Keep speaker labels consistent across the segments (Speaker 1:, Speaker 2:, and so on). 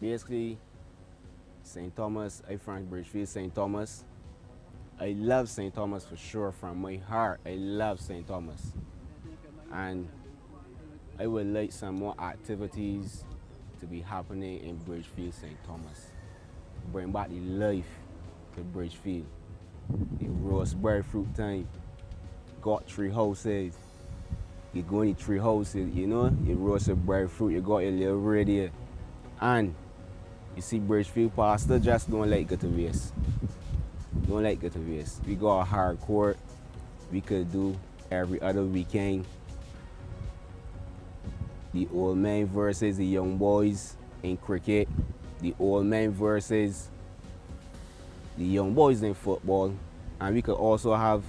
Speaker 1: Basically, St. Thomas, I'm from Bridgefield, St. Thomas. I love St. Thomas for sure from my heart. I love St. Thomas. And I would like some more activities to be happening in Bridgefield, St. Thomas. Bring back the life to Bridgefield. The raspberry fruit time. Got 3 houses. You go in the 3 houses, you know, you raspberry fruit, you got your little radio. And you see Bridgefield pastor just don't like go to waste. Don't like go to waste. We got a hard court. We could do every other weekend. The old men versus the young boys in cricket. The old men versus the young boys in football. And we could also have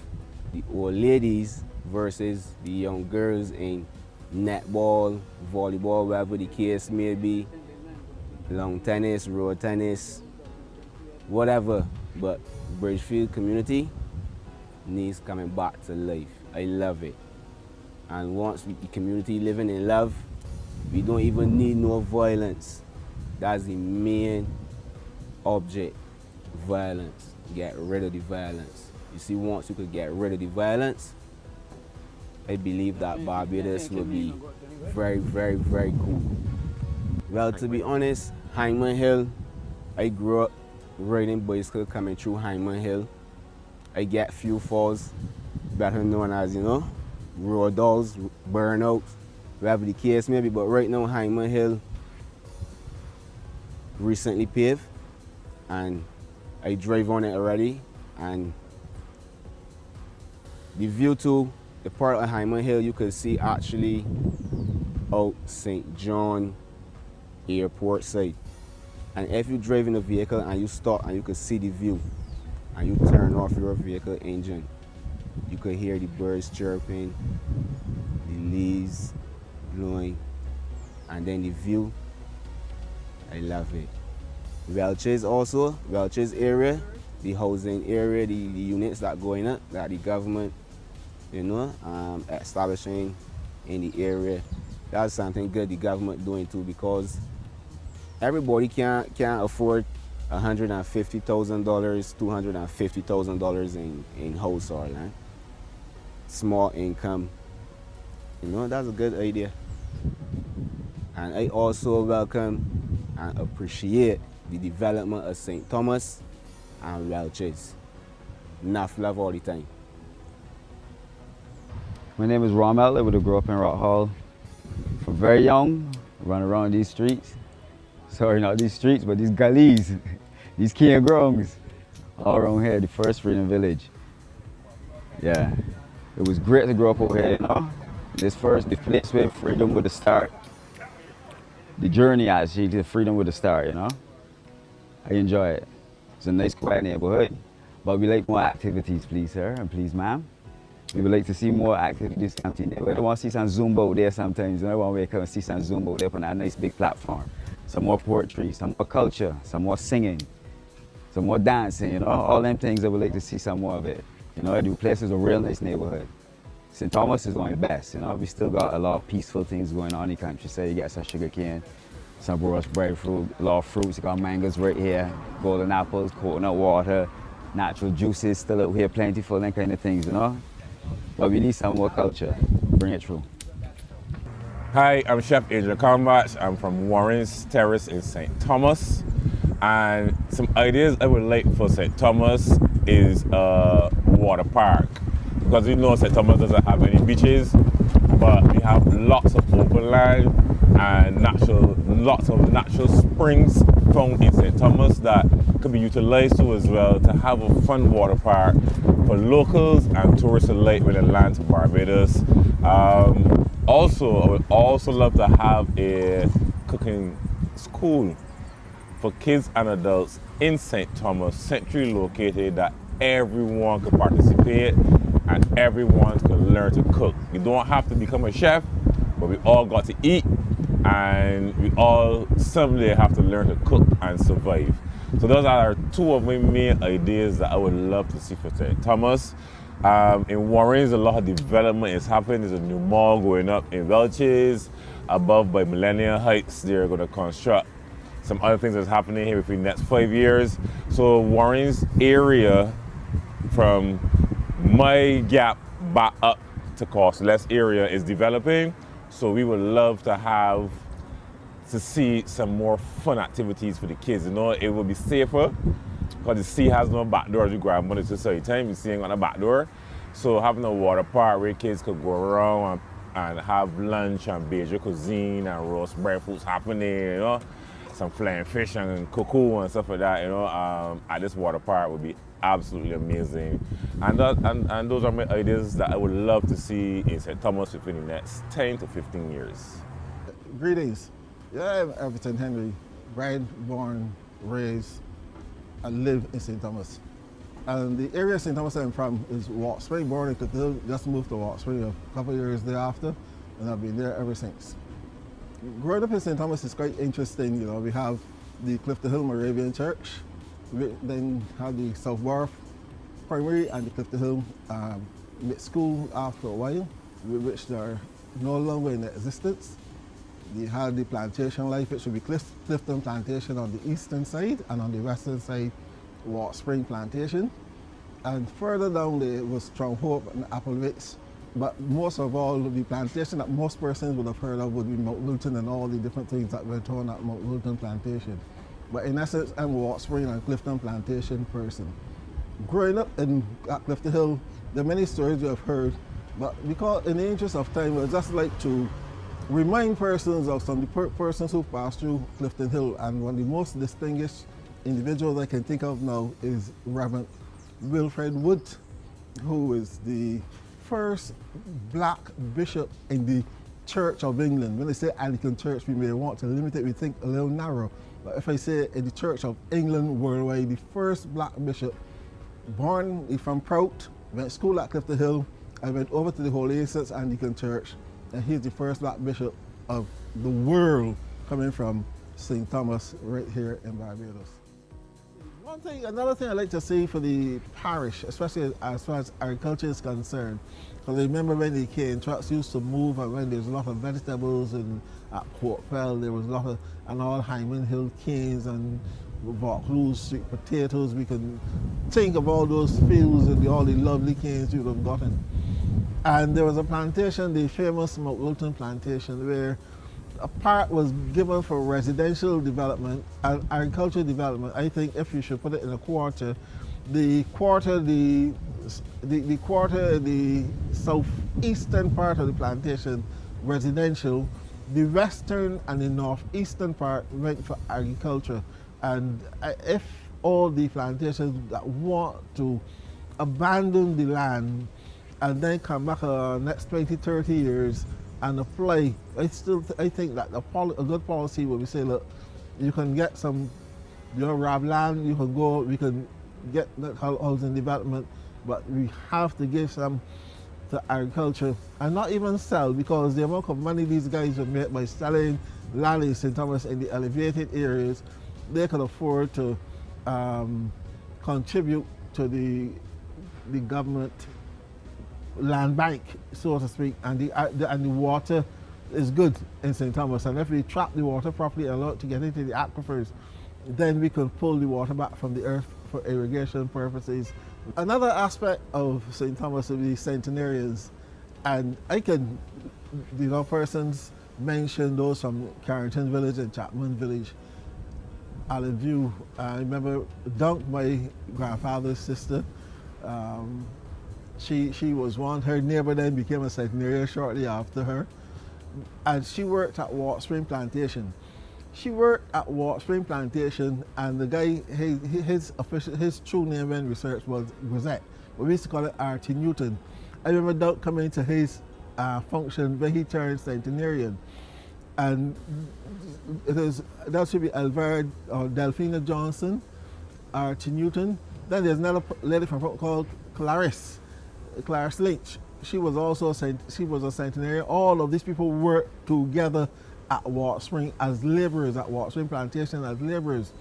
Speaker 1: the old ladies versus the young girls in netball, volleyball, whatever the case may be. Long tennis, road tennis, whatever. But Bridgefield community needs coming back to life. I love it. And once the community living in love, we don't even need no violence. That's the main object, violence. Get rid of the violence. You see, once you could get rid of the violence, I believe that Barbados will be very, very, very cool. Well, to be honest, Hyman Hill, I grew up riding bicycle coming through Hyman Hill. I get few falls, better known as, you know, road dolls, burnouts, whatever the case may be. But right now, Hyman Hill recently paved, and I drive on it already. And the view to the part of Hyman Hill, you could see actually out St. John Airport side. And if you drive in a vehicle and you stop and you can see the view, and you turn off your vehicle engine, you could hear the birds chirping, the leaves blowing, and then the view. I love it. Welches also, Welches area, the housing area, the units that going up, that the government, you know, establishing in the area. That's something good the government doing too, because everybody can't afford $150,000, $250,000 in household, eh? Small income. You know, that's a good idea. And I also welcome and appreciate the development of St. Thomas and Welches. Enough love all the time.
Speaker 2: My name is Rommel. I would have grew up in Rock Hall. From very young, run around these streets. Sorry, not these streets, but these gullies, these campgrounds, all around here, the first Freedom Village. Yeah, it was great to grow up over here, you know? The place where freedom would start. The journey actually to freedom would start, you know? I enjoy it. It's a nice, quiet neighborhood, but we like more activities, please, sir, and please, ma'am. We would like to see more activities continue. We want to see some Zumba out there sometimes. You know, I want to come and see some Zumba out there on a nice big platform. Some more poetry, some more culture, some more singing, some more dancing, you know, all them things I would like to see some more of it. You know, the place is a real nice neighborhood. St. Thomas is one of the best, you know. We still got a lot of peaceful things going on in the countryside. You got some sugar cane, some raspberry fruit, a lot of fruits. You got mangoes right here, golden apples, coconut water, natural juices still out here, plentiful, them kind of things, you know. But we need some more culture. Bring it through.
Speaker 3: Hi, I'm Chef Adrian Combach. I'm from Warren's Terrace in St. Thomas. And some ideas I would like for St. Thomas is a water park. Because we know St. Thomas doesn't have any beaches, but we have lots of open land and lots of natural springs found in St. Thomas that could be utilized too as well to have a fun water park for locals and tourists alike when they land to Barbados. Also, I would also love to have a cooking school for kids and adults in St. Thomas, centrally located, that everyone could participate and everyone could learn to cook. You don't have to become a chef, but we all got to eat, and we all someday have to learn to cook and survive. So those are 2 of my main ideas that I would love to see for St. Thomas. In Warrens, a lot of development is happening. There's a new mall going up in Welches. Above by Millennium Heights, they're going to construct some other things that's happening here within the next 5 years. So Warren's area from my gap back up to Costless area is developing. So we would love to see some more fun activities for the kids. You know, it will be safer because the sea has no back door. As you grab money to certain time, you see ain't got a back door. So having a water park where kids could go around and have lunch and Beijing cuisine and roast breadfruits happening, you know, some flying fish and cocoa and stuff like that, you know, at this water park would be absolutely amazing. And those are my ideas that I would love to see in St. Thomas within the next 10 to 15 years.
Speaker 4: Greetings. Yeah, I'm Everton Henry, bred, born, raised, and live in St. Thomas. And the area of St. Thomas I'm from is Walk Spring, born in Clifton Hill, just moved to Walk Spring a couple of years thereafter, and I've been there ever since. Growing up in St. Thomas is quite interesting. You know, we have the Clifton Hill Moravian Church, we then have the South Wharf Primary and the Clifton Hill School after a while, which are no longer in existence. We had the plantation life, which would be Clifton Plantation on the eastern side, and on the western side, Walk Spring Plantation. And further down there was Stronghope and Applewicks. But most of all, the plantation that most persons would have heard of would be Mount Wilton and all the different things that went on at Mount Wilton Plantation. But in essence, I'm a Walk Spring and Clifton Plantation person. Growing up at Clifton Hill, there are many stories you have heard, but because in the interest of time, I'd just like to remind persons of some of the persons who passed through Clifton Hill, and one of the most distinguished individuals I can think of now is Reverend Wilfred Wood, who is the first black bishop in the Church of England. When they say Anglican Church, we may want to limit it, we think a little narrow, but if I say in the Church of England worldwide, the first black bishop, born from Prout, went to school at Clifton Hill, and went over to the Holy Innocents Anglican Church, and he's the first black bishop of the world coming from St. Thomas right here in Barbados. Another thing I'd like to say for the parish, especially as far as agriculture is concerned, because I remember when the cane trucks used to move and when there's a lot of vegetables and at Port Fell there was a lot of, and all Hyman Hill canes and Vaucluse sweet potatoes, we can think of all those fields and all the lovely canes you would have gotten. And there was a plantation, the famous Mount Wilton plantation, where a part was given for residential development and agricultural development. I think if you should put it in a quarter, the southeastern part of the plantation, residential, the western and the northeastern part went for agriculture. And if all the plantations that want to abandon the land and then come back next 20, 30 years and apply, I think that a good policy would be say, look, you can get some, RAB land, you can go, we can get that housing development, but we have to give some to agriculture and not even sell, because the amount of money these guys would make by selling land in St. Thomas in the elevated areas, they could afford to contribute to the government land bank, so to speak, and the water is good in St. Thomas. And if we trap the water properly and allow it to get into the aquifers, then we can pull the water back from the earth for irrigation purposes. Another aspect of St. Thomas would be centenarians, and I can, persons mention those from Carrington Village and Chapman Village, Allen View. I remember Dunk, my grandfather's sister. She was one. Her neighbor then became a centenarian shortly after her, and she worked at Walk Spring Plantation. She worked at Walk Spring Plantation, and the guy, his true name when research was Grisette, but we used to call it R.T. Newton. I remember Doug coming to his function when he turned centenarian, and that should be Elvira or Delphina Johnson, R.T. Newton. Then there's another lady from called Clarice Lynch. She was also a centenarian. All of these people worked together at Walk Spring as laborers, at Walk Spring Plantation as laborers.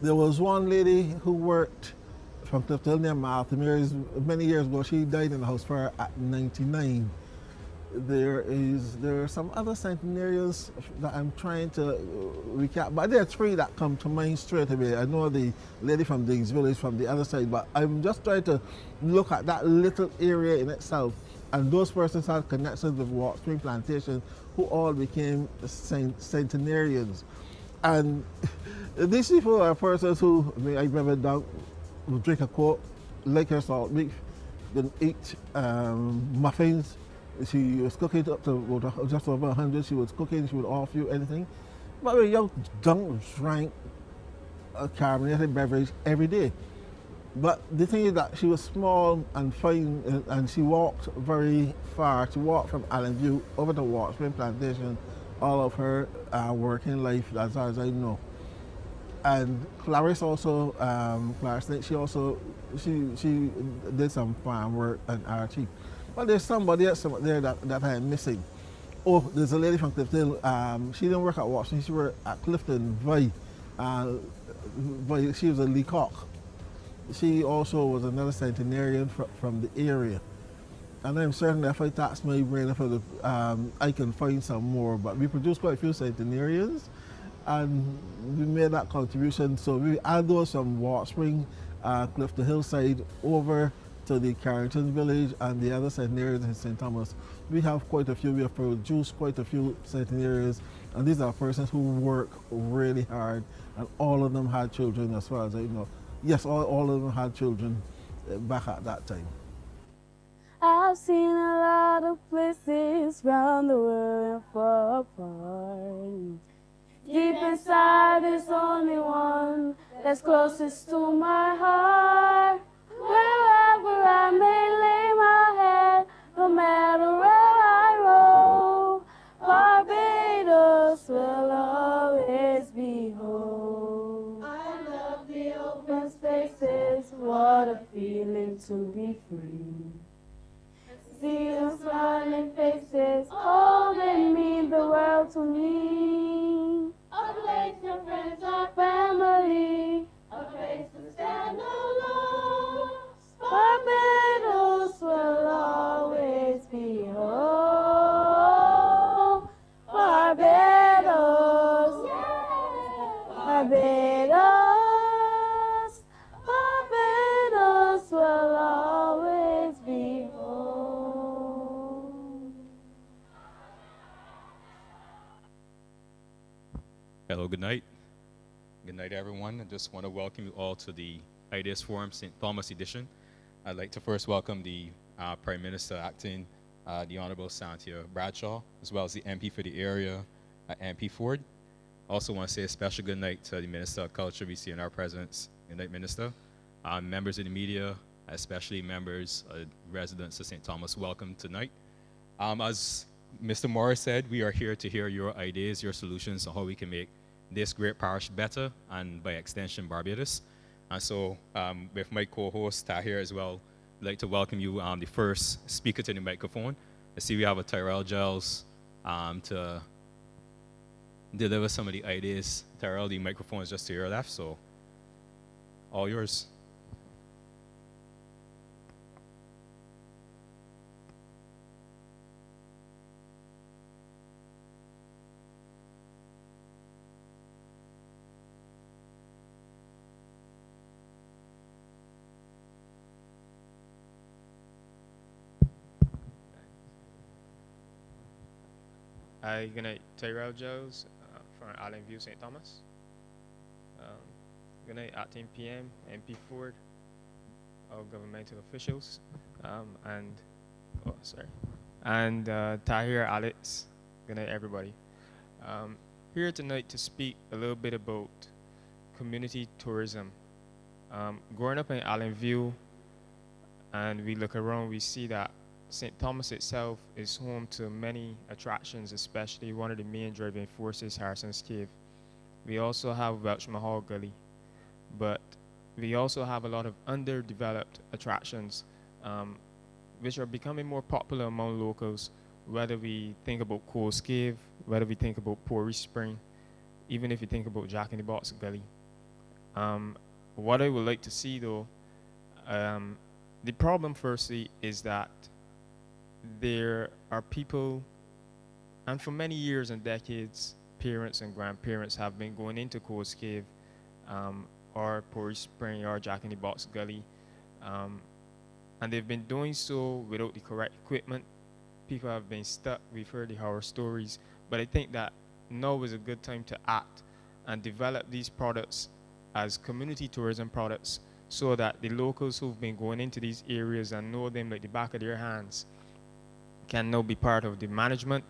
Speaker 4: There was one lady who worked from Clifton Hill named Martha Mears many years ago. She died in the house fire at 99. There are some other centenarians that I'm trying to recap, but there are three that come to mind straight away. I know the lady from Diggs Village from the other side, but I'm just trying to look at that little area in itself. And those persons had connections with Walk Spring Plantation, who all became centenarians. And these people are persons who, I mean, I remember down, would drink a Coke, like her salt beef, then eat muffins. She was cooking up to just over 100. She was cooking, she would offer you anything. But when you don't drink a carbonated beverage every day. But the thing is that she was small and fine, and she walked very far. She walked from Allenview over to Walk Spring Plantation all of her working life, as far as I know. And Clarice also, Clarice, she did some farm work and RT. But there's somebody else there that I'm missing. Oh, there's a lady from Clifton. She didn't work at Washington. She worked at Clifton Valley. She was a Leacock. She also was another centenarian from the area. And I'm certain if I tax my brain, I can find some more. But we produced quite a few centenarians, and we made that contribution. So we add those from Walk Spring, Clifton Hillside, over to the Carrington Village and the other centenarians in St. Thomas. We have quite a few. We have produced quite a few centenarians, and these are persons who work really hard, and all of them had children, as far as I know. Yes, all of them had children back at that time.
Speaker 5: I've seen a lot of places round the world and far apart. Deep inside there's only one that's closest to my heart. Wherever I may lay my head, no matter where I roam, Barbados will always be home. I love the open spaces, what a feeling to be free. See the smiling faces, all they mean the world to me. A place for friends or family, a place to stand alone. Barbados will always be home. Barbados, yeah. Barbados, Barbados will always be home.
Speaker 6: Hello, good night. Good night, everyone. I just want to welcome you all to the Ideas Forum St. Thomas edition. I'd like to first welcome the Prime Minister acting, the Honorable Cynthia Bradshaw, as well as the MP for the area, MP Ford. Also want to say a special good night to the Minister of Culture. We see in our presence. Good night, Minister. Members of the media, especially members, residents of St. Thomas, welcome tonight. As Mr. Morris said, we are here to hear your ideas, your solutions on how we can make this great parish better, and by extension, Barbados. And so, with my co-host Tahir as well, I'd like to welcome you, the first speaker to the microphone. I see we have a Tyrell Giles to deliver some of the ideas. Tyrell, the microphone is just to your left, so all yours.
Speaker 7: Hi, good night, Tyrell Joes from Allenview, St. Thomas. Good night, Acting PM, MP Ford, all governmental officials, and Tahir Alex. Good night, everybody. Here tonight to speak a little bit about community tourism. Growing up in Allenview, and we look around, we see that St. Thomas itself is home to many attractions, especially one of the main driving forces, Harrison's Cave. We also have Welch Mahal Gully, but we also have a lot of underdeveloped attractions, which are becoming more popular among locals, whether we think about Coles Cave, whether we think about Pori Spring, even if you think about Jack in the Box Gully. What I would like to see though, the problem firstly is that there are people, and for many years and decades, parents and grandparents have been going into Coles Cave, or Porridge Spring or Jack in the Box Gully, um, and they've been doing so without the correct equipment. People have been stuck. We've heard the horror stories, but I think that now is a good time to act and develop these products as community tourism products, so that the locals who've been going into these areas and know them like the back of their hands can now be part of the management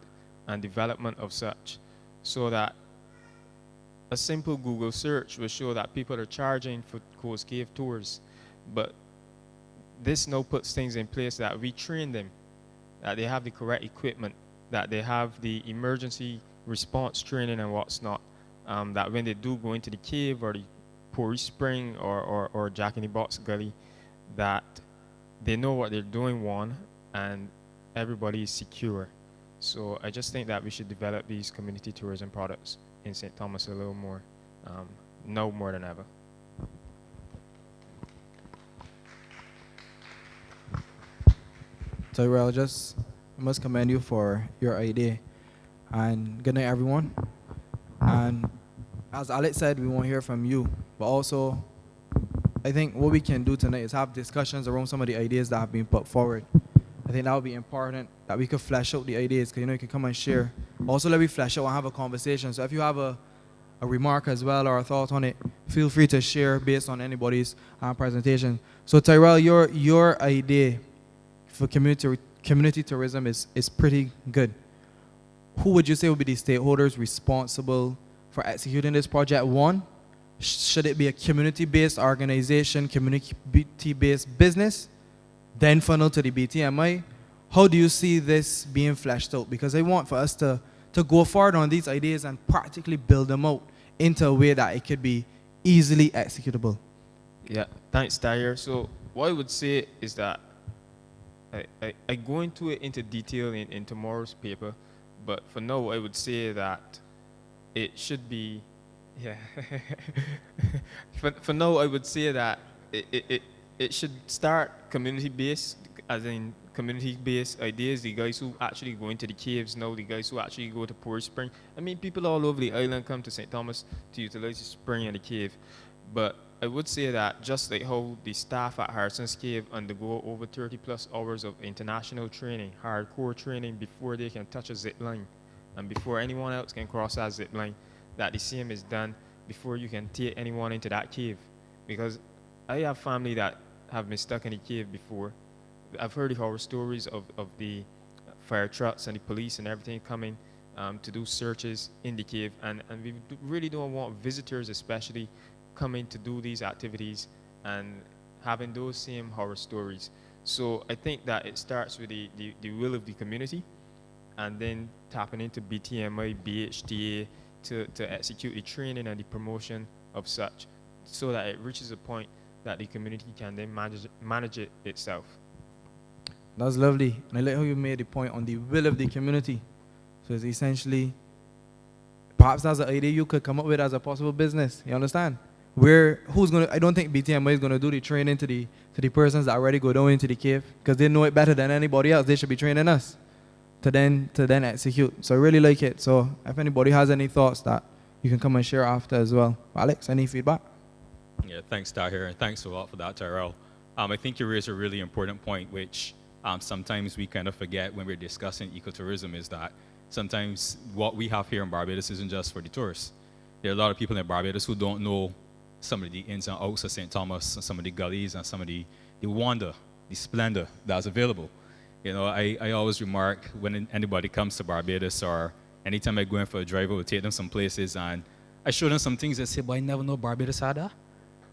Speaker 7: and development of such, so that a simple Google search will show that people are charging for Coast Cave tours. But this now puts things in place that we train them, that they have the correct equipment, that they have the emergency response training and what's not, that when they do go into the cave or the Porridge Spring or Jack in the Box Gully, that they know what they're doing, one, and everybody is secure. So I just think that we should develop these community tourism products in St. Thomas a little more, now more than ever.
Speaker 8: Tyrell, I must commend you for your idea. And good night, everyone. And as Alex said, we want to hear from you. But also, I think what we can do tonight is have discussions around some of the ideas that have been put forward. I think that would be important, that we could flesh out the ideas, because you can come and share. Also, let me flesh out and have a conversation. So if you have a remark as well or a thought on it, feel free to share based on anybody's presentation. So Tyrell, your idea for community tourism is pretty good. Who would you say would be the stakeholders responsible for executing this project? One, should it be a community-based organization, community-based business, then funnel to the BTMI? How do you see this being fleshed out? Because I want for us to go forward on these ideas and practically build them out into a way that it could be easily executable.
Speaker 7: Yeah, thanks, Tahir. So what I would say is that I go into detail in tomorrow's paper, but for now I would say that it should be, yeah. for now I would say that it should start community-based, as in community-based ideas. The guys who actually go into the caves now, the guys who actually go to Porridge Spring. I mean, people all over the island come to St. Thomas to utilize the spring and the cave. But I would say that just like how the staff at Harrison's Cave undergo over 30 plus hours of international training, hardcore training before they can touch a zip line and before anyone else can cross that zip line, that the same is done before you can take anyone into that cave. Because I have family that have been stuck in the cave before. I've heard the horror stories of the fire trucks and the police and everything coming to do searches in the cave, and we really don't want visitors especially coming to do these activities and having those same horror stories. So I think that it starts with the will of the community, and then tapping into BTMI, BHTA to execute the training and the promotion of such, so that it reaches a point that the community can then manage it itself.
Speaker 8: That's lovely. And I like how you made the point on the will of the community. So it's essentially, perhaps that's an idea you could come up with as a possible business. You understand? I don't think BTMI is gonna do the training to the persons that already go down into the cave, because they know it better than anybody else. They should be training us to then execute. So I really like it. So if anybody has any thoughts, that you can come and share after as well. Alex, any feedback?
Speaker 6: Yeah, thanks, Tahir, and thanks a lot for that, Tyrell. I think you raised a really important point, which sometimes we kind of forget when we're discussing ecotourism, is that sometimes what we have here in Barbados isn't just for the tourists. There are a lot of people in Barbados who don't know some of the ins and outs of St. Thomas, and some of the gullies, and some of the wonder, the splendor that's available. You know, I always remark when anybody comes to Barbados, or anytime I go in for a drive, I will take them some places, and I show them some things. They say, but I never know Barbados had that.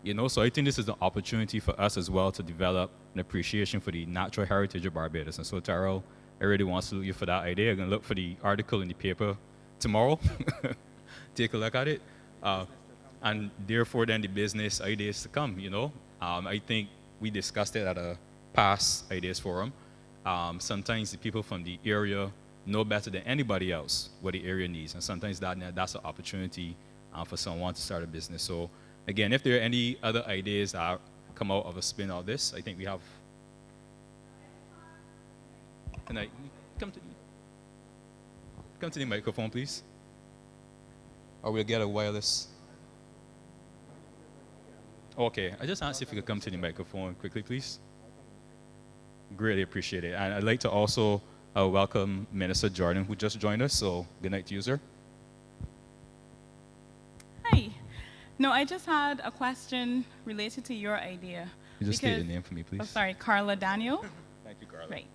Speaker 6: You know, so I think this is an opportunity for us as well to develop an appreciation for the natural heritage of Barbados. And so, Tyrell, I really want to salute you for that idea. I'm going to look for the article in the paper tomorrow, take a look at it. And therefore, then the business ideas to come, you know. I think we discussed it at a past ideas forum. Sometimes the people from the area know better than anybody else what the area needs. And sometimes that's an opportunity for someone to start a business. So, again, if there are any other ideas that come out of a spin of this, I think we have. Good night. Come to the microphone, please. Or we'll get a wireless. Okay, I just asked if you could come to the microphone quickly, please. Greatly appreciate it. And I'd like to also welcome Minister Jordan, who just joined us. So good night to you, sir.
Speaker 9: Hi. No, I just had a question related to your idea.
Speaker 6: You just state your name for me, please.
Speaker 9: Oh, sorry, Carla Daniel.
Speaker 6: Thank you, Carla.
Speaker 9: Right.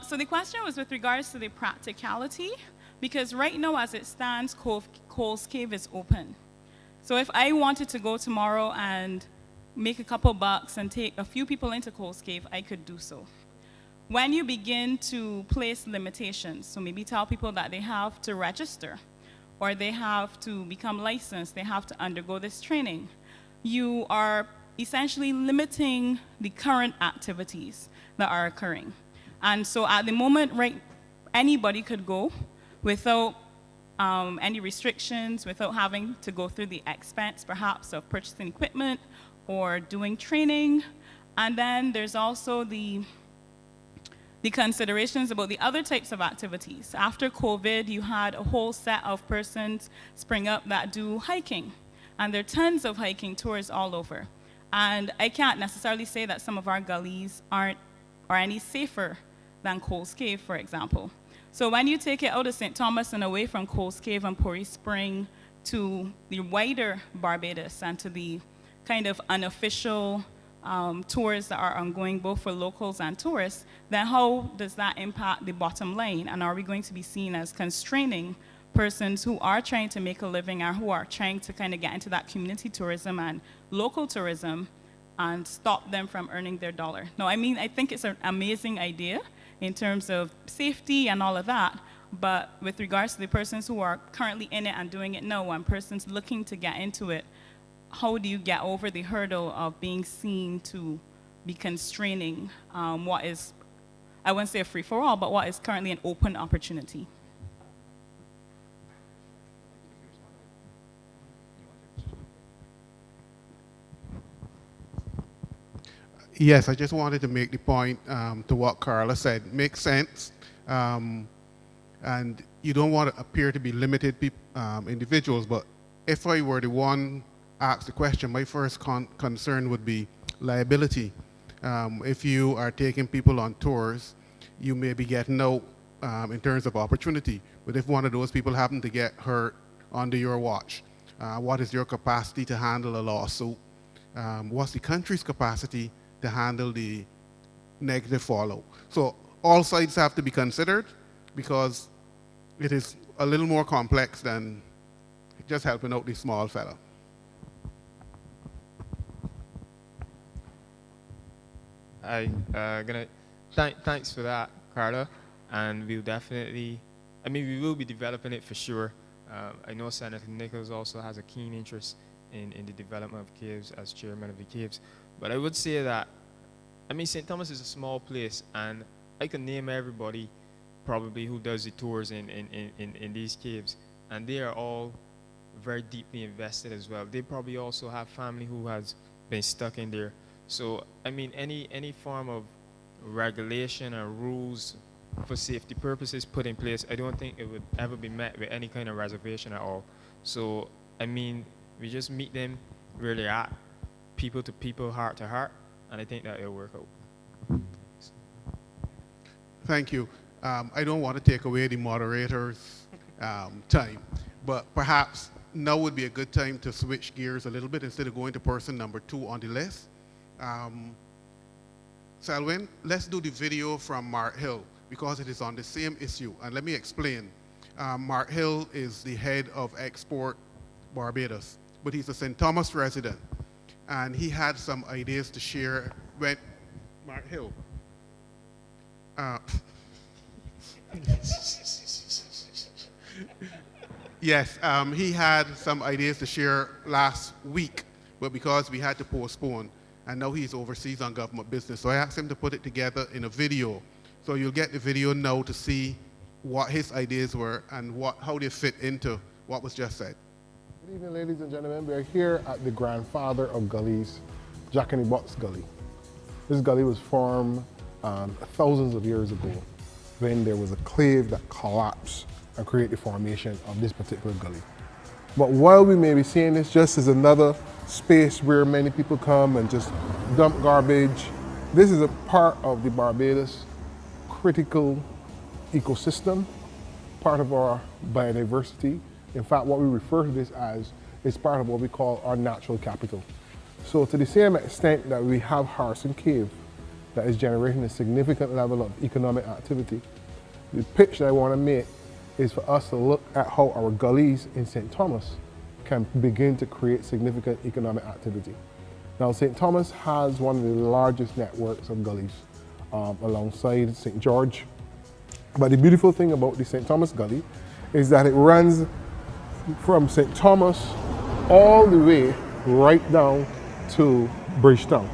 Speaker 9: So the question was with regards to the practicality, because right now as it stands, Coles Cave is open. So if I wanted to go tomorrow and make a couple bucks and take a few people into Coles Cave, I could do so. When you begin to place limitations, so maybe tell people that they have to register, or they have to become licensed, they have to undergo this training, you are essentially limiting the current activities that are occurring. And so at the moment, right, anybody could go without any restrictions, without having to go through the expense, perhaps, of purchasing equipment or doing training. And then there's also the considerations about the other types of activities. After COVID, you had a whole set of persons spring up that do hiking. And there are tons of hiking tours all over. And I can't necessarily say that some of our gullies are any safer than Coles Cave, for example. So when you take it out of St. Thomas and away from Coles Cave and Pori Spring to the wider Barbados and to the kind of unofficial tours that are ongoing both for locals and tourists, then how does that impact the bottom line? And are we going to be seen as constraining persons who are trying to make a living or who are trying to kind of get into that community tourism and local tourism and stop them from earning their dollar? No, I mean, I think it's an amazing idea in terms of safety and all of that, but with regards to the persons who are currently in it and doing it now and persons looking to get into it, how do you get over the hurdle of being seen to be constraining what is, I wouldn't say a free-for-all, but what is currently an open opportunity?
Speaker 10: Yes, I just wanted to make the point to what Carla said. Makes sense. And you don't want to appear to be limited individuals, but if I were the one asked the question, my first concern would be liability. If you are taking people on tours, you may be getting out in terms of opportunity. But if one of those people happen to get hurt under your watch, what is your capacity to handle a lawsuit? What's the country's capacity to handle the negative fallout? So all sides have to be considered because it is a little more complex than just helping out the small fella.
Speaker 7: Thanks for that, Carla. And we'll definitely, we will be developing it for sure. I know Senator Nichols also has a keen interest in the development of caves as chairman of the caves. But I would say that, St. Thomas is a small place, and I can name everybody probably who does the tours in these caves, and they are all very deeply invested as well. They probably also have family who has been stuck in there. So, any form of regulation or rules for safety purposes put in place, I don't think it would ever be met with any kind of reservation at all. So, we just meet them where they're at, people to people, heart to heart, and I think that it'll work out.
Speaker 10: Thank you. I don't want to take away the moderator's time, but perhaps now would be a good time to switch gears a little bit instead of going to person number 2 on the list. Selwyn, let's do the video from Mart Hill because it is on the same issue. And let me explain. Mart Hill is the head of Export Barbados, but he's a St. Thomas resident. And he had some ideas to share with Mart Hill. Yes, he had some ideas to share last week, but because we had to postpone, and now he's overseas on government business, so I asked him to put it together in a video. So you'll get the video now to see what his ideas were and how they fit into what was just said.
Speaker 11: Good evening, ladies and gentlemen. We are here at the grandfather of Gullies, Jack in the Box Gully. This gully was formed thousands of years ago when there was a clave that collapsed and created the formation of this particular gully. But while we may be seeing this just as another space where many people come and just dump garbage, this is a part of the Barbados critical ecosystem, part of our biodiversity. In fact, what we refer to this as is part of what we call our natural capital. So to the same extent that we have Harrison Cave that is generating a significant level of economic activity, the pitch that I want to make is for us to look at how our gullies in St. Thomas can begin to create significant economic activity. Now, St. Thomas has one of the largest networks of gullies alongside St. George. But the beautiful thing about the St. Thomas Gully is that it runs from St. Thomas all the way right down to Bridgetown.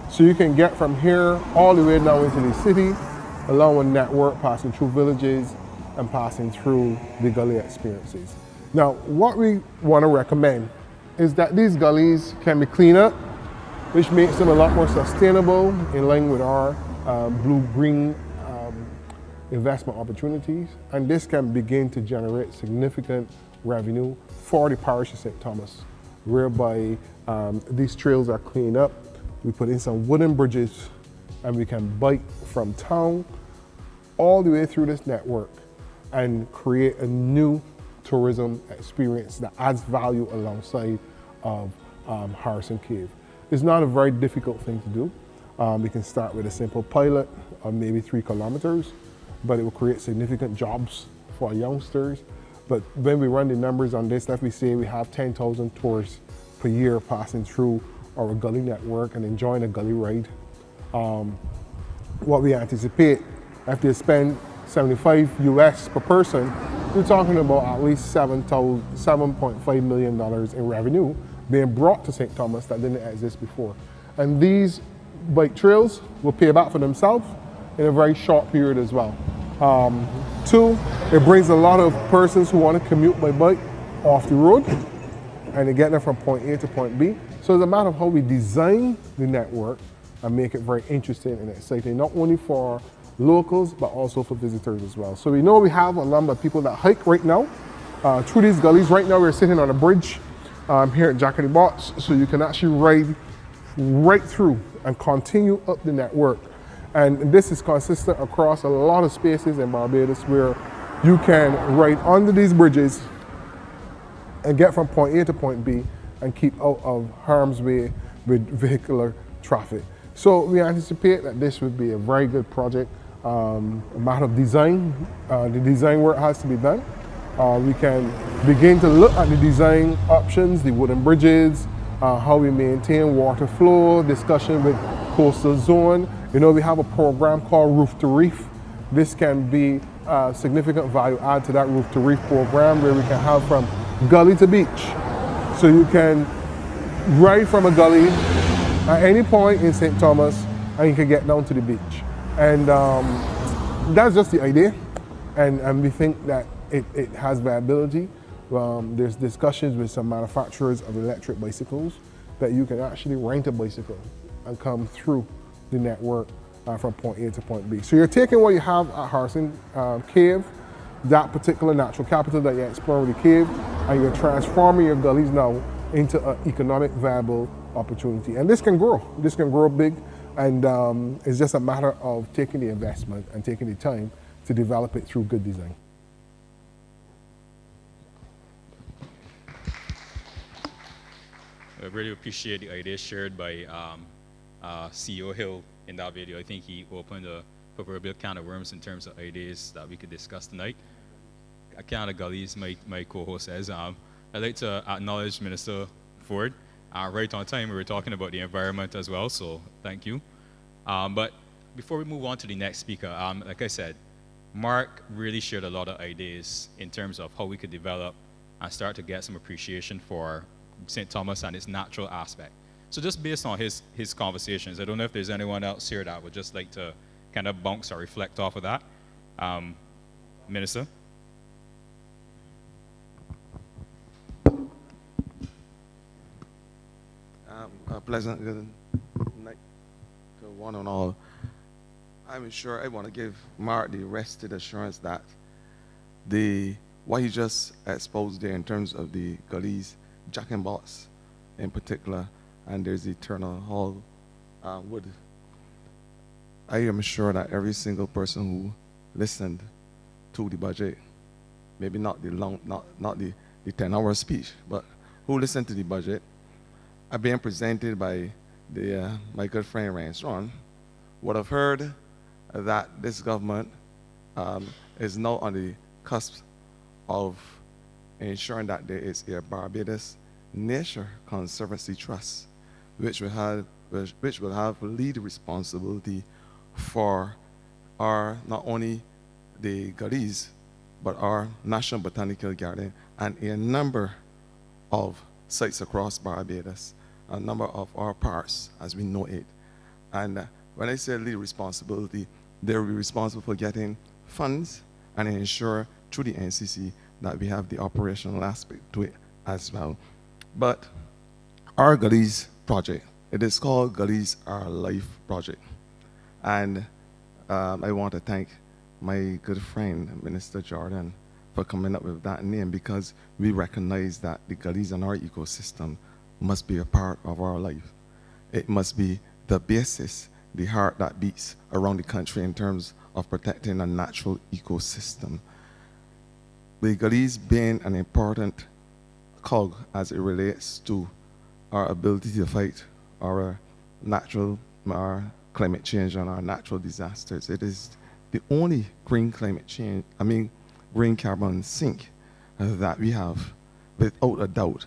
Speaker 11: So you can get from here all the way down into the city, along a network passing through villages and passing through the gully experiences. Now, what we want to recommend is that these gullies can be cleaned up, which makes them a lot more sustainable in line with our blue-green investment opportunities. And this can begin to generate significant revenue for the parish of St. Thomas, whereby these trails are cleaned up. We put in some wooden bridges and we can bike from town all the way through this network and create a new tourism experience that adds value alongside of Harrison Cave. It's not a very difficult thing to do. We can start with a simple pilot of maybe 3 kilometers, but it will create significant jobs for youngsters. But when we run the numbers on this, let me say we have 10,000 tourists per year passing through our gully network and enjoying a gully ride. What we anticipate, if they spend 75 US per person, we're talking about at least $7.5 million in revenue being brought to St. Thomas that didn't exist before. And these bike trails will pay back for themselves in a very short period as well. 2, it brings a lot of persons who want to commute by bike off the road and they get them from point A to point B. So it's a matter of how we design the network and make it very interesting and exciting, not only for locals, but also for visitors as well. So we know we have a number of people that hike right now through these gullies. Right now we're sitting on a bridge here at Jack in the Box, so you can actually ride right through and continue up the network. And this is consistent across a lot of spaces in Barbados where you can ride under these bridges and get from point A to point B and keep out of harm's way with vehicular traffic. So we anticipate that this would be a very good project. A matter of design, the design work has to be done. We can begin to look at the design options, the wooden bridges, how we maintain water flow, discussion with coastal zone. You know, we have a program called Roof to Reef. This can be a significant value add to that Roof to Reef program where we can have from gully to beach. So you can ride from a gully at any point in St. Thomas and you can get down to the beach. And that's just the idea. And we think that it has viability. There's discussions with some manufacturers of electric bicycles that you can actually rent a bicycle and come through the network from point A to point B. So you're taking what you have at Harrison Cave, that particular natural capital that you're exploring with the cave, and you're transforming your gullies now into an economic viable opportunity. And this can grow big, and it's just a matter of taking the investment and taking the time to develop it through good design.
Speaker 6: I really appreciate the idea shared by CEO Hill in that video. I think he opened a proverbial can of worms in terms of ideas that we could discuss tonight. A can of gullies, my co-host says. I'd like to acknowledge Minister Ford. Right on time, we were talking about the environment as well, so thank you. But before we move on to the next speaker, like I said, Mark really shared a lot of ideas in terms of how we could develop and start to get some appreciation for St. Thomas and its natural aspect. So just based on his conversations, I don't know if there's anyone else here that would just like to kind of bounce or reflect off of that. Minister?
Speaker 12: A pleasant good night to one and all. I'm sure I want to give Mark the rested assurance that what he just exposed there in terms of the Gullies, Jack and Box in particular, and there's Eternal Hall Wood. I am sure that every single person who listened to the budget, maybe not the long, not the 10-hour speech, but who listened to the budget, are being presented by my good friend Rance Ron, would have heard that this government is now on the cusp of ensuring that there is a Barbados Nature Conservancy Trust, which will have lead responsibility for our not only the Gullies, but our National Botanical Garden and a number of sites across Barbados, a number of our parks as we know it. And when I say lead responsibility, they will be responsible for getting funds and ensure through the NCC that we have the operational aspect to it as well. But our Gullies project, it is called Gullies Our Life project. And I want to thank my good friend, Minister Jordan, for coming up with that name, because we recognize that the Gullies and our ecosystem must be a part of our life. It must be the basis, the heart that beats around the country in terms of protecting a natural ecosystem. The Gullies being an important cog as it relates to our ability to fight our climate change and our natural disasters. It is the only green carbon sink that we have, without a doubt.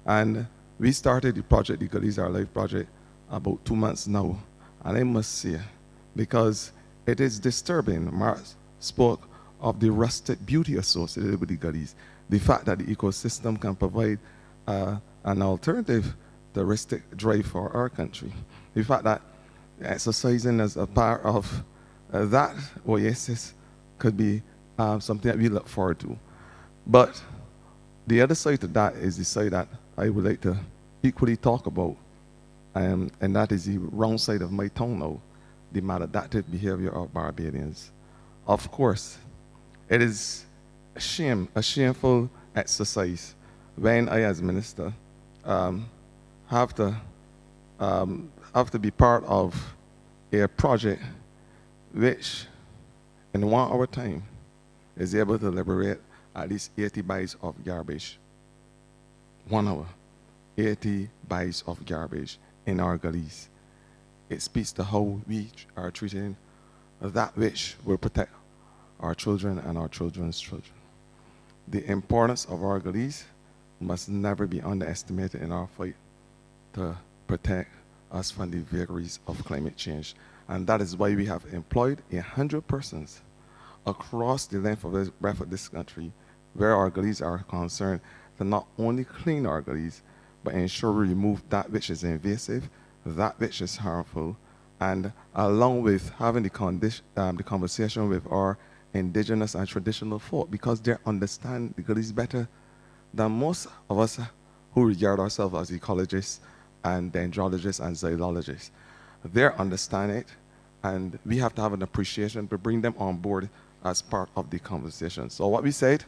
Speaker 12: And we started the project, the Gullies Our Life project, about 2 months now. And I must say, because it is disturbing, Mark spoke of the rustic beauty associated with the Gullies, the fact that the ecosystem can provide an alternative touristic drive for our country, the fact that exercising as a part of that oasis could be something that we look forward to. But the other side to that is the side that I would like to equally talk about, and that is the wrong side of my tongue now, the maladaptive behavior of Barbadians. Of course, it is a shameful exercise when I, as minister, have to be part of a project which, in 1 hour time, is able to liberate at least 80 bags of garbage. 1 hour, 80 bags of garbage in our Gullies. It speaks to how we are treating that which will protect our children and our children's children. The importance of our Gullies must never be underestimated in our fight to protect us from the vagaries of climate change. And that is why we have employed 100 persons across the length of the breadth of this country, where our Gullies are concerned, to not only clean our Gullies, but ensure we remove that which is invasive, that which is harmful, and along with having the conversation with our indigenous and traditional folk, because they understand the Gullies better than most of us who regard ourselves as ecologists and dendrologists and zoologists. They understand it, and we have to have an appreciation to bring them on board as part of the conversation. So what we said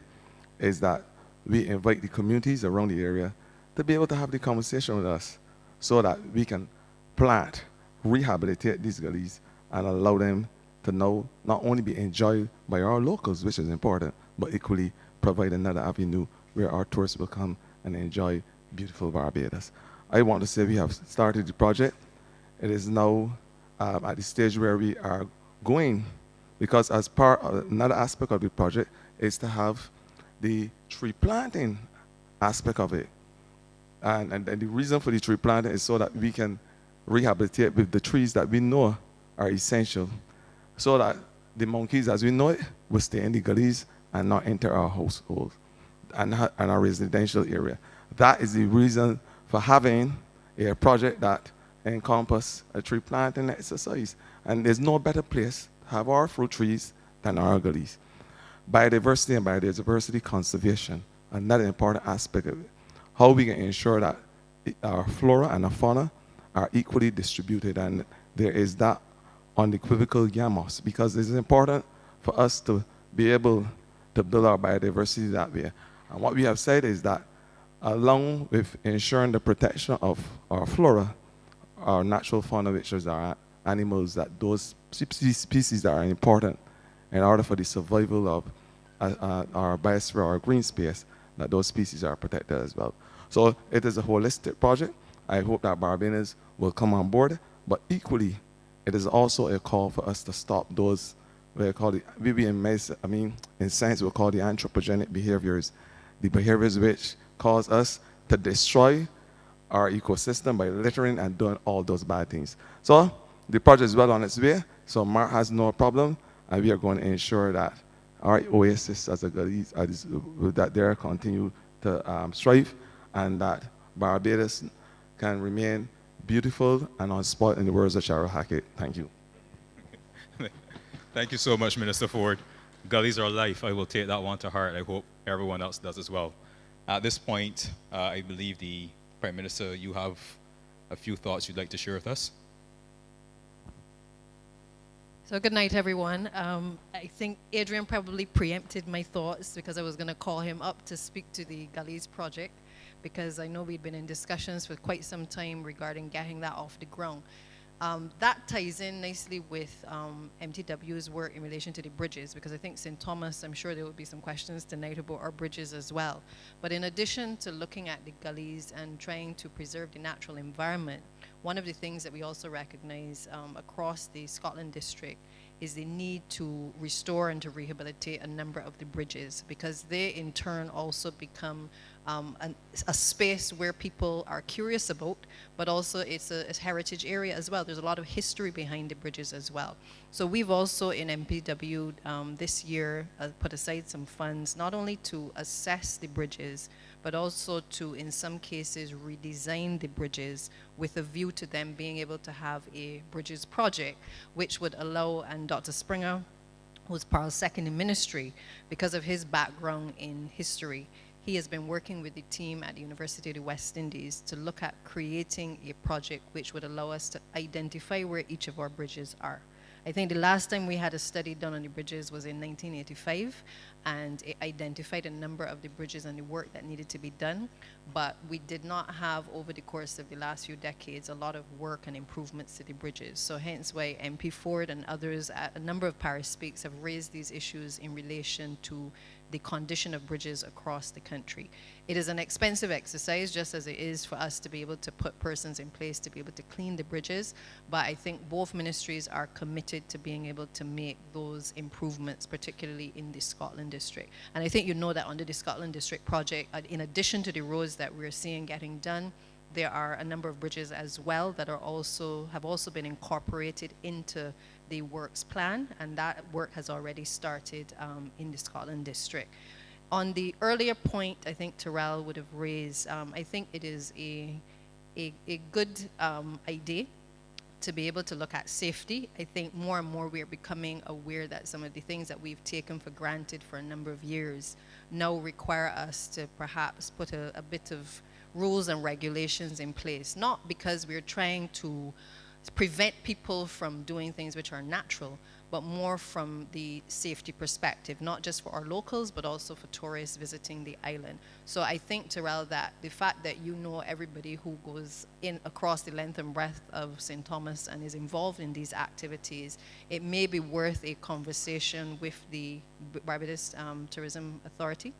Speaker 12: is that we invite the communities around the area to be able to have the conversation with us so that we can plant, rehabilitate these Gullies, and allow them to now not only be enjoyed by our locals, which is important, but equally provide another avenue where our tourists will come and enjoy beautiful Barbados. I want to say we have started the project. It is now at the stage where we are going, because as part of another aspect of the project is to have the tree planting aspect of it. And the reason for the tree planting is so that we can rehabilitate with the trees that we know are essential, so that the monkeys, as we know it, will stay in the Gullies and not enter our household and our residential area. That is the reason for having a project that encompasses a tree planting exercise. And there's no better place to have our fruit trees than our Gullies. Biodiversity and biodiversity conservation, another important aspect of it. How we can ensure that our flora and our fauna are equally distributed, and there is that unequivocal yamos, because it's important for us to be able to build our biodiversity that way. And what we have said is that along with ensuring the protection of our flora, our natural fauna, which is our animals, that those species that are important in order for the survival of our biosphere, our green space, that those species are protected as well. So it is a holistic project. I hope that Barbadians will come on board, but equally, it is also a call for us to stop those, we call it, in science we'll call the anthropogenic behaviors, the behaviors which cause us to destroy our ecosystem by littering and doing all those bad things. So the project is well on its way, so Mark has no problem, and we are going to ensure that our oasis as a Gullies, that they continue to strive, and that Barbados can remain beautiful and unspoiled, in the words of Cheryl Hackett. Thank you.
Speaker 6: Thank you so much, Minister Ford. Gullies are life. I will take that one to heart. I hope everyone else does as well. At this point, I believe the Prime Minister, you have a few thoughts you'd like to share with us.
Speaker 13: So good night, everyone. I think Adrian probably preempted my thoughts because I was going to call him up to speak to the Gullies project, because I know we've been in discussions for quite some time regarding getting that off the ground. That ties in nicely with MTW's work in relation to the bridges, because I think St. Thomas, I'm sure there will be some questions tonight about our bridges as well. But in addition to looking at the gullies and trying to preserve the natural environment, one of the things that we also recognize across the Scotland district is the need to restore and to rehabilitate a number of the bridges, because they in turn also become a space where people are curious about, but also it's a heritage area as well. There's a lot of history behind the bridges as well. So we've also in MPW this year put aside some funds, not only to assess the bridges, but also to, in some cases, redesign the bridges with a view to them being able to have a bridges project, which would allow, and Dr. Springer, who's Parl's second in ministry, because of his background in history, he has been working with the team at the University of the West Indies to look at creating a project which would allow us to identify where each of our bridges are. I think the last time we had a study done on the bridges was in 1985, and it identified a number of the bridges and the work that needed to be done, but we did not have, over the course of the last few decades, a lot of work and improvements to the bridges. So hence why MP Ford and others at a number of parish speaks have raised these issues in relation to the condition of bridges across the country. It is an expensive exercise, just as it is for us to be able to put persons in place to be able to clean the bridges, but I think both ministries are committed to being able to make those improvements, particularly in the Scotland district. And I think you know that under the Scotland district project, in addition to the roads that we're seeing getting done, there are a number of bridges as well that are have also been incorporated into the works plan, and that work has already started in the Scotland district. On the earlier point, I think Terrell would have raised, I think it is a good idea to be able to look at safety. I think more and more we're becoming aware that some of the things that we've taken for granted for a number of years now require us to perhaps put a bit of rules and regulations in place, not because we're trying to prevent people from doing things which are natural, but more from the safety perspective, not just for our locals, but also for tourists visiting the island. So I think, Terrell, that the fact that you know everybody who goes in across the length and breadth of St. Thomas and is involved in these activities, it may be worth a conversation with the Barbados Tourism Authority,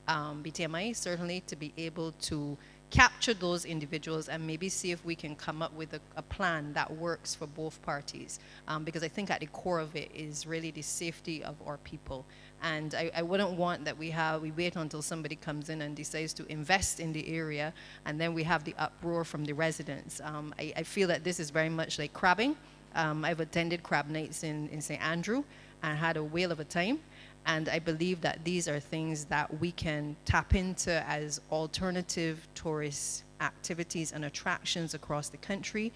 Speaker 13: BTMI, certainly, to be able to capture those individuals and maybe see if we can come up with a plan that works for both parties, because I think at the core of it is really the safety of our people. And I wouldn't want that we wait until somebody comes in and decides to invest in the area, and then we have the uproar from the residents. I feel that this is very much like crabbing. I've attended crab nights in St. Andrew and had a whale of a time. And I believe that these are things that we can tap into as alternative tourist activities and attractions across the country.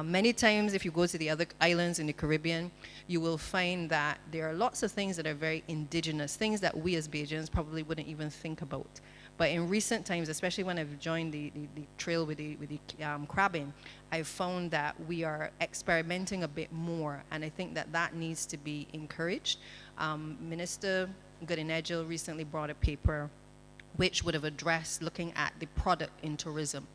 Speaker 13: Many times, if you go to the other islands in the Caribbean, you will find that there are lots of things that are very indigenous, things that we as Bajans probably wouldn't even think about. But in recent times, especially when I've joined the trail with the crabbing, I've found that we are experimenting a bit more, and I think that that needs to be encouraged. Minister Goodinegil recently brought a paper which would have addressed looking at the product in tourism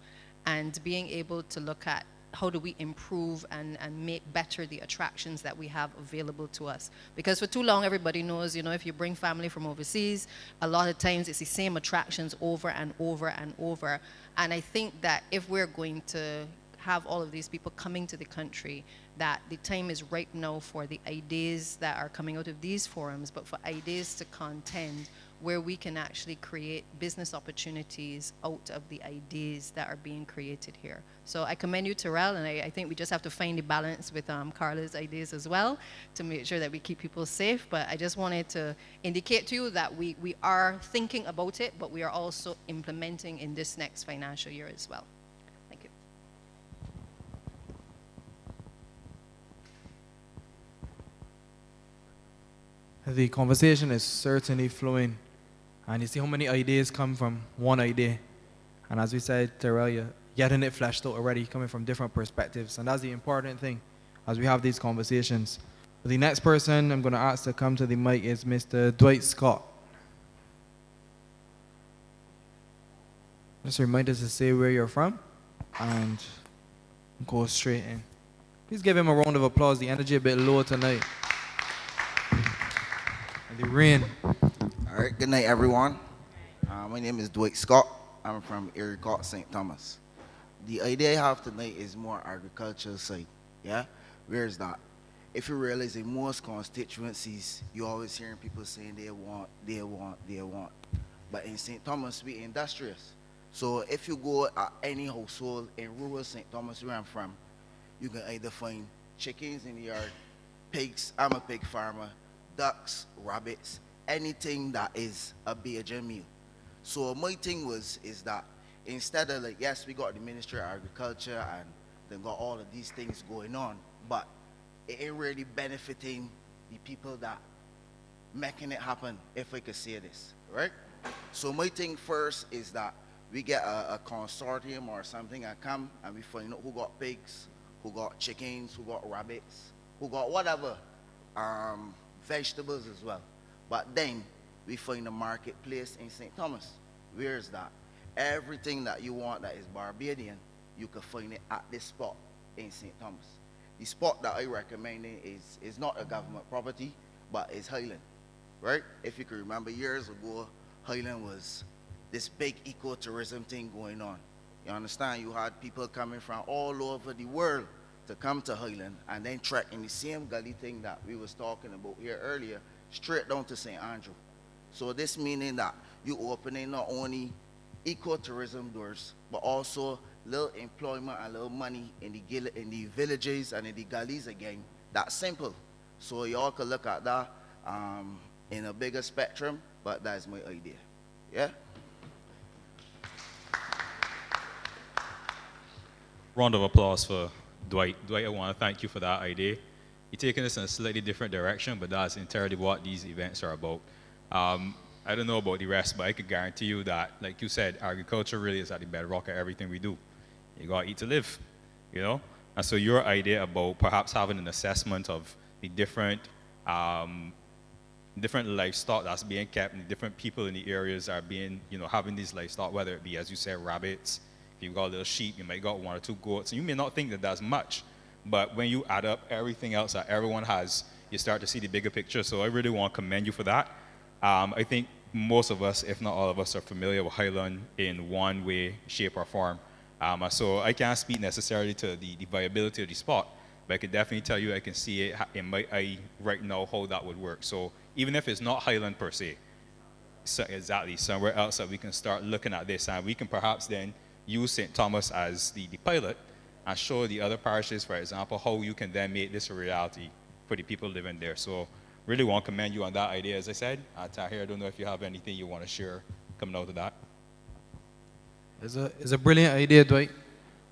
Speaker 13: and being able to look at how do we improve and make better the attractions that we have available to us. Because for too long, everybody knows, you know, if you bring family from overseas, a lot of times it's the same attractions over and over and over. And I think that if we're going to have all of these people coming to the country, that the time is ripe now for the ideas that are coming out of these forums, but for ideas to contend where we can actually create business opportunities out of the ideas that are being created here. So I commend you, Terrell, and I think we just have to find the balance with Carla's ideas as well to make sure that we keep people safe. But I just wanted to indicate to you that we are thinking about it, but we are also implementing in this next financial year as well. Thank you.
Speaker 8: The conversation is certainly flowing, and you see how many ideas come from one idea. And as we said, Terrell, you're getting it fleshed out already, coming from different perspectives. And that's the important thing as we have these conversations. The next person I'm going to ask to come to the mic is Mr. Dwight Scott. Just remind us to say where you're from and go straight in. Please give him a round of applause. The energy a bit low tonight. And the rain.
Speaker 14: All right, good night, everyone. My name is Dwight Scott. I'm from Erie Court, St. Thomas. The idea I have tonight is more agricultural side, yeah? Where is that? If you realize in most constituencies, you're always hearing people saying they want. But in St. Thomas, we're industrious. So if you go at any household in rural St. Thomas, where I'm from, you can either find chickens in the yard, pigs, I'm a pig farmer, ducks, rabbits, anything that is a major meal. So my thing is that instead of like, yes, we got the Ministry of Agriculture and then got all of these things going on, but it ain't really benefiting the people that making it happen, if I could say this, right? So my thing first is that we get a consortium or something and come and we find out who got pigs, who got chickens, who got rabbits, who got whatever, vegetables as well. But then we find a marketplace in St. Thomas. Where is that? Everything that you want that is Barbadian, you can find it at this spot in St. Thomas. The spot that I recommend is not a government property, but it's Highland, right? If you can remember years ago, Highland was this big ecotourism thing going on. You understand? You had people coming from all over the world to come to Highland and then trek in the same gully thing that we was talking about here earlier, straight down to St. Andrew. So this meaning that you opening not only ecotourism doors, but also little employment and little money in the villages and in the gullies again. That's simple. So y'all can look at that in a bigger spectrum, but that's my idea. Yeah?
Speaker 6: Round of applause for Dwight. Dwight, I want to thank you for that idea. You're taking us in a slightly different direction, but that's entirely what these events are about. I don't know about the rest, but I can guarantee you that, like you said, agriculture really is at the bedrock of everything we do. You gotta eat to live, you know? And so your idea about perhaps having an assessment of the different livestock that's being kept and the different people in the areas are being, you know, having these livestock, whether it be, as you said, rabbits, if you've got a little sheep, you might got 1 or 2 goats, and you may not think that that's much, but when you add up everything else that everyone has, you start to see the bigger picture. So I really want to commend you for that. I think most of us, if not all of us, are familiar with Highland in one way, shape, or form. So I can't speak necessarily to the viability of the spot, but I can definitely tell you I can see it in my eye right now how that would work. So even if it's not Highland per se, so exactly somewhere else that we can start looking at this, and we can perhaps then use St. Thomas as the pilot and show the other parishes, for example, how you can then make this a reality for the people living there. So really want to commend you on that idea, as I said. Tahir, I don't know if you have anything you want to share coming out of that.
Speaker 8: It's a brilliant idea, Dwight.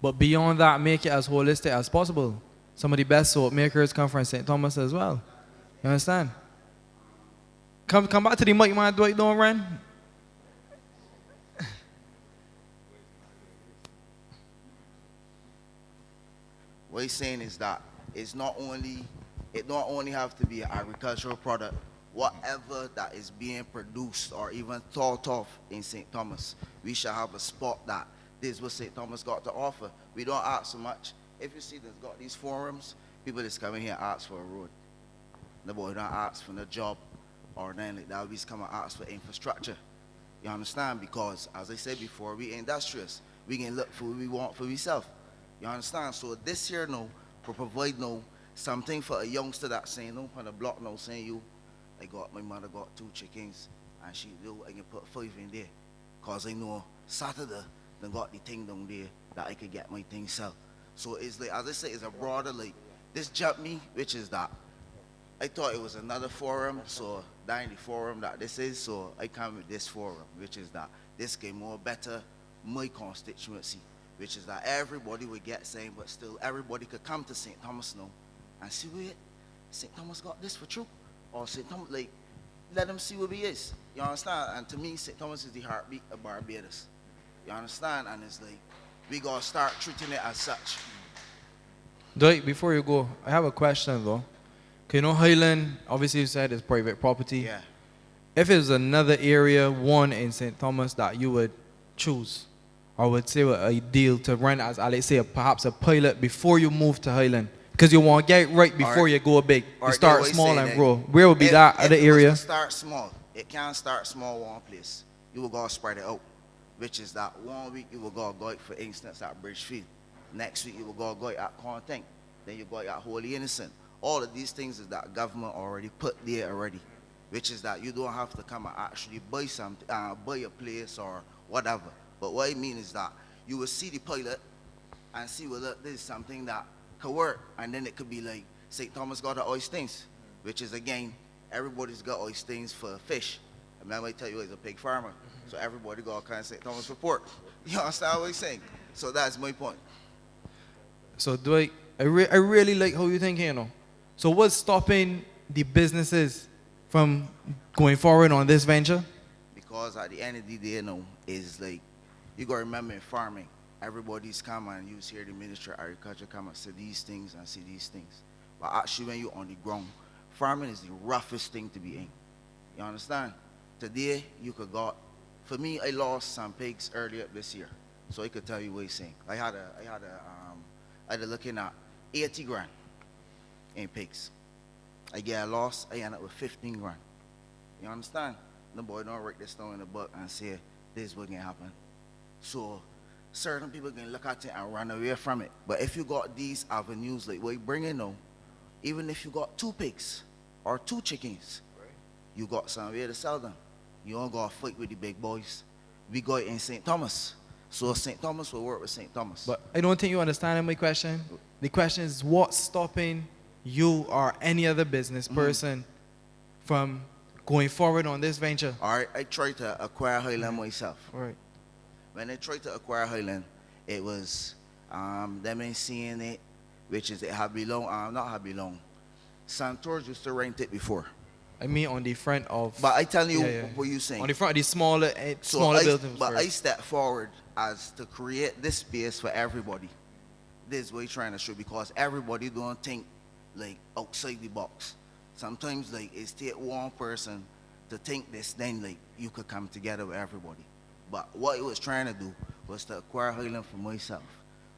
Speaker 8: But beyond that, make it as holistic as possible. Some of the best soap makers come from St. Thomas as well. You understand? Come back to the mic, man, Dwight, don't run.
Speaker 14: What he's saying is that it not only have to be an agricultural product, whatever that is being produced or even thought of in St. Thomas, we should have a spot that this is what St. Thomas got to offer. We don't ask so much. If you see there's got these forums, people just come in here and ask for a road. The boy don't ask for a job or anything like that. We just come and ask for infrastructure. You understand? Because as I said before, we industrious. We can look for what we want for ourselves. You understand? So this here now, for provide now something for a youngster that's saying no on the block now saying you, my mother got 2 chickens and she do I can put 5 in there. Cause I know Saturday they got the thing down there that I could get my thing sell. So it's like, as I say, it's a broader like this jumped me, which is that I thought it was another forum, so that ain't the forum that this is, so I come with this forum, which is that this game more better my constituency, which is that everybody would get same, but still everybody could come to St. Thomas now and see where St. Thomas got this for true. Or St. Thomas, like, let them see what he is. You understand? And to me, St. Thomas is the heartbeat of Barbados. You understand? And it's like, we gotta start treating it as such.
Speaker 8: Dwight, before you go, I have a question though. You know, Highland, obviously you said it's private property.
Speaker 14: Yeah.
Speaker 8: If it was another area, one in St. Thomas that you would choose, or would say were ideal to run as, let's say, perhaps a pilot before you move to Highland, because you want to get right before you go big. You start small and grow. Where would be that other area?
Speaker 14: Start small. It can't start small one place. You will go spread it out, which is that 1 week you will go for instance, at Bridgefield. Next week you will go at Content. Then you go at Holy Innocent. All of these things is that government already put there already, which is that you don't have to come and actually buy something, buy a place or whatever. But what I mean is that you will see the pilot and see whether this is something that could work, and then it could be like St. Thomas got the oysters, which is again everybody's got oysters for fish. And I might tell you he's a pig farmer, so everybody got kind of St. Thomas for pork. You understand what I'm saying? So that's my point.
Speaker 8: So Dwight, I really like how you think, you know. So what's stopping the businesses from going forward on this venture?
Speaker 14: Because at the end of the day, you know, is like, you got to remember in farming, everybody's come and you hear the Ministry of Agriculture come and say these things and see these things. But actually when you're on the ground, farming is the roughest thing to be in. You understand? Today, you could got, for me, I lost some pigs earlier this year. So I could tell you what he's saying. I had looking at 80 grand in pigs. I get a loss, I end up with 15 grand. You understand? The boy don't write this down in the book and say, this is what can happen. So certain people can look at it and run away from it. But if you got these avenues like what you bring in now, even if you got 2 pigs or 2 chickens, you got somewhere to sell them. You don't go fight with the big boys. We got it in St. Thomas. So St. Thomas will work with St. Thomas.
Speaker 8: But I don't think you understand my question. The question is what's stopping you or any other business person from going forward on this venture?
Speaker 14: All right, I tried to acquire Highland myself.
Speaker 8: All right.
Speaker 14: When I tried to acquire Highland, it was them ain't seeing it, which is it had belong, not had belong. Santos used to rent it before.
Speaker 8: I mean on the front of.
Speaker 14: But I tell you what you saying.
Speaker 8: On the front of the smaller buildings.
Speaker 14: But I stepped forward as to create this space for everybody. This is what you're trying to show, because everybody don't think like outside the box. Sometimes like it's take one person to think this, then like you could come together with everybody. But what I was trying to do was to acquire Highland for myself.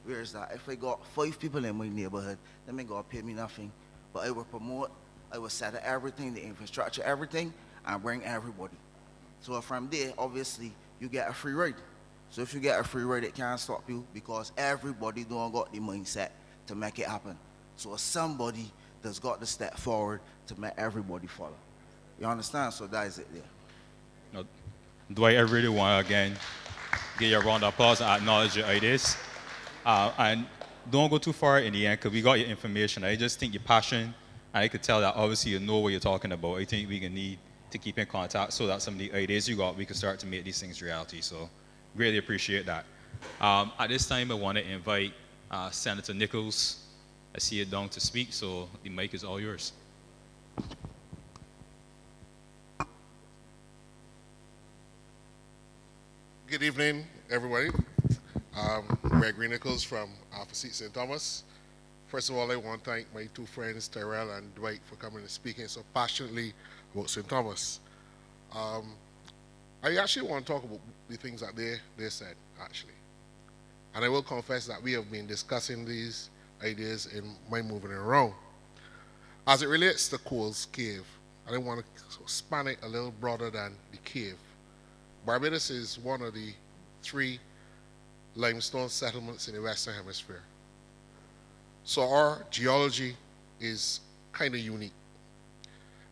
Speaker 14: Whereas that if I got 5 people in my neighborhood, they ain't gonna pay me nothing. But I will promote, I will set up everything, the infrastructure, everything, and bring everybody. So from there, obviously, you get a free ride. So if you get a free ride, it can't stop you because everybody don't got the mindset to make it happen. So somebody that's got to step forward to make everybody follow. You understand? So that is it there.
Speaker 6: No, Dwight, I really want to again give you a round of applause and acknowledge your ideas. And don't go too far in the end because we got your information. I just think your passion, and I could tell that obviously you know what you're talking about. I think we can need to keep in contact so that some of the ideas you got, we can start to make these things reality. So really appreciate that. At this time, I want to invite Senator Nichols. I see you down to speak, so the mic is all yours.
Speaker 15: Good evening, everybody. Gregory Nichols from Alpha Seat St. Thomas.
Speaker 11: First of all, I want to thank my two friends, Tyrell and Dwight, for coming and speaking so passionately about St. Thomas. I actually want to talk about the things that they said, actually. And I will confess that we have been discussing these ideas in my moving around. As it relates to Cole's Cave, I want to span it a little broader than the cave. Barbados is one of the 3 limestone settlements in the Western Hemisphere. So our geology is kind of unique.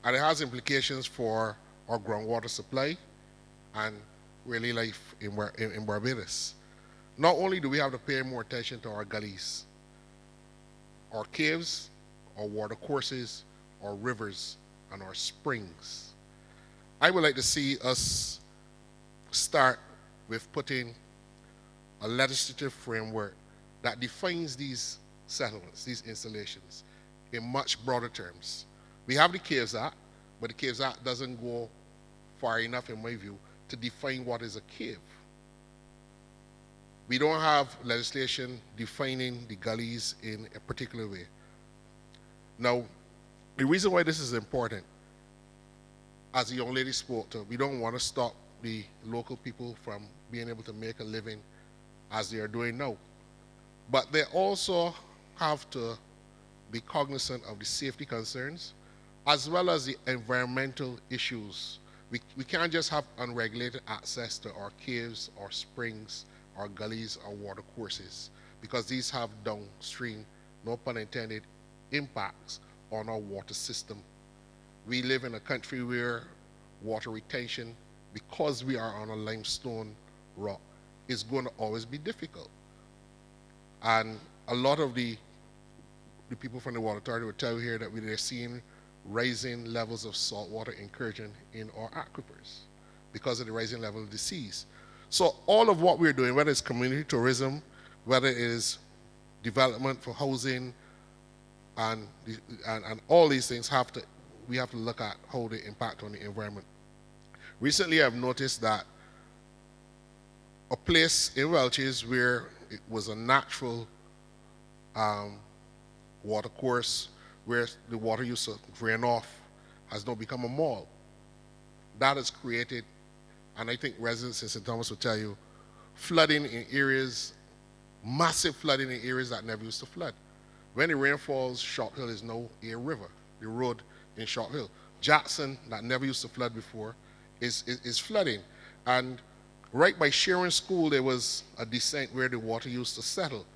Speaker 11: And it has implications for our groundwater supply and really life in Barbados. Not only do we have to pay more attention to our gullies, our caves, our water courses, our rivers, and our springs. I would like to see us start with putting a legislative framework that defines these settlements, these installations, in much broader terms. We have the Caves Act, but the Caves Act doesn't go far enough, in my view, to define what is a cave. We don't have legislation defining the gullies in a particular way. Now, the reason why this is important, as the young lady spoke to, we don't want to stop the local people from being able to make a living as they are doing now. But they also have to be cognizant of the safety concerns as well as the environmental issues. We can't just have unregulated access to our caves, our springs, our gullies, our water courses, because these have downstream, no pun intended, impacts on our water system. We live in a country where water retention, because we are on a limestone rock, is going to always be difficult. And a lot of the people from the Water Authority will tell you here that they're seeing rising levels of saltwater incursion in our aquifers because of the rising level of the seas. So all of what we're doing, whether it's community tourism, whether it is development for housing, and all these things we have to look at how they impact on the environment. Recently, I've noticed that a place in Welches where it was a natural water course where the water used to drain off has now become a mall. That has created, and I think residents in St. Thomas will tell you, flooding in areas, massive flooding in areas that never used to flood. When the rain falls, Short Hill is now a river, the road in Short Hill. Jackson, that never used to flood before, is flooding. And right by Sharon School, there was a descent where the water used to settle.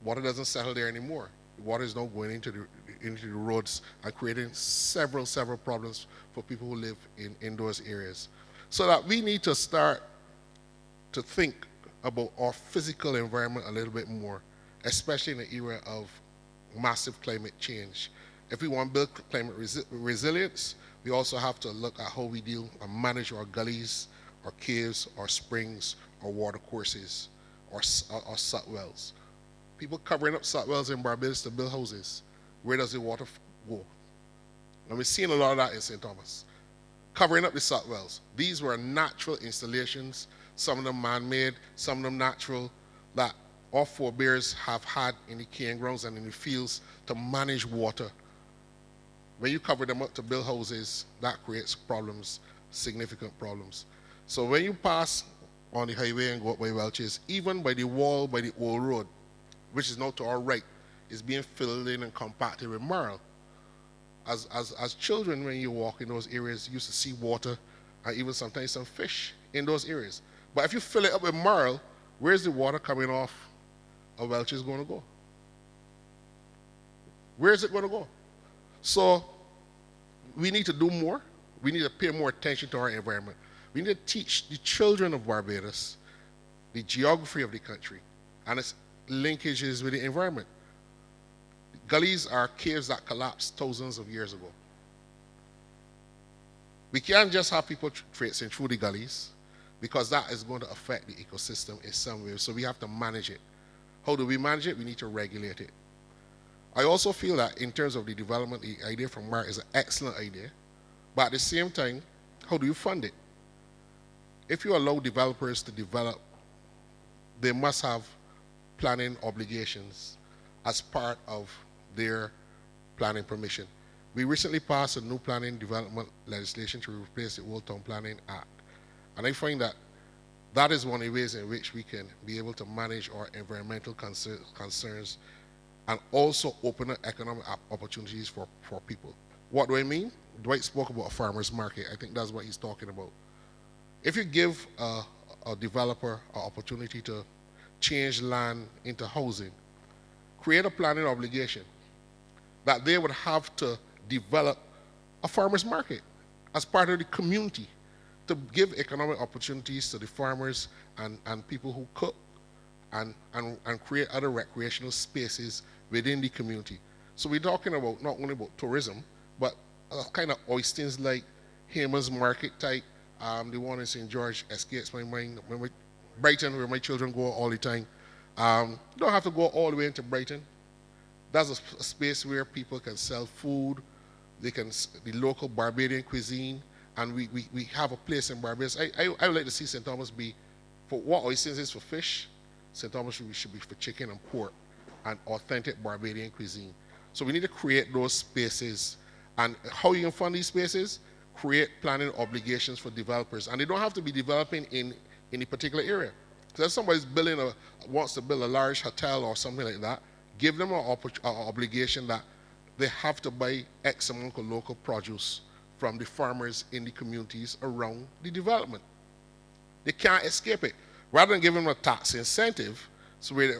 Speaker 11: Water doesn't settle there anymore. The water is now going into the roads and creating several problems for people who live in those areas. So that we need to start to think about our physical environment a little bit more, especially in the era of massive climate change. If we want to build climate resilience, we also have to look at how we deal and manage our gullies, our caves, our springs, our water courses, our salt wells. People covering up salt wells in Barbados to build houses. Where does the water go? And we've seen a lot of that in St. Thomas. Covering up the salt wells. These were natural installations, some of them man-made, some of them natural, that our forebears have had in the cane grounds and in the fields to manage water. When you cover them up to build houses, that creates problems, significant problems. So when you pass on the highway and go up by Welches, even by the wall, by the old road, which is now to our right, is being filled in and compacted with marl. As children, when you walk in those areas, you used to see water and even sometimes some fish in those areas. But if you fill it up with marl, where's the water coming off of Welches going to go? Where is it going to go? So we need to do more. We need to pay more attention to our environment. We need to teach the children of Barbados the geography of the country and its linkages with the environment. Gullies are caves that collapsed thousands of years ago. We can't just have people traipsing through the gullies because that is going to affect the ecosystem in some way. So we have to manage it. How do we manage it? We need to regulate it. I also feel that in terms of the development, the idea from Mark is an excellent idea. But at the same time, how do you fund it? If you allow developers to develop, they must have planning obligations as part of their planning permission. We recently passed a new planning development legislation to replace the Old Town Planning Act. And I find that that is one of the ways in which we can be able to manage our environmental concerns and also open up economic opportunities for people. What do I mean? Dwight spoke about a farmer's market. I think that's what he's talking about. If you give a developer an opportunity to change land into housing, create a planning obligation that they would have to develop a farmer's market as part of the community to give economic opportunities to the farmers and people who cook and create other recreational spaces within the community. So we're talking about not only about tourism, but kind of oysters like Hamer's Market type. The one in St. George escapes my mind. Brighton, where my children go all the time. You don't have to go all the way into Brighton. That's a space where people can sell food, the local Barbadian cuisine, and we have a place in Barbados. I would like to see St. Thomas be, for what oysters is for fish, St. Thomas should be for chicken and pork and authentic Barbadian cuisine. So we need to create those spaces. And how you can fund these spaces? Create planning obligations for developers. And they don't have to be developing in a particular area. So if somebody's wants to build a large hotel or something like that, give them an obligation that they have to buy X amount of local produce from the farmers in the communities around the development. They can't escape it. Rather than giving them a tax incentive, so to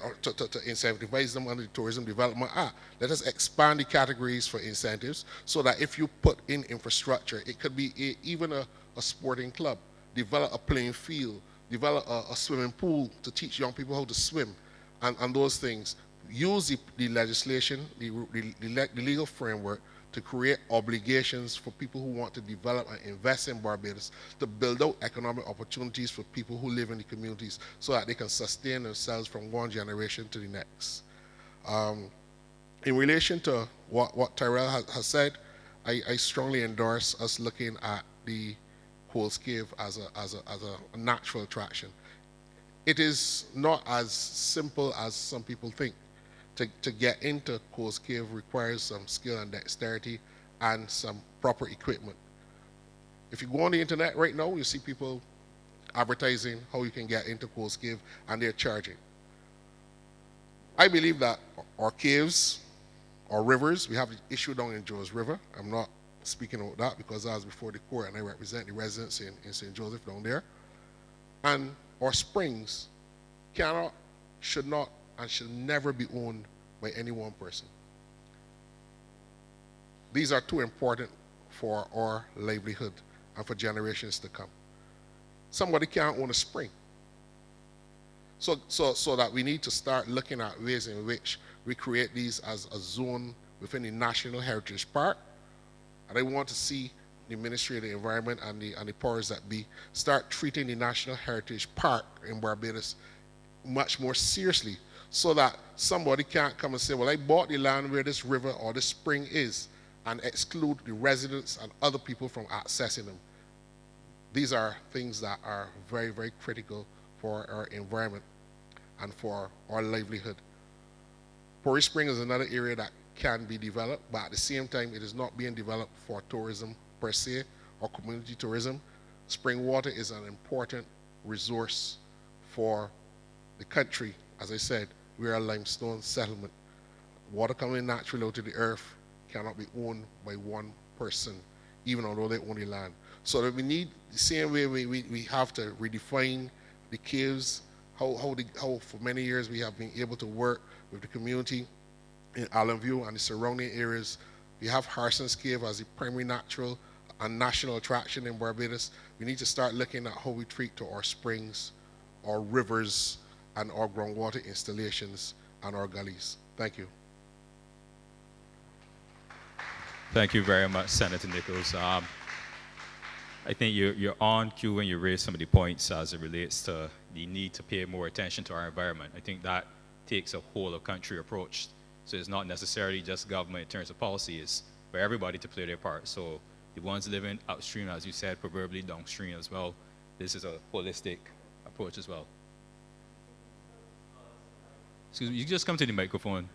Speaker 11: incentivize them under the Tourism Development Act, let us expand the categories for incentives so that if you put in infrastructure, it could be even a sporting club, develop a playing field, develop a swimming pool to teach young people how to swim, and those things. Use the legislation, the legal framework to create obligations for people who want to develop and invest in Barbados, to build out economic opportunities for people who live in the communities so that they can sustain themselves from one generation to the next. In relation to what Tyrell has said, I strongly endorse us looking at the Coles Cave as a natural attraction. It is not as simple as some people think. To get into Coles Cave requires some skill and dexterity and some proper equipment. If you go on the internet right now, you see people advertising how you can get into Coles Cave, and they're charging. I believe that our caves, our rivers, we have the issue down in Joe's River. I'm not speaking about that because I was before the court and I represent the residents in St. Joseph down there. And our springs cannot, should not, and should never be owned by any one person. These are too important for our livelihood and for generations to come. Somebody can't own a spring. So that we need to start looking at ways in which we create these as a zone within the National Heritage Park. And I want to see the Ministry of the Environment and the powers that be start treating the National Heritage Park in Barbados much more seriously, so that somebody can't come and say, well, I bought the land where this river or this spring is, and exclude the residents and other people from accessing them. These are things that are very, very critical for our environment and for our livelihood. Porry Spring is another area that can be developed, but at the same time, it is not being developed for tourism per se or community tourism. Spring water is an important resource for the country. As I said, we are a limestone settlement. Water coming naturally out of the earth cannot be owned by one person, even although they own the land. So that we need, the same way we have to redefine the caves, how for many years we have been able to work with the community in Allenview and the surrounding areas. We have Harson's Cave as the primary natural and national attraction in Barbados. We need to start looking at how we treat to our springs, our rivers, and our groundwater installations and our gullies. Thank you.
Speaker 6: Thank you very much, Senator Nichols. I think you're on cue when you raise some of the points as it relates to the need to pay more attention to our environment. I think that takes a whole of country approach. So it's not necessarily just government in terms of policy, it's for everybody to play their part. So the ones living upstream, as you said, proverbially downstream as well. This is a holistic approach as well. Excuse me, you just come to the microphone.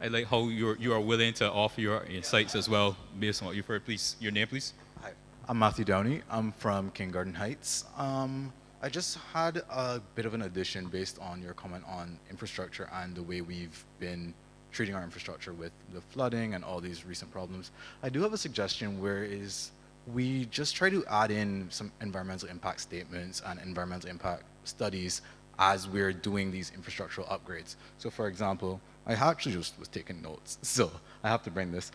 Speaker 6: I like how you are willing to offer your insights as well based on what you've heard. Please, your name, please.
Speaker 15: Hi, I'm Matthew Downey. I'm from King Garden Heights. I just had a bit of an addition based on your comment on infrastructure and the way we've been treating our infrastructure with the flooding and all these recent problems. I do have a suggestion whereas we just try to add in some environmental impact statements and environmental impact studies as we're doing these infrastructural upgrades. So for example, I actually just was taking notes, so I have to bring this.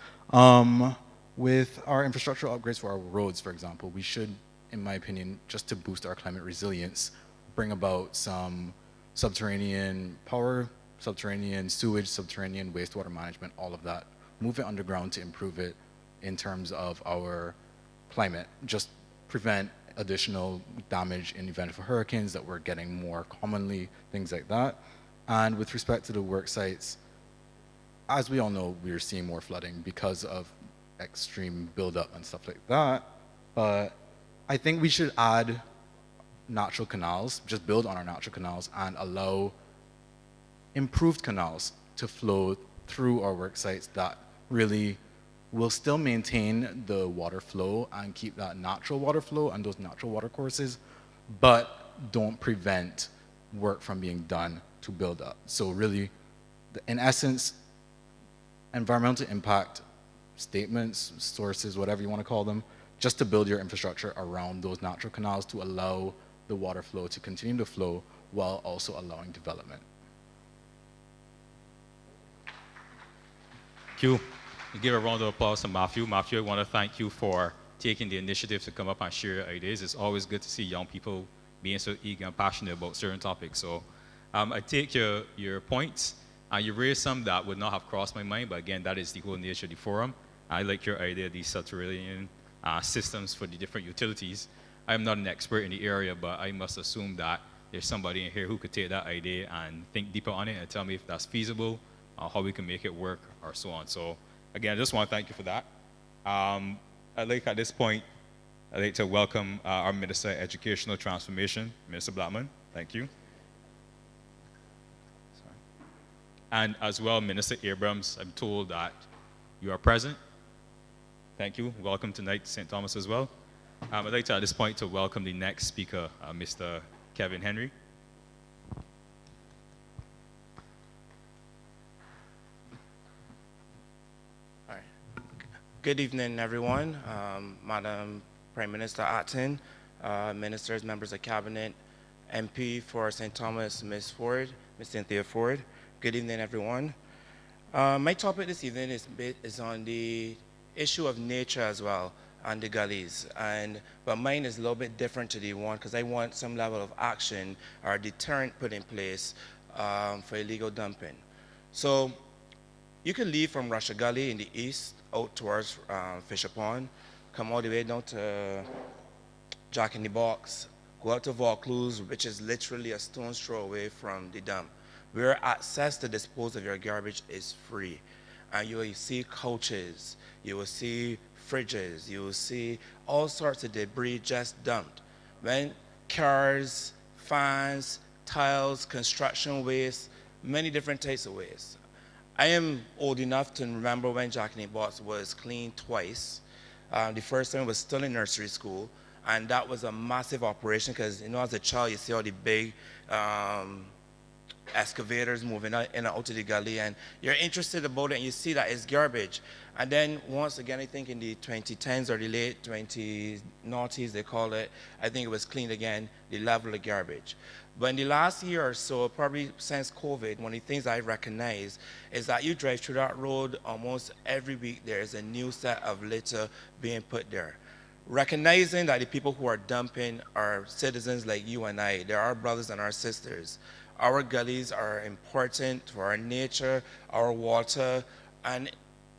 Speaker 15: With our infrastructural upgrades for our roads, for example, we should, in my opinion, just to boost our climate resilience, bring about some subterranean power, subterranean sewage, subterranean wastewater management, all of that. Move it underground to improve it in terms of our climate. Just prevent additional damage in the event of hurricanes that we're getting more commonly, things like that. And with respect to the work sites, as we all know, we're seeing more flooding because of extreme buildup and stuff like that. But I think we should add natural canals, just build on our natural canals and allow improved canals to flow through our work sites that really will still maintain the water flow and keep that natural water flow and those natural water courses, but don't prevent work from being done to build up. So really, in essence, environmental impact statements, sources, whatever you want to call them, just to build your infrastructure around those natural canals to allow the water flow to continue to flow while also allowing development.
Speaker 6: Thank you. We give a round of applause to Matthew. Matthew, I want to thank you for taking the initiative to come up and share your ideas. It's always good to see young people being so eager and passionate about certain topics. So I take your points, and you raised some that would not have crossed my mind, but again, that is the whole nature of the forum. I like your idea of these subterranean systems for the different utilities. I'm not an expert in the area, but I must assume that there's somebody in here who could take that idea and think deeper on it and tell me if that's feasible, how we can make it work, or so on. So again, I just want to thank you for that. I'd like at this point, I'd like to welcome our Minister of Educational Transformation, Minister Blackman. Thank you. Sorry. And as well, Minister Abrams, I'm told that you are present. Thank you. Welcome tonight to St. Thomas as well. I'd like to at this point to welcome the next speaker, Mr. Kevin Henry.
Speaker 16: Good evening, everyone. Madam Prime Minister Acton, ministers, members of cabinet, MP for St. Thomas, Ms. Ford, Ms. Cynthia Ford. Good evening, everyone. My topic this evening is on the issue of nature as well, and the gullies. But mine is a little bit different to the one because I want some level of action or deterrent put in place for illegal dumping. So you can leave from Russia Gully in the east out towards Fisher Pond, come all the way down to Jack in the Box, go out to Vaucluse, which is literally a stone's throw away from the dump, where access to dispose of your garbage is free. And you will see couches, you will see fridges, you will see all sorts of debris just dumped. When cars, fans, tiles, construction waste, many different types of waste. I am old enough to remember when Jack in the Box was cleaned twice. The first time was still in nursery school, and that was a massive operation because, you know, as a child, you see all the big excavators moving in and out of the gully, and you're interested about it, and you see that it's garbage. And then once again, I think in the 2010s or the late 20noughties, they call it, I think it was cleaned again, the level of garbage. But in the last year or so, probably since COVID, one of the things I recognize is that you drive through that road almost every week, there is a new set of litter being put there. Recognizing that the people who are dumping are citizens like you and I, they're our brothers and our sisters. Our gullies are important for our nature, our water,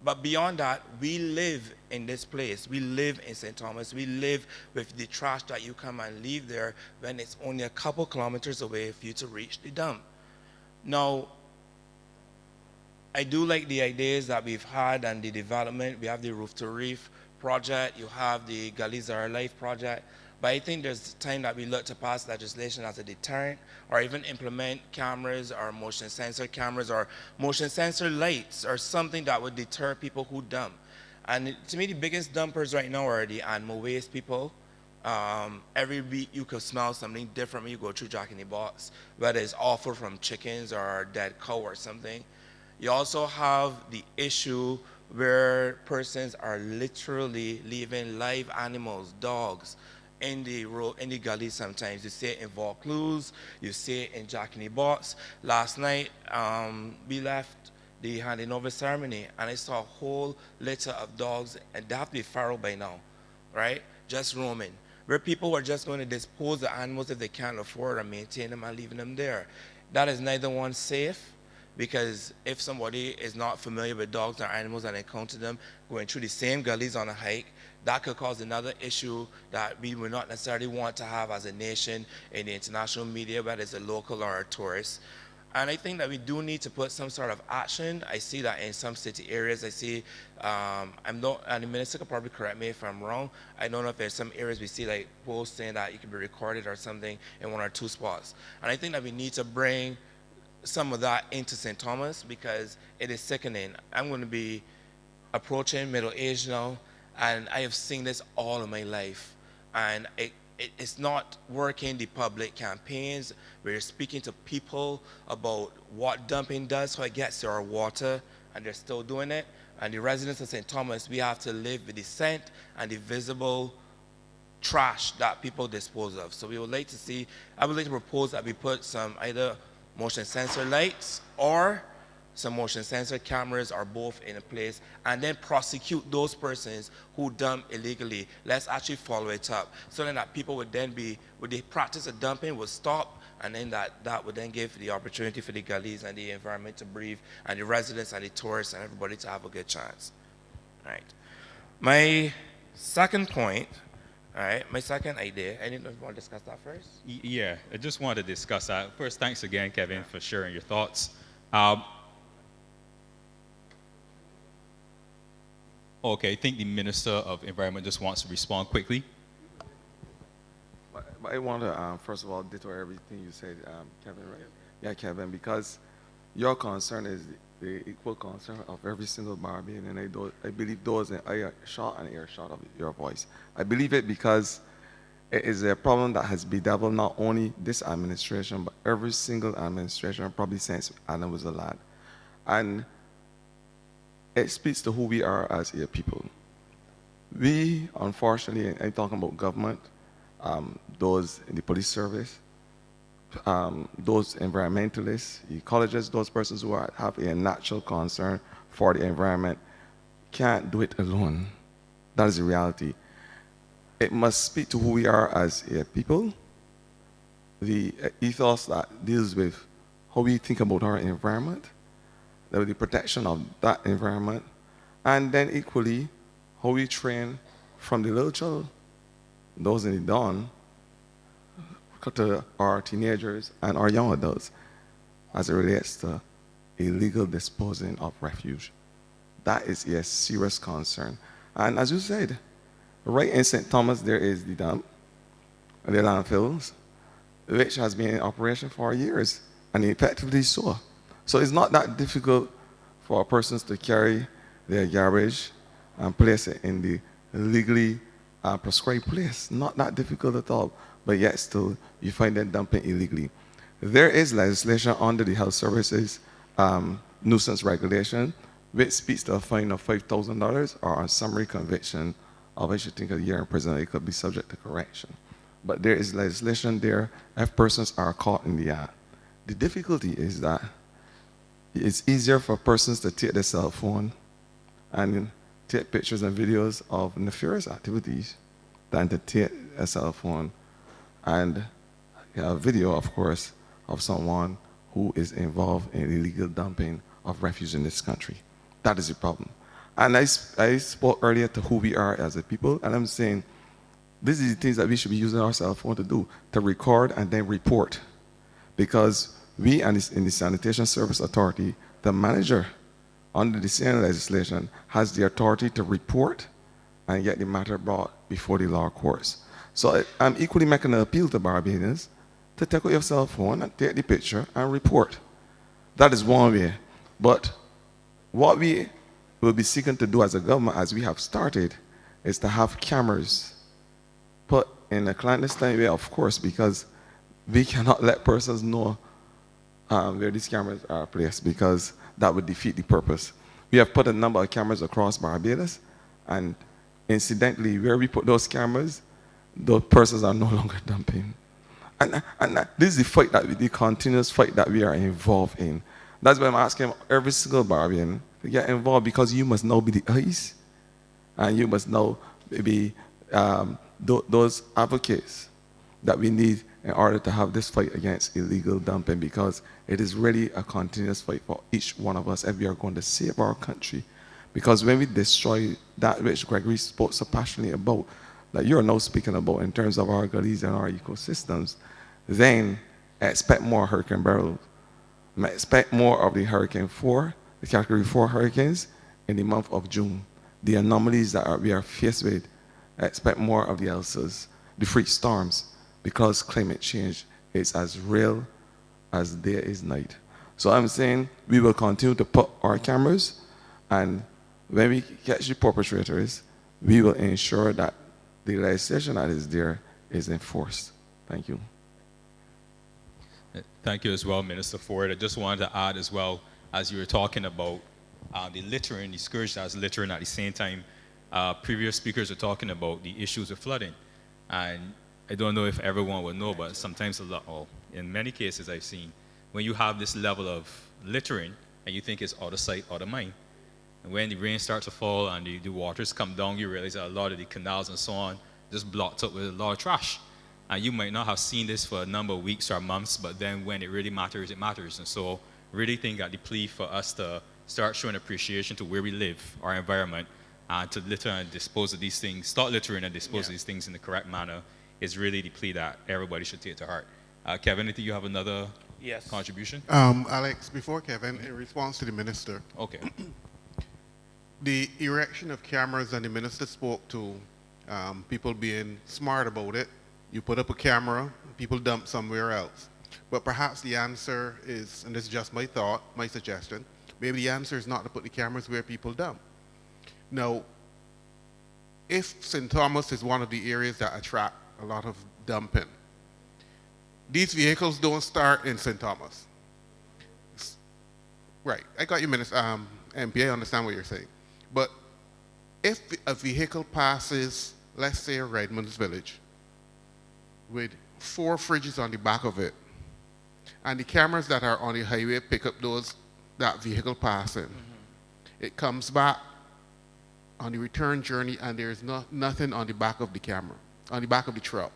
Speaker 16: but beyond that, we live in this place. We live in St. Thomas. We live with the trash that you come and leave there when it's only a couple kilometers away for you to reach the dump. Now, I do like the ideas that we've had and the development. We have the Roof to Reef project. You have the Gullies Are Life project. But I think there's time that we look to pass legislation as a deterrent, or even implement cameras or motion sensor cameras or motion sensor lights or something that would deter people who dump. And to me, the biggest dumpers right now are the animal waste people. Every week you could smell something different when you go through Jack in the Box, whether it's offal from chickens or a dead cow or something. You also have the issue where persons are literally leaving live animals, dogs, in the road, in the gully sometimes. You see it in Vaucluse, you see it in Jack in the Box. Last night, we left the handing over ceremony and I saw a whole litter of dogs, and they have to be feral by now, right? Just roaming. Where people are just going to dispose the animals if they can't afford or maintain them and leaving them there. That is neither one safe, because if somebody is not familiar with dogs or animals and encounter them going through the same gullies on a hike, that could cause another issue that we would not necessarily want to have as a nation in the international media, whether it's a local or a tourist. And I think that we do need to put some sort of action. I see that in some city areas. I see, and the minister could probably correct me if I'm wrong. I don't know if there's some areas we see like posts saying that you can be recorded or something in one or two spots. And I think that we need to bring some of that into St. Thomas, because it is sickening. I'm going to be approaching middle age now, and I have seen this all of my life. And it's not working. The public campaigns, we're speaking to people about what dumping does, how it gets to our water, and they're still doing it. And the residents of St. Thomas, we have to live with the scent and the visible trash that people dispose of. So we would like to see, I would like to propose that we put some either motion sensor lights or some motion sensor cameras, or both in a place, and then prosecute those persons who dump illegally. Let's actually follow it up, so then that people would then be, with the practice of dumping would stop, and then that would then give the opportunity for the gullies and the environment to breathe, and the residents and the tourists and everybody to have a good chance. All right. My second point, all right, my second idea, I didn't know if you want to discuss that first?
Speaker 6: Yeah, I just wanted to discuss that. First, thanks again, Kevin, for sharing your thoughts. Okay, I think the Minister of Environment just wants to respond quickly.
Speaker 12: But I want to, first of all, ditto everything you said, Kevin, right? Yeah, Kevin, because your concern is the equal concern of every single Barbadian, and I believe those in earshot and earshot of your voice. I believe it because it is a problem that has bedeviled not only this administration, but every single administration, probably since Adam was a lad. And it speaks to who we are as a people. We, unfortunately, and I'm talking about government, those in the police service, those environmentalists, ecologists, those persons who have a natural concern for the environment, can't do it alone. That is the reality. It must speak to who we are as a people, the ethos that deals with how we think about our environment, the protection of that environment, and then equally how we train from the little child, those in the dawn, to our teenagers and our young adults as it relates to illegal disposing of refuge. That is a serious concern. And as you said, right in St. Thomas there is the dump, the landfills, which has been in operation for years, and effectively so. So it's not that difficult for persons to carry their garbage and place it in the legally prescribed place. Not that difficult at all, but yet still you find them dumping illegally. There is legislation under the Health Services nuisance regulation, which speaks to a fine of $5,000 or a summary conviction of, I should think, a year in prison. It could be subject to correction. But there is legislation there if persons are caught in the act. The difficulty is that it's easier for persons to take their cell phone and take pictures and videos of nefarious activities than to take a cell phone and a video, of course, of someone who is involved in illegal dumping of refuse in this country. That is the problem. And I spoke earlier to who we are as a people, and I'm saying these are the things that we should be using our cell phone to do, to record and then report. Because we in the Sanitation Service Authority, the manager under the same legislation has the authority to report and get the matter brought before the law courts. So I'm equally making an appeal to Barbadians to take out your cell phone and take the picture and report. That is one way. But what we will be seeking to do as a government, as we have started, is to have cameras put in a clandestine way, of course, because we cannot let persons know where these cameras are placed, because that would defeat the purpose. We have put a number of cameras across Barbados, and incidentally, where we put those cameras, those persons are no longer dumping. And this is the fight the continuous fight that we are involved in. That's why I'm asking every single Barbadian to get involved, because you must now be the eyes, and you must now be those advocates that we need in order to have this fight against illegal dumping, because it is really a continuous fight for each one of us if we are going to save our country. Because when we destroy that which Gregory spoke so passionately about, that you're now speaking about in terms of our gullies and our ecosystems, then expect more hurricane barrels. Expect more of the Hurricane 4, the Category 4 hurricanes in the month of June. The anomalies that we are faced with, expect more of the Elsas, the freak storms, because climate change is as real as day is night. So I'm saying we will continue to put our cameras, and when we catch the perpetrators, we will ensure that the legislation that is there is enforced. Thank you.
Speaker 6: Thank you as well, Minister Ford. I just wanted to add as well, as you were talking about the littering, the scourge that's littering at the same time, previous speakers were talking about the issues of flooding. And I don't know if everyone will know, but sometimes in many cases I've seen, when you have this level of littering and you think it's out of sight, out of mind, and when the rain starts to fall and the waters come down, you realize that a lot of the canals and so on just blocked up with a lot of trash. And you might not have seen this for a number of weeks or months, but then when it really matters, it matters. And so really think that the plea for us to start showing appreciation to where we live, our environment, and to litter and dispose of these things, start littering and dispose of these things in the correct manner, is really the plea that everybody should take to heart. Kevin, do you have another contribution?
Speaker 10: Alex, before Kevin, in response to the minister.
Speaker 6: Okay.
Speaker 10: The erection of cameras, and the minister spoke to people being smart about it. You put up a camera, people dump somewhere else. But perhaps the answer is, and this is just my thought, my suggestion, maybe the answer is not to put the cameras where people dump. Now, if St. Thomas is one of the areas that attract a lot of dumping, these vehicles don't start in St. Thomas. Right, I got you, Minister, MP, I understand what you're saying. But if a vehicle passes, let's say, Redmond's Village, with 4 fridges on the back of it, and the cameras that are on the highway pick up that vehicle passing, it comes back on the return journey, and there's nothing on the back of the camera, on the back of the truck.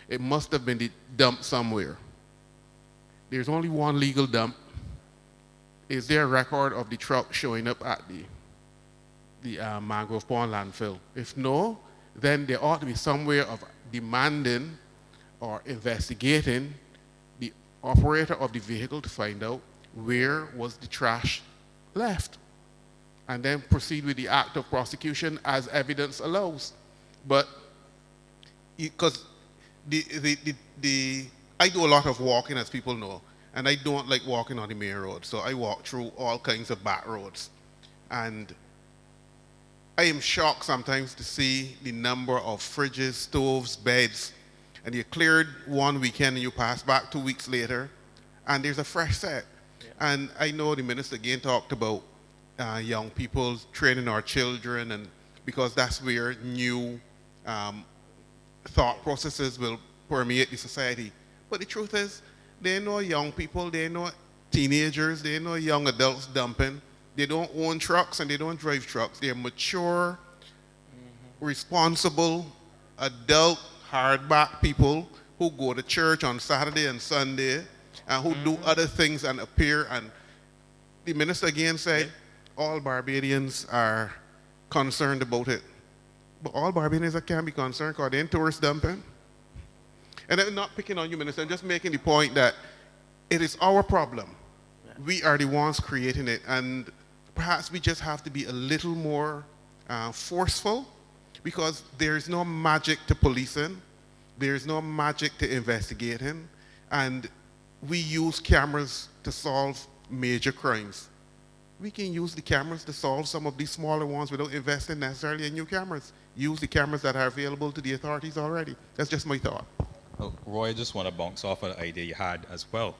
Speaker 10: It must have been dumped somewhere. There's only one legal dump. Is there a record of the truck showing up at the Mangrove Pond landfill? If no, then there ought to be some way of demanding or investigating the operator of the vehicle to find out where was the trash left, and then proceed with the act of prosecution as evidence allows. But because I do a lot of walking, as people know, and I don't like walking on the main road, so I walk through all kinds of back roads. And I am shocked sometimes to see the number of fridges, stoves, beds, and you cleared one weekend and you pass back 2 weeks later, and there's a fresh set. Yeah. And I know the minister again talked about young people training our children, and because that's where new thought processes will permeate the society. But the truth is, there are no young people, there are no teenagers, there are no young adults dumping. They don't own trucks and they don't drive trucks. They're mature, responsible, adult, hardback people who go to church on Saturday and Sunday and who do other things and appear. And the minister again said, all Barbadians are concerned about it. But all Barbadians can't be concerned because they're in tourist dumping. And I'm not picking on you, Minister. I'm just making the point that it is our problem. Yeah. We are the ones creating it. And perhaps we just have to be a little more forceful, because there is no magic to policing. There's no magic to investigating, and we use cameras to solve major crimes. We can use the cameras to solve some of these smaller ones without investing necessarily in new cameras. Use the cameras that are available to the authorities already. That's just my thought.
Speaker 6: Oh, Roy, I just want to bounce off an idea you had as well.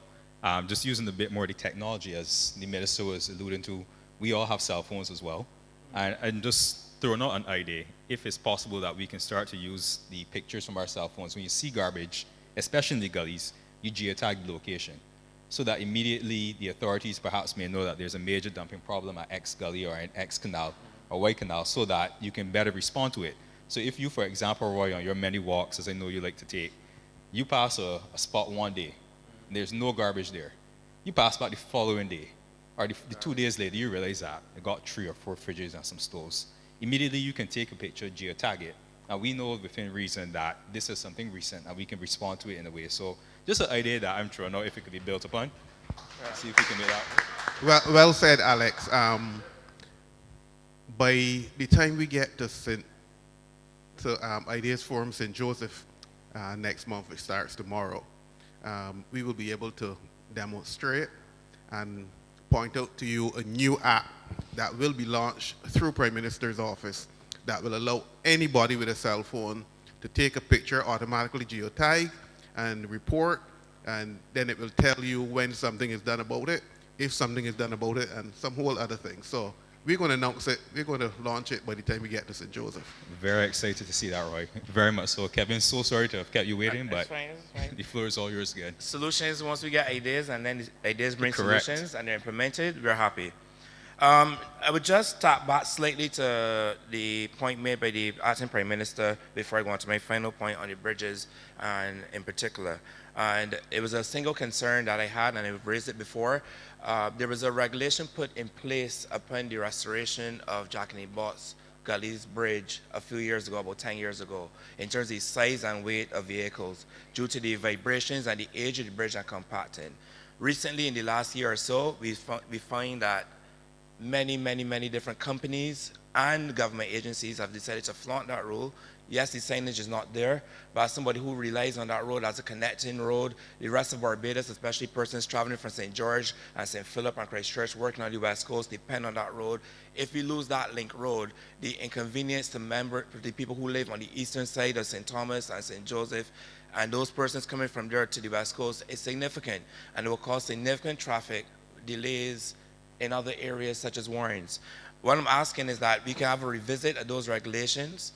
Speaker 6: Just using a bit more of the technology, as the minister was alluding to, we all have cell phones as well. And just throwing out an idea, if it's possible that we can start to use the pictures from our cell phones, when you see garbage, especially in the gullies, you geotag the location, so that immediately the authorities perhaps may know that there's a major dumping problem at X gully or in X canal or Y canal, so that you can better respond to it. So if you, for example, Roy, on your many walks, as I know you like to take, you pass a spot one day, and there's no garbage there. You pass back the following day, or the 2 days later, you realize that it got 3 or 4 fridges and some stoves. Immediately you can take a picture, geotag it, and we know within reason that this is something recent and we can respond to it in a way. So just an idea that I'm throwing out, if it could be built upon. See if we can make that.
Speaker 10: Well said, Alex. By the time we get to Ideas Forum St. Joseph next month, it starts tomorrow, we will be able to demonstrate and point out to you a new app that will be launched through Prime Minister's office that will allow anybody with a cell phone to take a picture, automatically geotag and report, and then it will tell you when something is done about it, if something is done about it, and some whole other things. So we're going to announce it, we're going to launch it by the time we get to St. Joseph.
Speaker 6: Very excited to see that, Roy. Very much so. Kevin, so sorry to have kept you waiting, but
Speaker 16: fine.
Speaker 6: the floor is all yours again.
Speaker 16: Solutions, once we get ideas and then the ideas bring
Speaker 6: Correct.
Speaker 16: solutions and they're implemented, we're happy. I would just tap back slightly to the point made by the acting Prime Minister before I go on to my final point on the bridges and in particular. And it was a single concern that I had, and I've raised it before. There was a regulation put in place upon the restoration of Jack and Bott's Gullies Bridge a few years ago, about 10 years ago, in terms of the size and weight of vehicles due to the vibrations and the age of the bridge and compacting. Recently, in the last year or so, we find that many different companies and government agencies have decided to flaunt that rule. Yes, the signage is not there, but as somebody who relies on that road as a connecting road, the rest of Barbados, especially persons traveling from St. George and St. Philip and Christchurch working on the West Coast, depend on that road. If we lose that link road, the inconvenience to the people who live on the eastern side of St. Thomas and St. Joseph, and those persons coming from there to the West Coast, is significant, and it will cause significant traffic delays in other areas such as Warrens. What I'm asking is that we can have a revisit of those regulations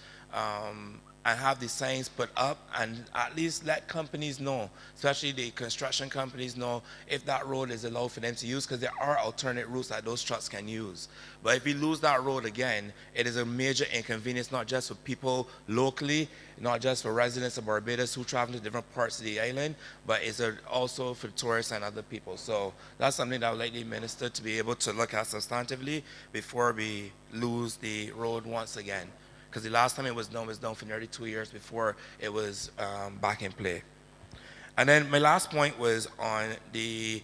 Speaker 16: and have the signs put up and at least let companies know, especially the construction companies know, if that road is allowed for them to use, because there are alternate routes that those trucks can use. But if we lose that road again, it is a major inconvenience, not just for people locally, not just for residents of Barbados who travel to different parts of the island, but it's also for tourists and other people. So that's something that I would like the minister to be able to look at substantively before we lose the road once again. Because the last time it was done for nearly 2 years before it was back in play. And then my last point was on the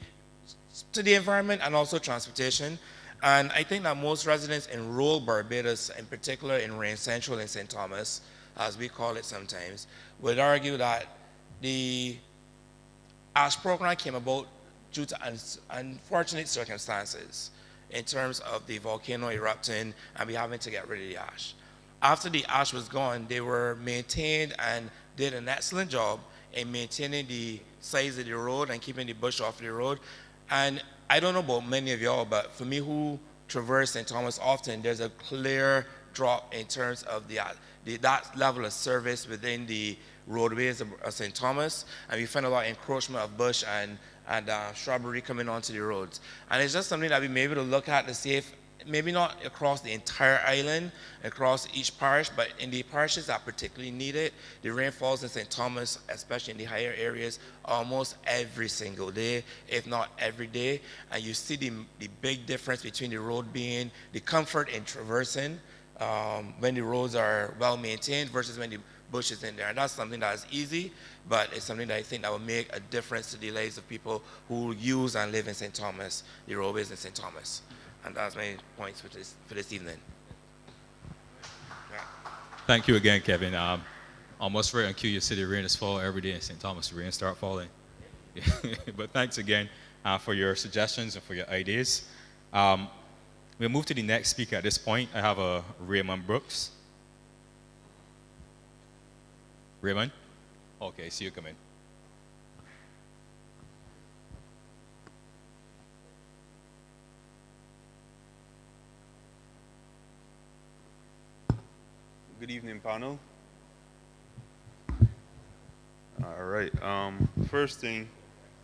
Speaker 16: environment and also transportation. And I think that most residents in rural Barbados, in particular in Rain Central and St. Thomas, as we call it sometimes, would argue that the ASH program came about due to unfortunate circumstances in terms of the volcano erupting and we having to get rid of the ash. After the ash was gone, they were maintained and did an excellent job in maintaining the size of the road and keeping the bush off the road. And I don't know about many of y'all, but for me who traverse St. Thomas often, there's a clear drop in terms of that level of service within the roadways of St. Thomas, and we find a lot of encroachment of bush and shrubbery coming onto the roads. And it's just something that we may be able to look at to see if, maybe not across the entire island, across each parish, but in the parishes that particularly need it, the rainfalls in St. Thomas, especially in the higher areas, almost every single day, if not every day. And you see the big difference between the road being the comfort in traversing when the roads are well maintained versus when the bush is in there. And that's something that is easy, but it's something that I think that will make a difference to the lives of people who use and live in St. Thomas, the roadways in St. Thomas. And that's my points for this evening.
Speaker 6: Thank you again, Kevin. Almost right on cue, you see the rain is falling every day in St. Thomas. The rain start falling. But thanks again for your suggestions and for your ideas. We'll move to the next speaker at this point. I have Raymond Brooks. Raymond? Okay, see you come in.
Speaker 17: Good evening, panel. All right. First thing,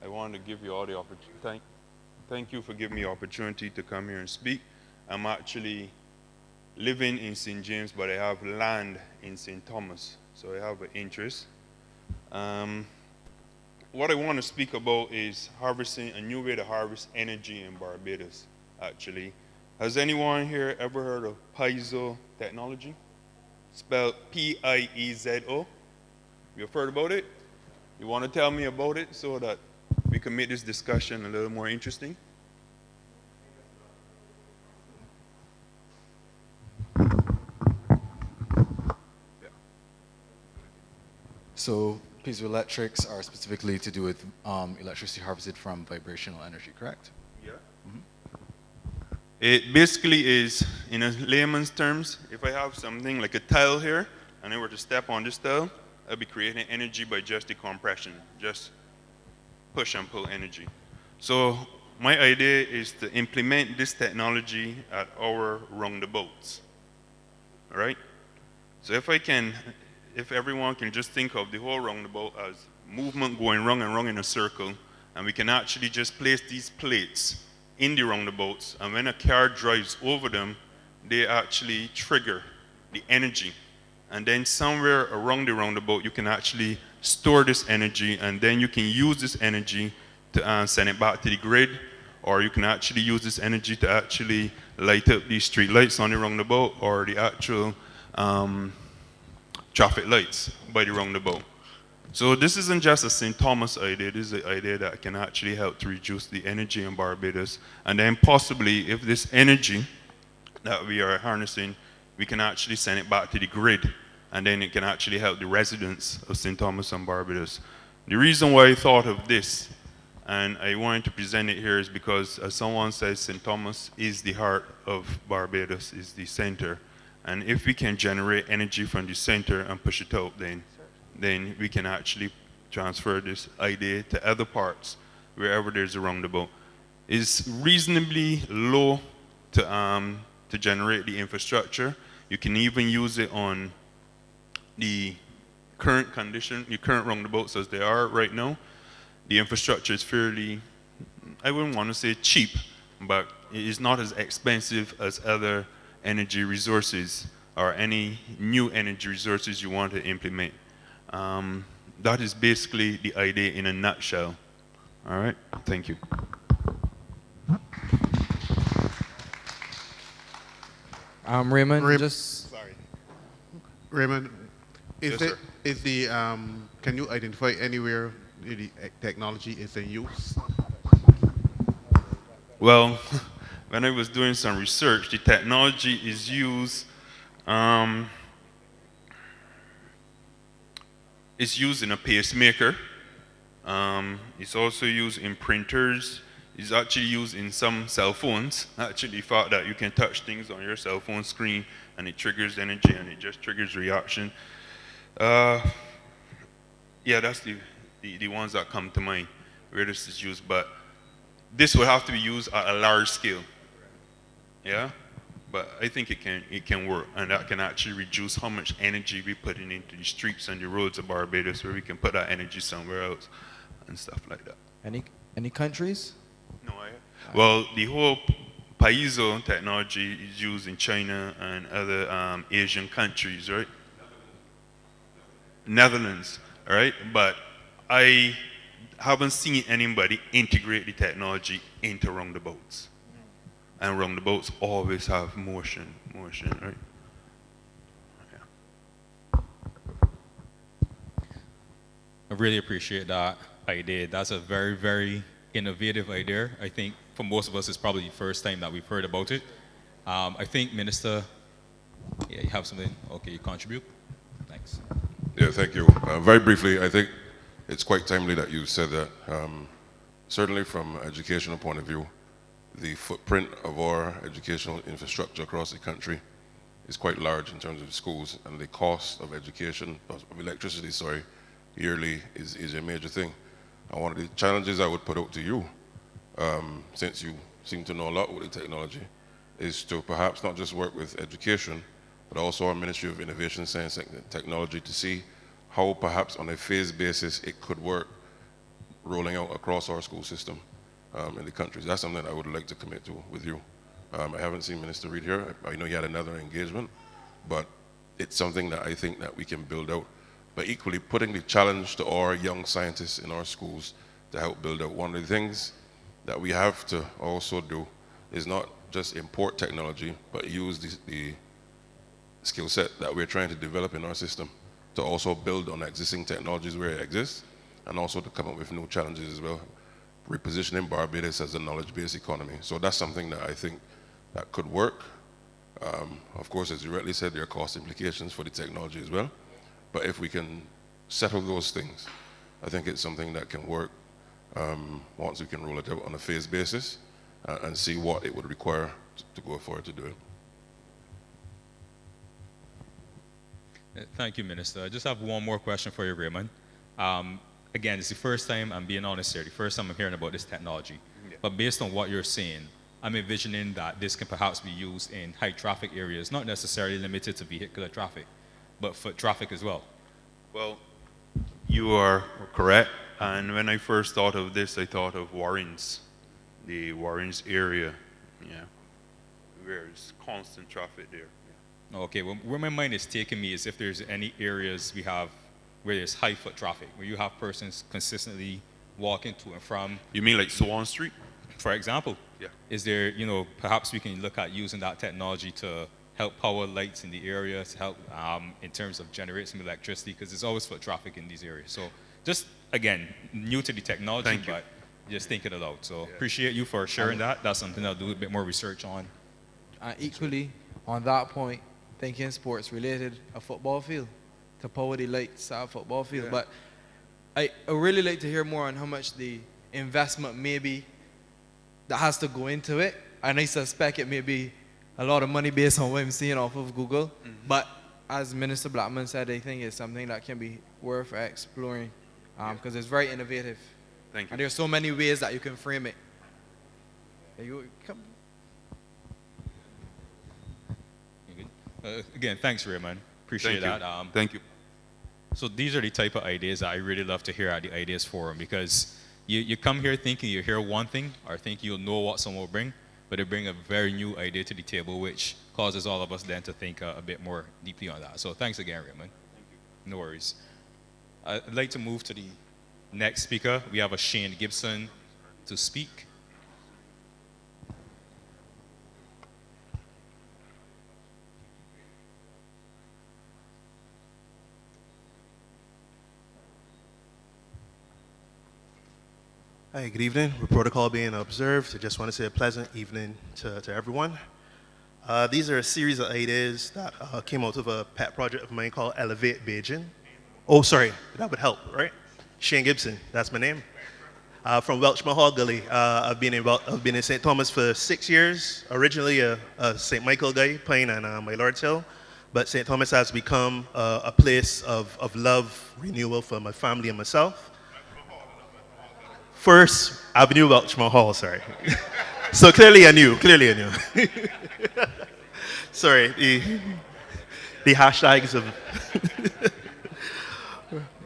Speaker 17: I want to give you all the opportunity. Thank you for giving me the opportunity to come here and speak. I'm actually living in St. James, but I have land in St. Thomas, so I have an interest. What I want to speak about is harvesting a new way to harvest energy in Barbados. Actually, has anyone here ever heard of piezo technology? Spelled P-I-E-Z-O. You've heard about it? You want to tell me about it so that we can make this discussion a little more interesting?
Speaker 15: So piezoelectrics are specifically to do with electricity harvested from vibrational energy, correct?
Speaker 17: Yeah. It basically is, in a layman's terms, if I have something like a tile here, and I were to step on this tile, I'll be creating energy by just decompression, just push and pull energy. So my idea is to implement this technology at our roundabouts. All right? So if everyone can just think of the whole roundabout as movement going round and round in a circle, and we can actually just place these plates in the roundabouts, and when a car drives over them, they actually trigger the energy. And then somewhere around the roundabout, you can actually store this energy, and then you can use this energy to send it back to the grid, or you can actually use this energy to actually light up these street lights on the roundabout, or the actual traffic lights by the roundabout. So this isn't just a St. Thomas idea, this is an idea that can actually help to reduce the energy in Barbados. And then possibly, if this energy that we are harnessing, we can actually send it back to the grid, and then it can actually help the residents of St. Thomas and Barbados. The reason why I thought of this, and I wanted to present it here, is because, as someone says, St. Thomas is the heart of Barbados, is the center. And if we can generate energy from the center and push it out, then we can actually transfer this idea to other parts, wherever there's a roundabout. It's reasonably low to generate the infrastructure. You can even use it on the current condition, the current roundabouts as they are right now. The infrastructure is fairly, I wouldn't want to say cheap, but it is not as expensive as other energy resources or any new energy resources you want to implement. That is basically the idea in a nutshell. All right, thank you.
Speaker 8: Raymond, just...
Speaker 10: Sorry. Raymond, can you identify anywhere the technology is in use?
Speaker 17: Well, when I was doing some research, the technology is used, it's used in a pacemaker. It's also used in printers. It's actually used in some cell phones. I actually thought that you can touch things on your cell phone screen and it triggers energy and it just triggers reaction. Yeah, that's the ones that come to mind where this is used, but this would have to be used at a large scale. Yeah, but I think it can work, and that can actually reduce how much energy we're putting into the streets and the roads of Barbados, where we can put that energy somewhere else and stuff like that.
Speaker 8: Any countries?
Speaker 17: No, well, the whole piezo technology is used in China and other Asian countries, right? Netherlands, right? But I haven't seen anybody integrate the technology into roundabouts. And roundabouts always have motion, right? Yeah.
Speaker 6: I really appreciate that idea. That's a very, very innovative idea. I think for most of us, it's probably the first time that we've heard about it. I think, Minister, yeah, you have something? Okay, you contribute? Thanks.
Speaker 18: Yeah, thank you. Very briefly, I think it's quite timely that you said that. Certainly from an educational point of view, the footprint of our educational infrastructure across the country is quite large in terms of schools, and the cost of education, of electricity, sorry, yearly is a major thing. And one of the challenges I would put out to you, since you seem to know a lot with the technology, is to perhaps not just work with education, but also our Ministry of Innovation, Science and Technology to see how perhaps on a phased basis it could work rolling out across our school system in the country. That's something that I would like to commit to with you. I haven't seen Minister Reid here. I know he had another engagement, but it's something that I think that we can build out. But equally, putting the challenge to our young scientists in our schools to help build out. One of the things that we have to also do is not just import technology, but use the skill set that we're trying to develop in our system to also build on existing technologies where it exists, and also to come up with new challenges as well, repositioning Barbados as a knowledge-based economy. So that's something that I think that could work. Of course, as you rightly said, there are cost implications for the technology as well, but if we can settle those things, I think it's something that can work once we can roll it out on a phased basis and see what it would require to go forward to do it.
Speaker 6: Thank you, Minister. I just have one more question for you, Raymond. Again, it's the first time, I'm being honest here, the first time I'm hearing about this technology. Yeah. But based on what you're saying, I'm envisioning that this can perhaps be used in high traffic areas, not necessarily limited to vehicular traffic, but foot traffic as well.
Speaker 17: Well, you are correct. And when I first thought of this, I thought of Warrens, the Warrens area, yeah, where there's constant traffic there.
Speaker 6: Okay, well, where my mind is taking me is if there's any areas we have where there's high foot traffic, where you have persons consistently walking to and from.
Speaker 17: You mean like Swan Street?
Speaker 6: For example.
Speaker 17: Yeah.
Speaker 6: Is there, perhaps we can look at using that technology to help power lights in the area, to help in terms of generate some electricity, because there's always foot traffic in these areas. So just, again, new to the technology, but just thinking it out. So appreciate you for sharing that. That's something I'll do a bit more research on.
Speaker 8: Equally, on that point, thinking sports related, a football field to power the lights at a football field. Yeah. But I really like to hear more on how much the investment may be that has to go into it. And I suspect it may be a lot of money based on what I'm seeing off of Google. Mm-hmm. But as Minister Blackman said, I think it's something that can be worth exploring because it's very innovative.
Speaker 17: Thank you.
Speaker 8: And there's so many ways that you can frame it.
Speaker 6: Again, thanks, Raymond. Appreciate that.
Speaker 17: Thank you.
Speaker 6: So these are the type of ideas that I really love to hear at the Ideas Forum, because you come here thinking you hear one thing or think you'll know what someone will bring, but they bring a very new idea to the table, which causes all of us then to think a bit more deeply on that. So thanks again, Raymond. Thank you. No worries. I'd like to move to the next speaker. We have a Shane Gibson to speak.
Speaker 19: Hi, good evening. With protocol being observed, I just want to say a pleasant evening to everyone. These are a series of ideas that came out of a pet project of mine called Elevate Beijing. Oh, sorry, that would help, right? Shane Gibson, that's my name. From Welshman Hall Gully. I've been in St. Thomas for 6 years. Originally a St. Michael guy playing on my Lord's Hill, but St. Thomas has become a place of love, renewal for my family and myself. First Avenue Welchmore Hall, sorry. So clearly I knew. Sorry, the hashtags of.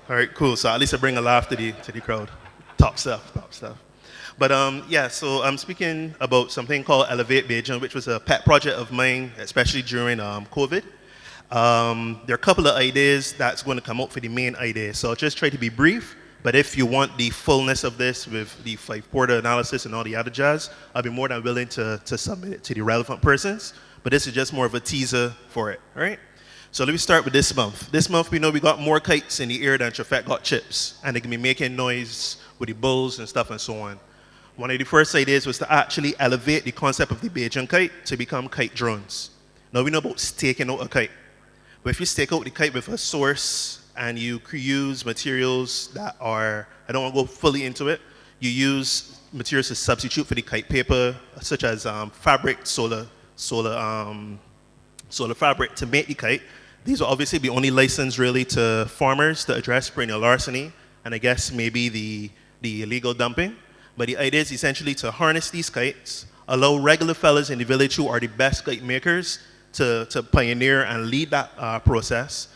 Speaker 19: All right, cool. So at least I bring a laugh to the crowd. Top stuff. But yeah, so I'm speaking about something called Elevate Beijing, which was a pet project of mine, especially during COVID. There are a couple of ideas that's going to come out for the main idea. So I'll just try to be brief. But if you want the fullness of this with the 5-quarter analysis and all the other jazz, I'll be more than willing to submit it to the relevant persons. But this is just more of a teaser for it, all right? So let me start with this month. This month, we know we got more kites in the air than Trafet got chips. And they can be making noise with the bulls and stuff and so on. One of the first ideas was to actually elevate the concept of the Beijing kite to become kite drones. Now, we know about staking out a kite. But if you stake out the kite with a source and you use materials that are, I don't want to go fully into it, you use materials to substitute for the kite paper, such as fabric, solar fabric to make the kite. These will obviously be only licensed really to farmers to address perennial larceny, and I guess maybe the illegal dumping. But the idea is essentially to harness these kites, allow regular fellas in the village who are the best kite makers to pioneer and lead that process,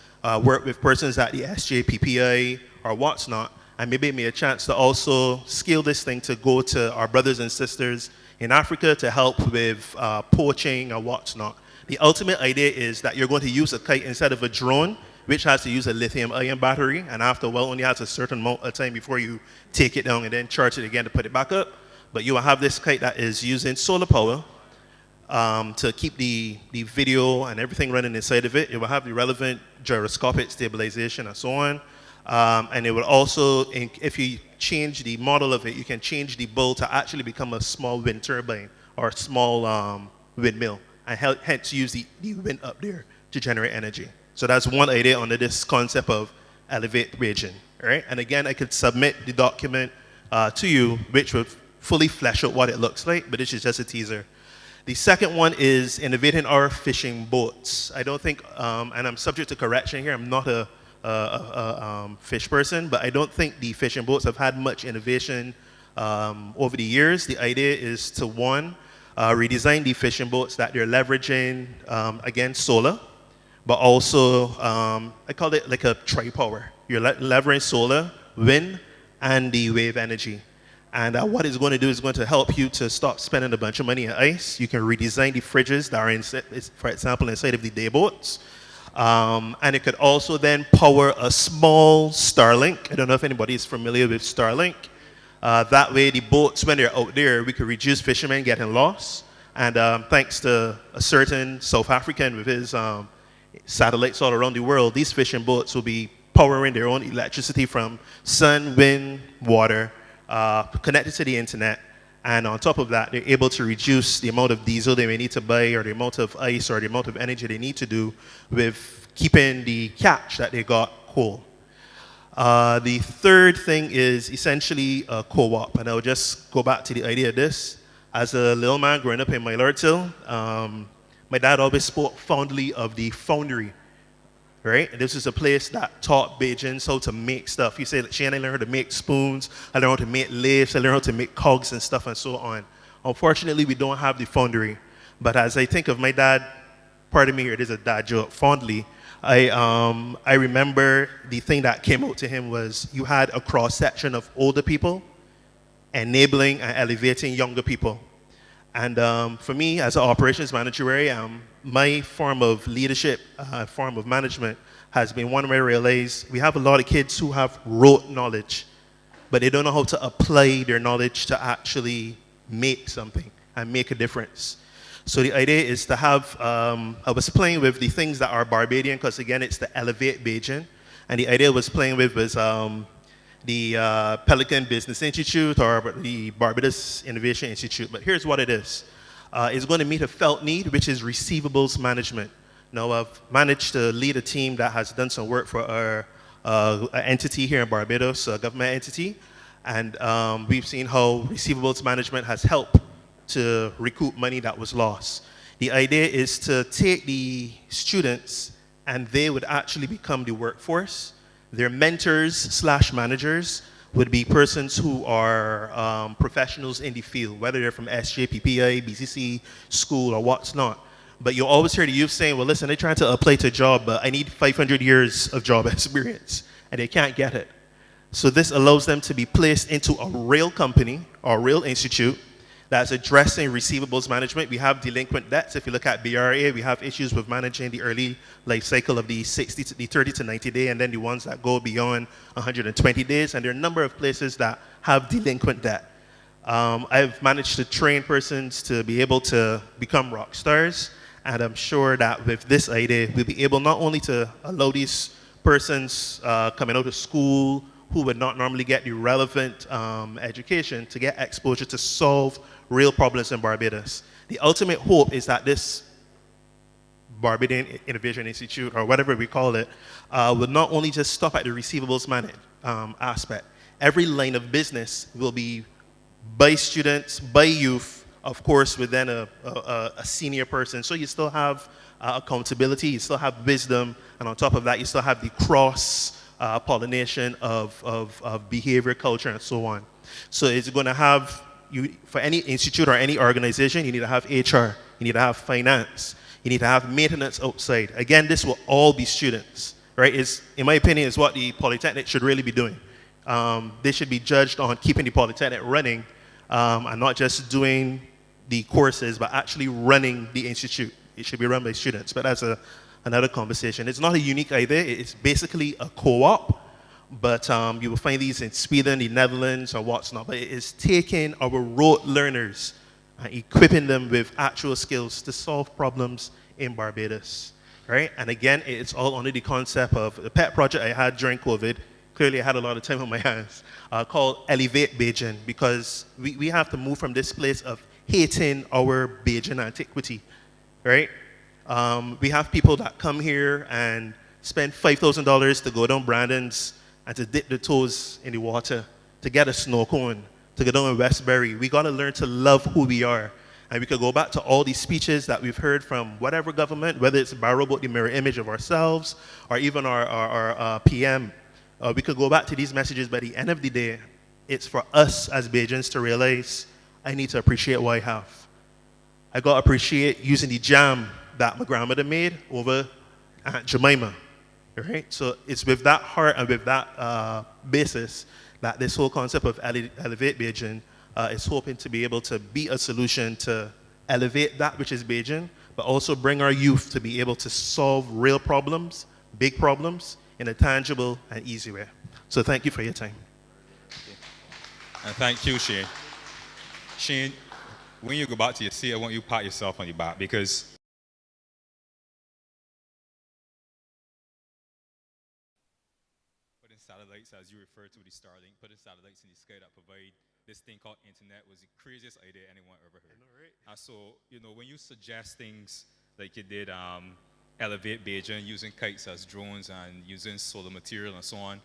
Speaker 19: work with persons at the SJPPI or what's not, and maybe give me a chance to also scale this thing to go to our brothers and sisters in Africa to help with poaching or what's not. The ultimate idea is that you're going to use a kite instead of a drone, which has to use a lithium-ion battery, and after a while only has a certain amount of time before you take it down and then charge it again to put it back up. But you will have this kite that is using solar power to keep the video and everything running inside of it. It will have the relevant gyroscopic stabilization and so on. And it will also, if you change the model of it, you can change the bull to actually become a small wind turbine or a small windmill, and hence use the wind up there to generate energy. So that's one idea under this concept of elevate region, right? And again, I could submit the document to you, which would fully flesh out what it looks like, but this is just a teaser. The second one is innovating our fishing boats. I don't think, and I'm subject to correction here, I'm not a fish person, but I don't think the fishing boats have had much innovation over the years. The idea is to, one, redesign the fishing boats that they're leveraging, again, solar, but also, I call it like a tri-power. You're leveraging solar, wind, and the wave energy. And what it's going to do is going to help you to stop spending a bunch of money on ice. You can redesign the fridges that are, for example, inside of the day boats. And it could also then power a small Starlink. I don't know if anybody is familiar with Starlink. That way, the boats, when they're out there, we could reduce fishermen getting lost. And thanks to a certain South African with his satellites all around the world, these fishing boats will be powering their own electricity from sun, wind, water, connected to the internet. And on top of that, they're able to reduce the amount of diesel they may need to buy, or the amount of ice, or the amount of energy they need to do with keeping the catch that they got cool. The third thing is essentially a co-op, and I'll just go back to the idea of this. As a little man growing up in Millerton, my dad always spoke fondly of the foundry, right? And this is a place that taught Bajans how to make stuff. He said, Shane, I learned how to make spoons, I learned how to make lathes, I learned how to make cogs and stuff and so on. Unfortunately, we don't have the foundry. But as I think of my dad, pardon me here, there's a dad joke, fondly, I remember the thing that came out to him was you had a cross-section of older people enabling and elevating younger people. And for me, as an operations manager where I am, my form of leadership, form of management has been one where I realize we have a lot of kids who have rote knowledge, but they don't know how to apply their knowledge to actually make something and make a difference. So the idea is to have, I was playing with the things that are Barbadian, because again, it's the Elevate Bajan. And the idea I was playing with was the Pelican Business Institute or the Barbados Innovation Institute. But here's what it is. It's going to meet a felt need, which is receivables management. Now, I've managed to lead a team that has done some work for our entity here in Barbados, a government entity. And we've seen how receivables management has helped to recoup money that was lost. The idea is to take the students and they would actually become the workforce. Their mentors / managers would be persons who are professionals in the field, whether they're from SJPPI, BCC, school, or what's not. But you'll always hear the youth saying, well, listen, they're trying to apply to a job, but I need 500 years of job experience, and they can't get it. So this allows them to be placed into a real company or a real institute that's addressing receivables management. We have delinquent debts. If you look at BRA, we have issues with managing the early life cycle of the 30 to 90 day, and then the ones that go beyond 120 days. And there are a number of places that have delinquent debt. I've managed to train persons to be able to become rock stars, and I'm sure that with this idea, we'll be able not only to allow these persons coming out of school who would not normally get the relevant education to get exposure to solve real problems in Barbados. The ultimate hope is that this Barbadian Innovation Institute, or whatever we call it, will not only just stop at the receivables aspect. Every line of business will be by students, by youth, of course, with then a senior person. So you still have accountability, you still have wisdom, and on top of that, you still have the cross pollination of behavior, culture, and so on. So it's going to have, for any institute or any organization, you need to have HR, you need to have finance, you need to have maintenance outside. Again, this will all be students, right? In my opinion, is what the Polytechnic should really be doing. They should be judged on keeping the Polytechnic running, and not just doing the courses, but actually running the institute. It should be run by students, but that's another conversation. It's not a unique idea. It's basically a co-op, but you will find these in Sweden, the Netherlands, or what's not. But it is taking our rote learners and equipping them with actual skills to solve problems in Barbados, right? And again, it's all under the concept of the pet project I had during COVID. Clearly, I had a lot of time on my hands, called Elevate Beijing, because we have to move from this place of hating our Beijing antiquity, right? We have people that come here and spend $5,000 to go down Brandon's and to dip their toes in the water, to get a snow cone, to go down in Westbury. We got to learn to love who we are. And we could go back to all these speeches that we've heard from whatever government, whether it's Barrow about the mirror image of ourselves, or even our PM. We could go back to these messages, but at the end of the day, it's for us as Bajans to realize I need to appreciate what I have. I got to appreciate using the jam that my grandmother made over Aunt Jemima, right? So it's with that heart and with that basis that this whole concept of Elevate Beijing is hoping to be able to be a solution to elevate that which is Beijing, but also bring our youth to be able to solve real problems, big problems, in a tangible and easy way. So thank you for your time.
Speaker 6: And thank you, Shane. Shane, when you go back to your seat, I want you to pat yourself on your back, because putting satellites, as you refer to the Starlink, putting satellites in the sky that provide this thing called internet was the craziest idea anyone ever heard. And so, when you suggest things like you did, Elevate Beijing, using kites as drones and using solar material and so on,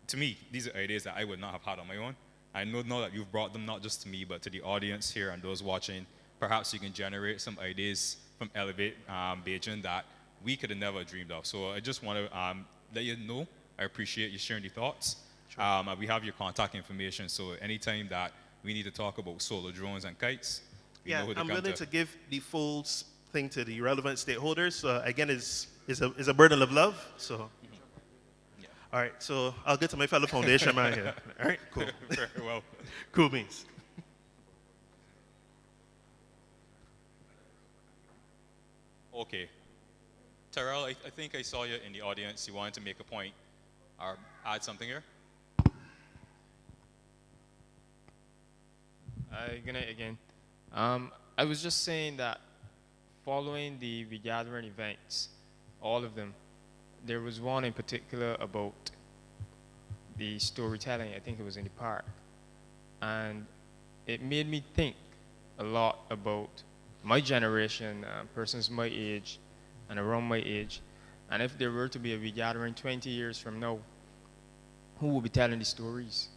Speaker 6: to me, these are ideas that I would not have had on my own. I know now that you've brought them not just to me, but to the audience here and those watching. Perhaps you can generate some ideas from Elevate Beijing that we could have never dreamed of. So I just want to let you know, I appreciate you sharing your thoughts. Sure. We have your contact information, so anytime that we need to talk about solar drones and kites,
Speaker 19: yeah, I'm willing to give the full thing to the relevant stakeholders. Again, is a burden of love. So, yeah. All right. So I'll get to my fellow foundation man here. All right. Cool.
Speaker 6: Very well.
Speaker 19: Cool beans.
Speaker 6: Okay. Terrell, I think I saw you in the audience. You wanted to make a point or add something here?
Speaker 7: Good night again. I was just saying that following the regathering events, all of them, there was one in particular about the storytelling. I think it was in the park. And it made me think a lot about my generation, persons my age and around my age. And if there were to be a regathering 20 years from now, who will be telling the stories?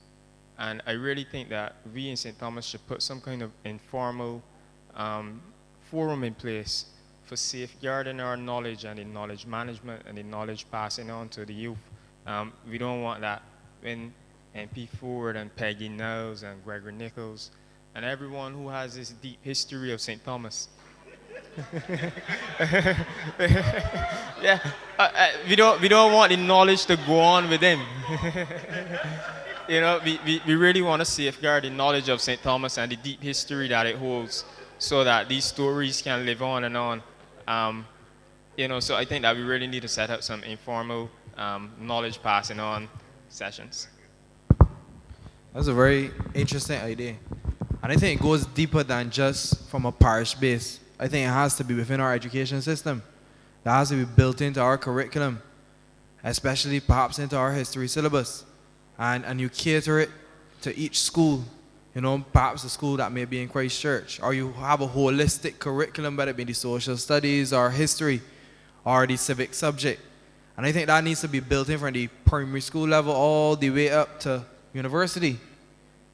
Speaker 7: And I really think that we in St. Thomas should put some kind of informal forum in place for safeguarding our knowledge and the knowledge management and the knowledge passing on to the youth. We don't want that when MP Ford and Peggy Niles and Gregory Nichols and everyone who has this deep history of St. Thomas. Yeah, we don't want the knowledge to go on with them. We really want to safeguard the knowledge of St. Thomas and the deep history that it holds, so that these stories can live on and on. So I think that we really need to set up some informal knowledge passing on sessions.
Speaker 8: That's a very interesting idea. And I think it goes deeper than just from a parish base. I think it has to be within our education system. That has to be built into our curriculum, especially perhaps into our history syllabus. And you cater it to each school, perhaps a school that may be in Christchurch, or you have a holistic curriculum, whether it be the social studies or history, or the civic subject. And I think that needs to be built in from the primary school level all the way up to university.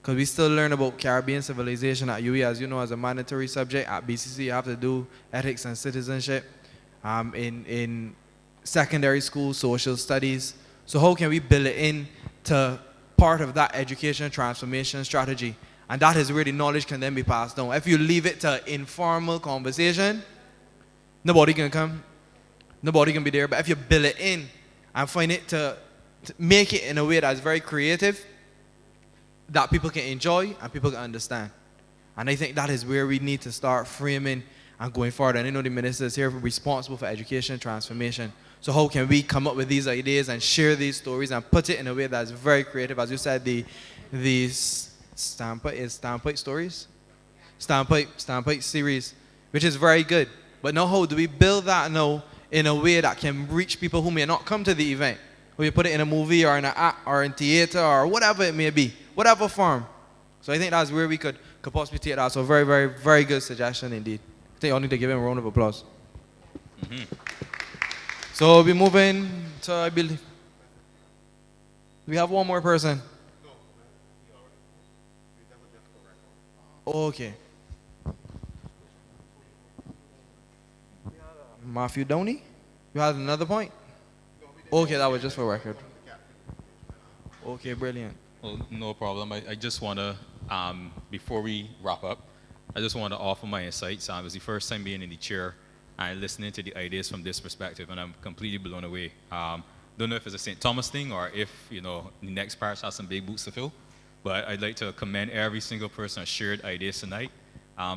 Speaker 8: Because we still learn about Caribbean civilization at UE, as you know, as a mandatory subject. At BCC, you have to do ethics and citizenship. In secondary school, social studies. So how can we build it in to part of that education transformation strategy? And that is where the knowledge can then be passed down. If you leave it to informal conversation, nobody can come, nobody can be there. But if you build it in and find it to make it in a way that's very creative, that people can enjoy and people can understand. And I think that is where we need to start framing and going forward. And I know the minister is here responsible for education transformation. So how can we come up with these ideas and share these stories and put it in a way that's very creative? As you said, the Stampede stories? Stampede series, which is very good. But now how do we build that now in a way that can reach people who may not come to the event? Or we put it in a movie or in an act or in theater or whatever it may be, whatever form. So I think that's where we could possibly take that. So very, very, very good suggestion indeed. I think I'll need to give him a round of applause. So we'll be moving to, I believe, we have one more person. Okay. Matthew Downey? You had another point? Okay, that was just for record. Okay, brilliant.
Speaker 6: Well, no problem. I just want to, before we wrap up, I just want to offer my insights. It was the first time being in the chair and listening to the ideas from this perspective, and I'm completely blown away. Don't know if it's a St. Thomas thing or if, the next parish has some big boots to fill, but I'd like to commend every single person who shared ideas tonight.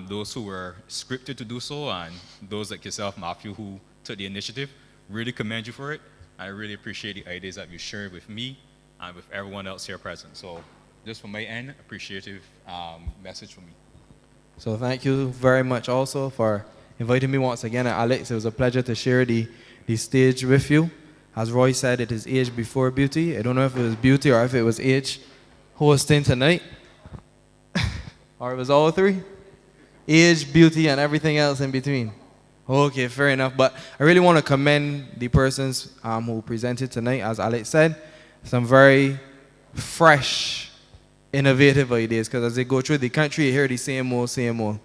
Speaker 6: Those who were scripted to do so, and those like yourself, Matthew, who took the initiative, really commend you for it. I really appreciate the ideas that you shared with me and with everyone else here present. So just from my end, appreciative message from me.
Speaker 8: So thank you very much also for inviting me once again. And Alex, it was a pleasure to share the stage with you. As Roy said, it is age before beauty. I don't know if it was beauty or if it was age hosting tonight. Or it was all three. Age, beauty, and everything else in between. Okay, fair enough. But I really want to commend the persons who presented tonight. As Alex said, some very fresh, innovative ideas. Because as they go through the country, you hear the same old, same old.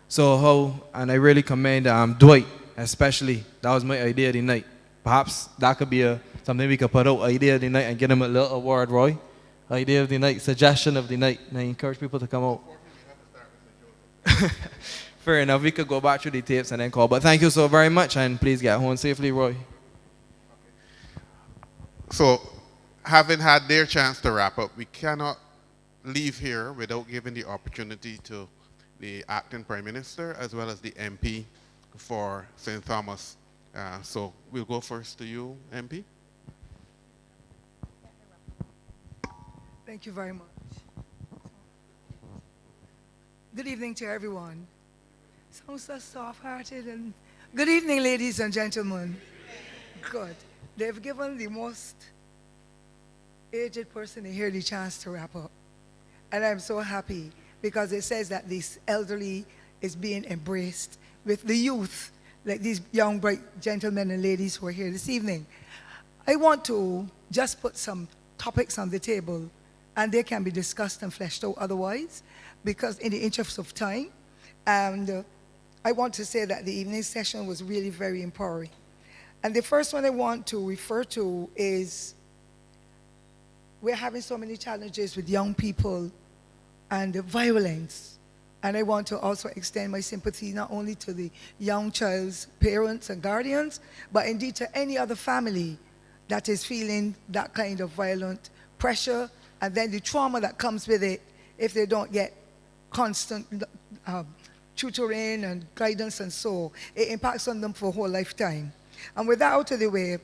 Speaker 8: So and I really commend Dwight, especially. That was my idea of the night. Perhaps that could be something we could put out, idea of the night, and get him a little award, Roy. Idea of the night, suggestion of the night. And I encourage people to come out. Fair enough. We could go back through the tapes and then call. But thank you so very much, and please get home safely, Roy.
Speaker 10: So, having had their chance to wrap up, we cannot leave here without giving the opportunity to the acting Prime Minister as well as the MP for St. Thomas. So we'll go first to you, MP.
Speaker 20: Thank you very much. Good evening to everyone. Sounds so soft-hearted. And good evening, ladies and gentlemen. Good. They've given the most aged person here the chance to wrap up. And I'm so happy because it says that this elderly is being embraced with the youth, like these young, bright gentlemen and ladies who are here this evening. I want to just put some topics on the table, and they can be discussed and fleshed out otherwise, because in the interest of time. And I want to say that the evening session was really very empowering. And the first one I want to refer to is we're having so many challenges with young people and the violence. And I want to also extend my sympathy not only to the young child's parents and guardians, but indeed to any other family that is feeling that kind of violent pressure, and then the trauma that comes with it if they don't get constant tutoring and guidance, and so it impacts on them for a whole lifetime. And with that out of the way,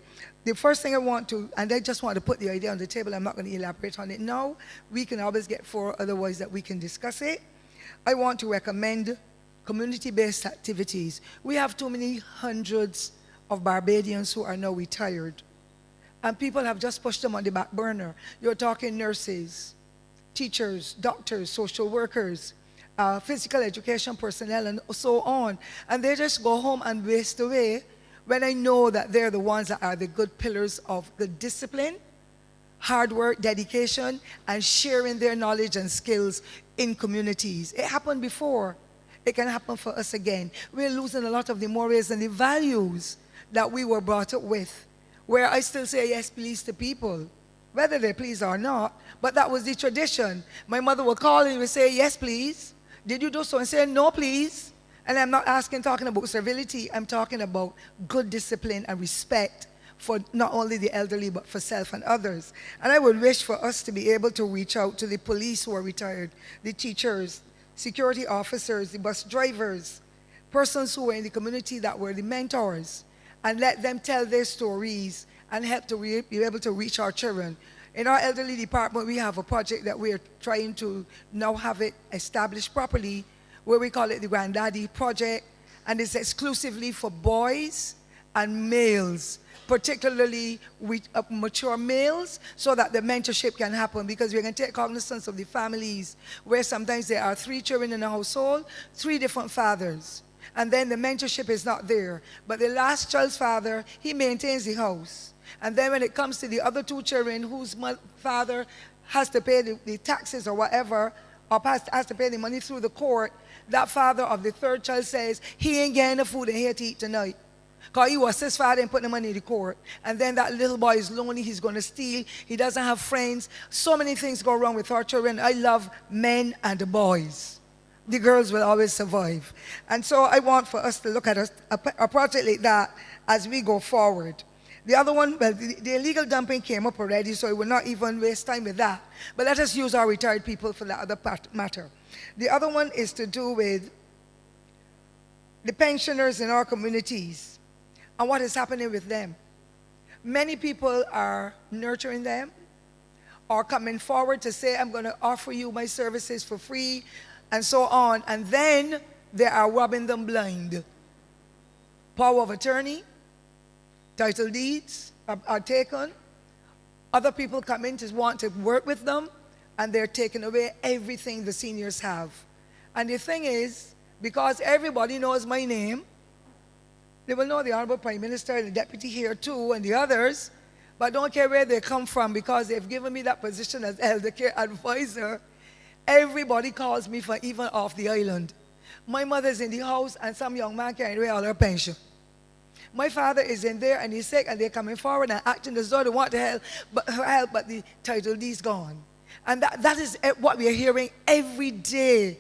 Speaker 20: the first thing I want to, and I just want to put the idea on the table, I'm not going to elaborate on it now. We can always get four otherwise that we can discuss it. I want to recommend community-based activities. We have too many hundreds of Barbadians who are now retired, and people have just pushed them on the back burner. You're talking nurses, teachers, doctors, social workers, physical education personnel, and so on. And they just go home and waste away when I know that they're the ones that are the good pillars of good discipline, hard work, dedication, and sharing their knowledge and skills in communities. It happened before. It can happen for us again. We're losing a lot of the morals and the values that we were brought up with, where I still say yes, please to people, whether they please or not, but that was the tradition. My mother would call and would say, yes, please. Did you do so? And say, no, please. And I'm not talking about servility. I'm talking about good discipline and respect for not only the elderly, but for self and others. And I would wish for us to be able to reach out to the police who are retired, the teachers, security officers, the bus drivers, persons who were in the community that were the mentors, and let them tell their stories and help to be able to reach our children. In our elderly department, we have a project that we are trying to now have it established properly, where we call it the Granddaddy Project, and it's exclusively for boys and males, particularly with mature males, so that the mentorship can happen, because we can take cognizance of the families where sometimes there are 3 children in a household, 3 different fathers, and then the mentorship is not there. But the last child's father, he maintains the house. And then when it comes to the other 2 children whose father has to pay the taxes or whatever, or has to pay the money through the court, that father of the 3rd child says, he ain't getting the food in here to eat tonight, because he was his father and put the money in the court. And then that little boy is lonely, he's going to steal, he doesn't have friends. So many things go wrong with our children. I love men and the boys. The girls will always survive. And so I want for us to look at a project like that as we go forward. The other one, well, the illegal dumping came up already, so I will not even waste time with that. But let us use our retired people for that other matter. The other one is to do with the pensioners in our communities and what is happening with them. Many people are nurturing them or coming forward to say, I'm going to offer you my services for free, and so on. And then they are robbing them blind. Power of attorney, title deeds are taken. Other people come in to want to work with them, and they're taking away everything the seniors have. And the thing is, because everybody knows my name, they will know the Honorable Prime Minister and the Deputy here too, and the others, but don't care where they come from, because they've given me that position as elder care advisor. Everybody calls me for even off the island. My mother's in the house, and some young man carrying away all her pension. My father is in there and he's sick, and they're coming forward and acting as though they want to help, but the title deed's gone. And that is what we are hearing every day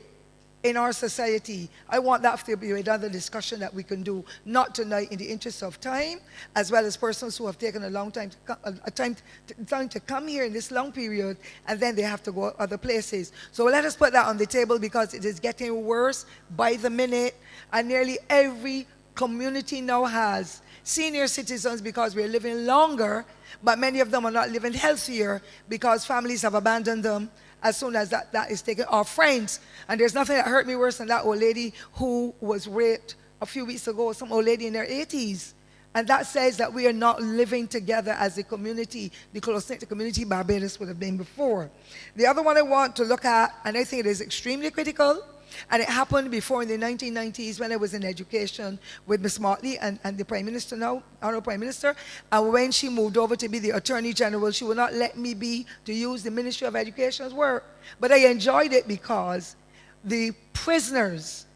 Speaker 20: in our society. I want that to be another discussion that we can do, not tonight in the interest of time, as well as persons who have taken a long time to come here in this long period, and then they have to go other places. So let us put that on the table, because it is getting worse by the minute, and nearly every community now has senior citizens, because we're living longer, but many of them are not living healthier because families have abandoned them as soon as that is taken. Our friends, and there's nothing that hurt me worse than that old lady who was raped a few weeks ago, some old lady in her 80s. And that says that we are not living together as a community, the close-knit community Barbados would have been before. The other one I want to look at, and I think it is extremely critical, and it happened before in the 1990s when I was in education with Ms. Motley and the Prime Minister now, Honorable Prime Minister. And when she moved over to be the Attorney General, she would not let me to use the Ministry of Education's work. But I enjoyed it because the prisoners,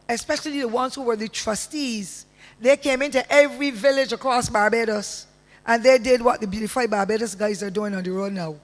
Speaker 20: especially the ones who were the trustees, they came into every village across Barbados, and they did what the Beautify Barbados guys are doing on the road now.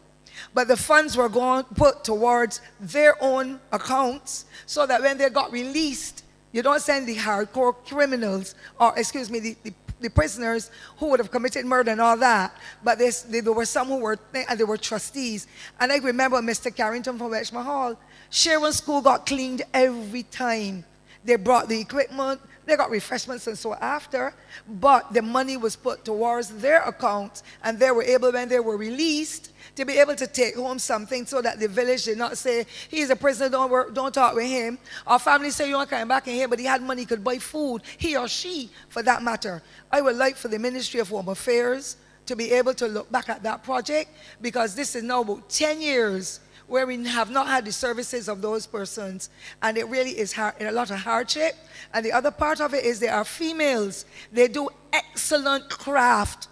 Speaker 20: But the funds were put towards their own accounts, so that when they got released, you don't send the hardcore criminals, or excuse me, the prisoners who would have committed murder and all that, but there were some who were, and they were trustees. And I remember Mr. Carrington from Westmore Hall, Sharon School got cleaned every time. They brought the equipment, they got refreshments and so after, but the money was put towards their accounts, and they were able, when they were released, to be able to take home something, so that the village did not say, he's a prisoner, don't talk with him. Our family say, you want to come back in here, but he had money, he could buy food, he or she, for that matter. I would like for the Ministry of Home Affairs to be able to look back at that project, because this is now about 10 years where we have not had the services of those persons, and it really is a lot of hardship. And the other part of it is there are females. They do excellent craft.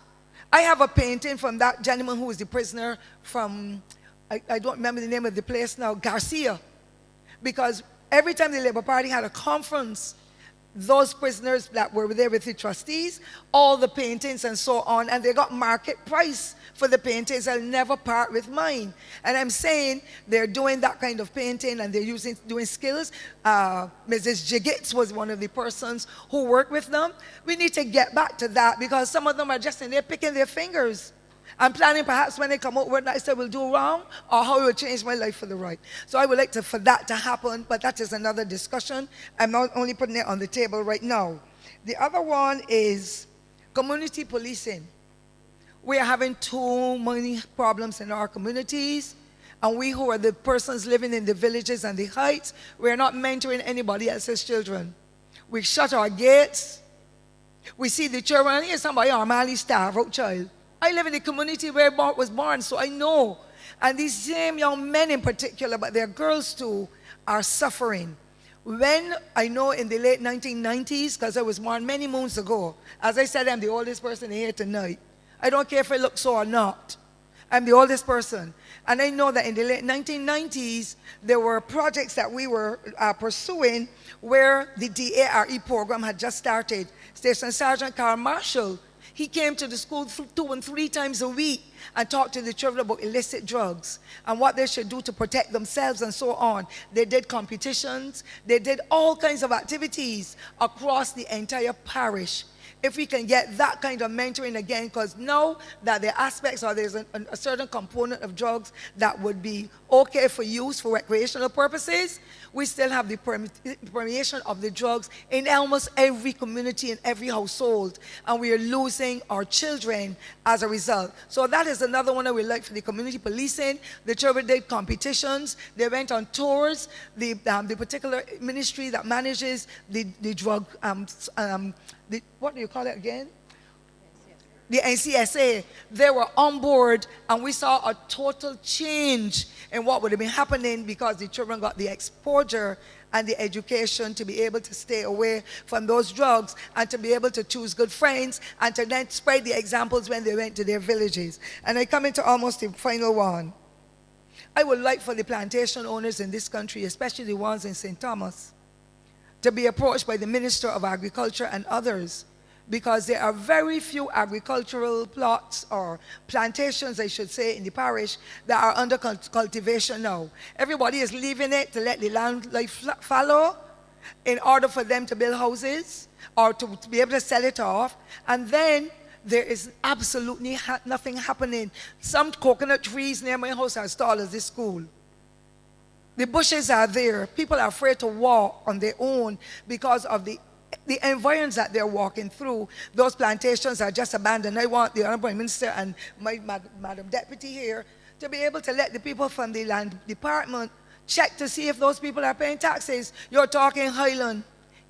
Speaker 20: I have a painting from that gentleman who was the prisoner from, I don't remember the name of the place now, Garcia. Because every time the Labour Party had a conference, those prisoners that were there with the trustees, all the paintings and so on, and they got market price for the paintings. I'll never part with mine. And I'm saying they're doing that kind of painting and they're doing skills. Mrs. Jiggets was one of the persons who worked with them. We need to get back to that because some of them are just in there picking their fingers. I'm planning perhaps when they come out what I said will do wrong or how it will change my life for the right. So I would like for that to happen, but that is another discussion. I'm not only putting it on the table right now. The other one is community policing. We are having too many problems in our communities, and we who are the persons living in the villages and the heights, we are not mentoring anybody else's children. We shut our gates. We see the children, here's somebody normally starve out child. I live in the community where Bart was born, so I know. And these same young men in particular, but their girls too, are suffering. When I know in the late 1990s, because I was born many moons ago, as I said, I'm the oldest person here tonight. I don't care if I look so or not. I'm the oldest person. And I know that in the late 1990s, there were projects that we were pursuing where the DARE program had just started. Station Sergeant Carl Marshall, he came to the school 2 and 3 times a week and talked to the children about illicit drugs and what they should do to protect themselves and so on. They did competitions. They did all kinds of activities across the entire parish. If we can get that kind of mentoring again, because now that the aspects or there's a certain component of drugs that would be okay for use for recreational purposes, we still have the permeation of the drugs in almost every community and every household, and we are losing our children as a result. So that is another one that we like for the community policing. The children did competitions. They went on tours. The particular ministry that manages the drug, what do you call it again? The NCSA, they were on board, and we saw a total change in what would have been happening because the children got the exposure and the education to be able to stay away from those drugs and to be able to choose good friends and to then spread the examples when they went to their villages. And I come into almost the final one. I would like for the plantation owners in this country, especially the ones in St. Thomas, to be approached by the Minister of Agriculture and others, because there are very few agricultural plots or plantations, I should say, in the parish that are under cultivation now. Everybody is leaving it to let the land life follow in order for them to build houses or to be able to sell it off. And then there is absolutely nothing happening. Some coconut trees near my house are as tall as this school. The bushes are there. People are afraid to walk on their own because of the environs that they're walking through. Those plantations are just abandoned. I want the Honorable Minister and my Madam Deputy here to be able to let the people from the land department check to see if those people are paying taxes. You're talking Highland,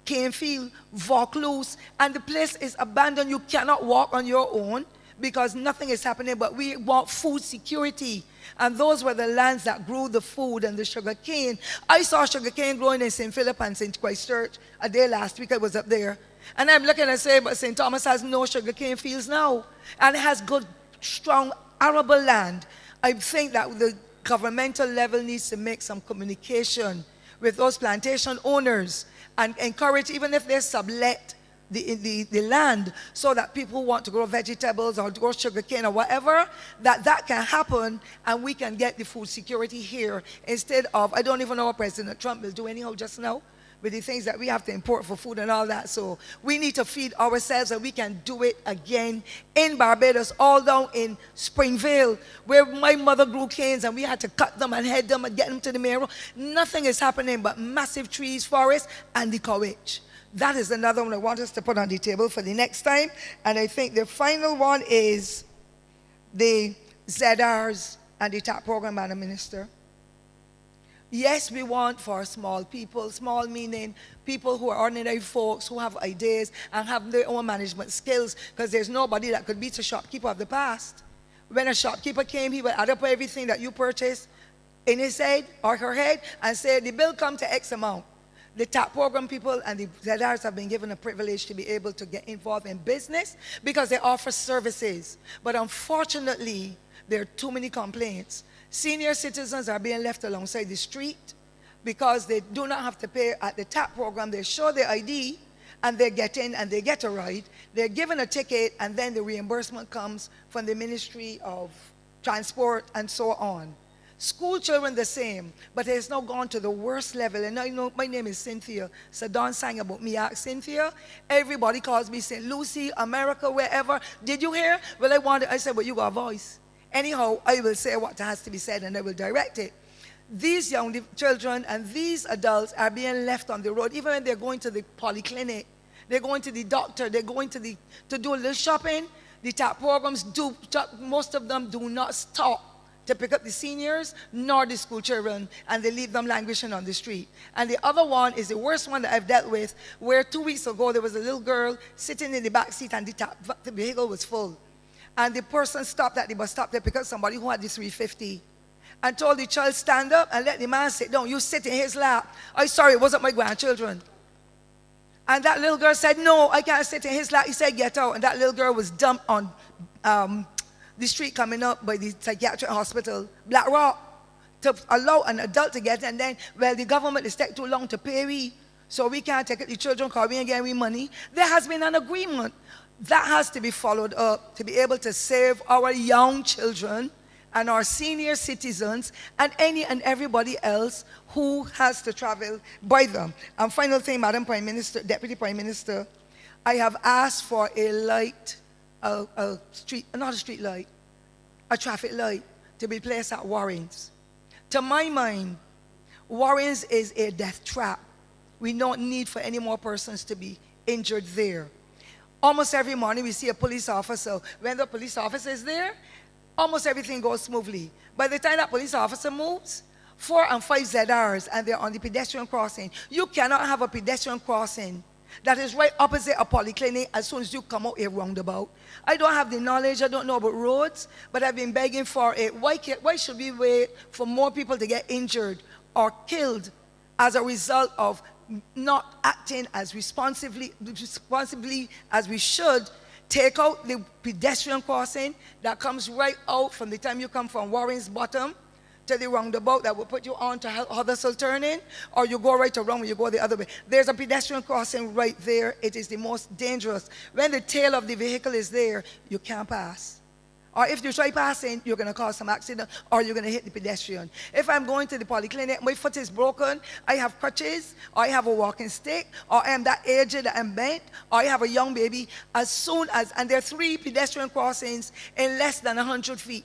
Speaker 20: Canefield, Vaucluse, and the place is abandoned. You cannot walk on your own because nothing is happening, but we want food security. And those were the lands that grew the food and the sugar cane. I saw sugar cane growing in St. Philip and St. Christchurch a day last week. I was up there. And I'm looking and saying, but St. Thomas has no sugar cane fields now. And it has good, strong, arable land. I think that the governmental level needs to make some communication with those plantation owners and encourage, even if they sublet the land, so that people who want to grow vegetables or grow sugarcane or whatever, that can happen and we can get the food security here instead of, I don't even know what President Trump will do anyhow just now with the things that we have to import for food and all that. So we need to feed ourselves, and we can do it again in Barbados, all down in Springvale, where my mother grew canes and we had to cut them and head them and get them to the main road. Nothing is happening but massive trees, forests, and the cowage. That is another one I want us to put on the table for the next time. And I think the final one is the ZRs and the TAP program, Madam Minister. Yes, we want for small people, small meaning people who are ordinary folks who have ideas and have their own management skills, because there's nobody that could beat a shopkeeper of the past. When a shopkeeper came, he would add up everything that you purchased in his head or her head and say, the bill come to X amount. The TAP program people and the ZRs have been given a privilege to be able to get involved in business because they offer services. But unfortunately, there are too many complaints. Senior citizens are being left alongside the street because they do not have to pay at the TAP program. They show their ID and they get in and they get a ride. They're given a ticket and then the reimbursement comes from the Ministry of Transport and so on. School children the same, but it's now gone to the worst level. And I know my name is Cynthia, so Don sang about me. Ask Cynthia. Everybody calls me St. Lucie, America, wherever. Did you hear? Well, I said, well, you got a voice. Anyhow, I will say what has to be said and I will direct it. These young children and these adults are being left on the road, even when they're going to the polyclinic, they're going to the doctor, they're going to do a little shopping. The TAP programs most of them do not stop to pick up the seniors nor the school children, and they leave them languishing on the street. And the other one is the worst one that I've dealt with, where 2 weeks ago there was a little girl sitting in the back seat and the vehicle was full. And the person stopped at the bus stop to pick up somebody who had the 350 and told the child, stand up and let the man sit down. You sit in his lap. I'm sorry, it wasn't my grandchildren. And that little girl said, no, I can't sit in his lap. He said, get out. And that little girl was dumped on the street coming up by the psychiatric hospital, Black Rock, to allow an adult to get in. And then, well, the government is taking too long to pay we, so we can't take it the children because we ain't getting money. There has been an agreement. That has to be followed up to be able to save our young children and our senior citizens and any and everybody else who has to travel by them. And final thing, Madam Prime Minister, Deputy Prime Minister, I have asked for a light, a traffic light to be placed at Warrens. To my mind, Warrens is a death trap. We don't need for any more persons to be injured there. Almost every morning we see a police officer. When the police officer is there, almost everything goes smoothly. By the time that police officer moves, 4 and 5 ZRs and they're on the pedestrian crossing. You cannot have a pedestrian crossing that is right opposite a polyclinic as soon as you come out a roundabout. I don't have the knowledge, I don't know about roads, but I've been begging for it. Why should we wait for more people to get injured or killed as a result of not acting as responsibly as we should? Take out the pedestrian crossing that comes right out from the time you come from Warren's Bottom to the roundabout that will put you on to Huddersfield turning, or you go right around when you go the other way. There's a pedestrian crossing right there. It is the most dangerous. When the tail of the vehicle is there, you can't pass. Or if you try passing, you're going to cause some accident, or you're going to hit the pedestrian. If I'm going to the polyclinic, my foot is broken, I have crutches, or I have a walking stick, or I am that aged that I'm bent, or I have a young baby, and there are 3 pedestrian crossings in less than 100 feet.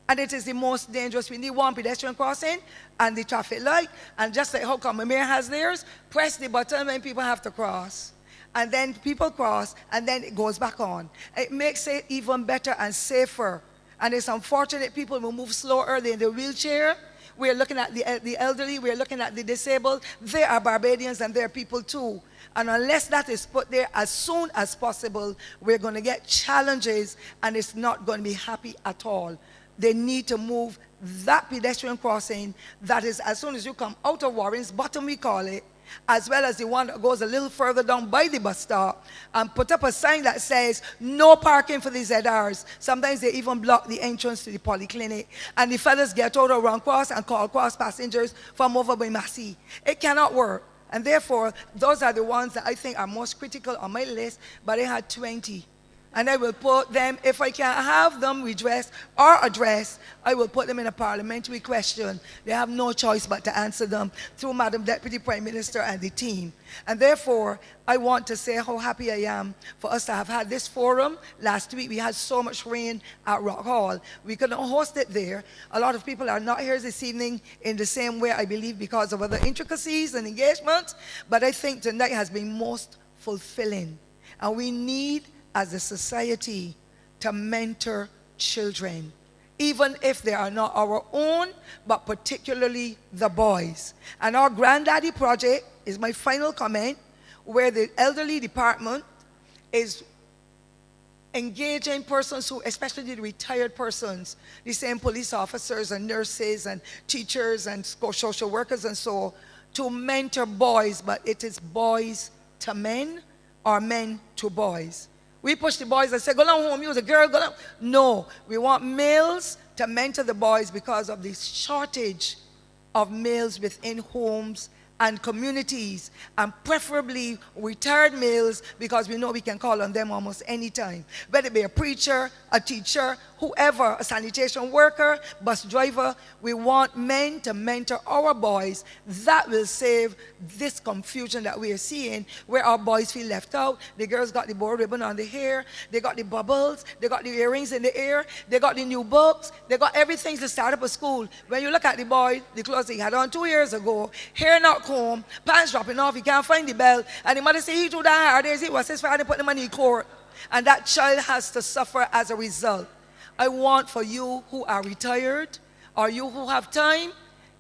Speaker 20: And it is the most dangerous. We need 1 pedestrian crossing and the traffic light, and just like how come the mayor has theirs, press the button when people have to cross. And then people cross, and then it goes back on. It makes it even better and safer. And it's unfortunate people will move slower in the wheelchair. We're looking at the elderly, we're looking at the disabled. They are Barbadians and they're people too. And unless that is put there as soon as possible, we're going to get challenges and it's not going to be happy at all. They need to move that pedestrian crossing that is as soon as you come out of Warren's Bottom, we call it, as well as the one that goes a little further down by the bus stop, and put up a sign that says no parking for the ZRs. Sometimes they even block the entrance to the polyclinic, and the fellas get out around cross and call cross passengers from over by Massey. It cannot work, and therefore those are the ones that I think are most critical on my list, but I had 20. And I will put them, if I can't have them redressed or addressed, I will put them in a parliamentary question. They have no choice but to answer them through Madam Deputy Prime Minister and the team. And therefore, I want to say how happy I am for us to have had this forum. Last week, we had so much rain at Rock Hall. We couldn't host it there. A lot of people are not here this evening in the same way, I believe, because of other intricacies and engagements. But I think tonight has been most fulfilling. And we need, as a society, to mentor children, even if they are not our own, but particularly the boys. And our Granddaddy project is my final comment, where the elderly department is engaging persons who, especially the retired persons, the same police officers and nurses and teachers and social workers and so, to mentor boys, but it is boys to men or men to boys. We push the boys and say, go down home, you're a girl, go down. No, we want males to mentor the boys because of the shortage of males within homes and communities, and preferably retired males, because we know we can call on them almost any time. Whether it be a preacher, a teacher, whoever, a sanitation worker, bus driver, we want men to mentor our boys. That will save this confusion that we are seeing, where our boys feel left out. The girls got the bow ribbon on the hair, they got the bubbles, they got the earrings in the ear, they got the new books, they got everything to start up a school. When you look at the boy, the clothes he had on 2 years ago, hair not comb, pants dropping off, he can't find the belt, and the mother say he too that hard, he was his father put the money in court, and that child has to suffer as a result. I want for you who are retired, or you who have time,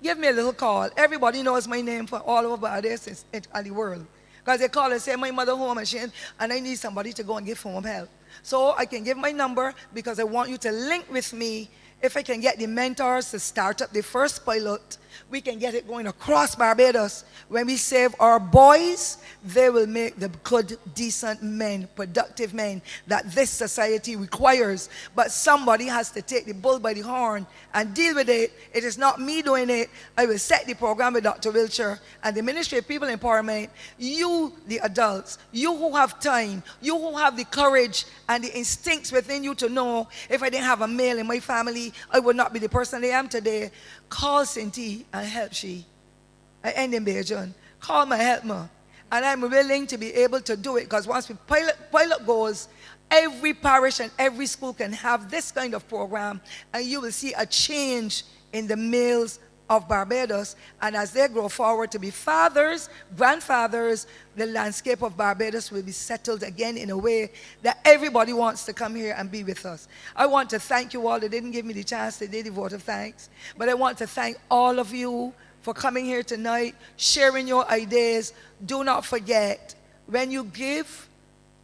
Speaker 20: give me a little call. Everybody knows my name for all over this in the world, because they call and say my mother home and I need somebody to go and give home help. So I can give my number, because I want you to link with me. If I can get the mentors to start up the first pilot, we can get it going across Barbados. When we save our boys, they will make the good, decent men, productive men that this society requires. But somebody has to take the bull by the horn and deal with it. It is not me doing it. I will set the program with Dr. Wiltshire and the Ministry of People Empowerment. You, the adults, you who have time, you who have the courage and the instincts within you to know, if I didn't have a male in my family, I would not be the person I am today. Call Cindy and help she. I end in Beijing. Call my help me. And I'm willing to be able to do it, because once we pilot goes, every parish and every school can have this kind of program, and you will see a change in the males of Barbados. And as they grow forward to be fathers, grandfathers, the landscape of Barbados will be settled again in a way that everybody wants to come here and be with us. I want to thank you all. They didn't give me the chance to do the vote of thanks, but I want to thank all of you for coming here tonight, sharing your ideas. Do not forget, when you give,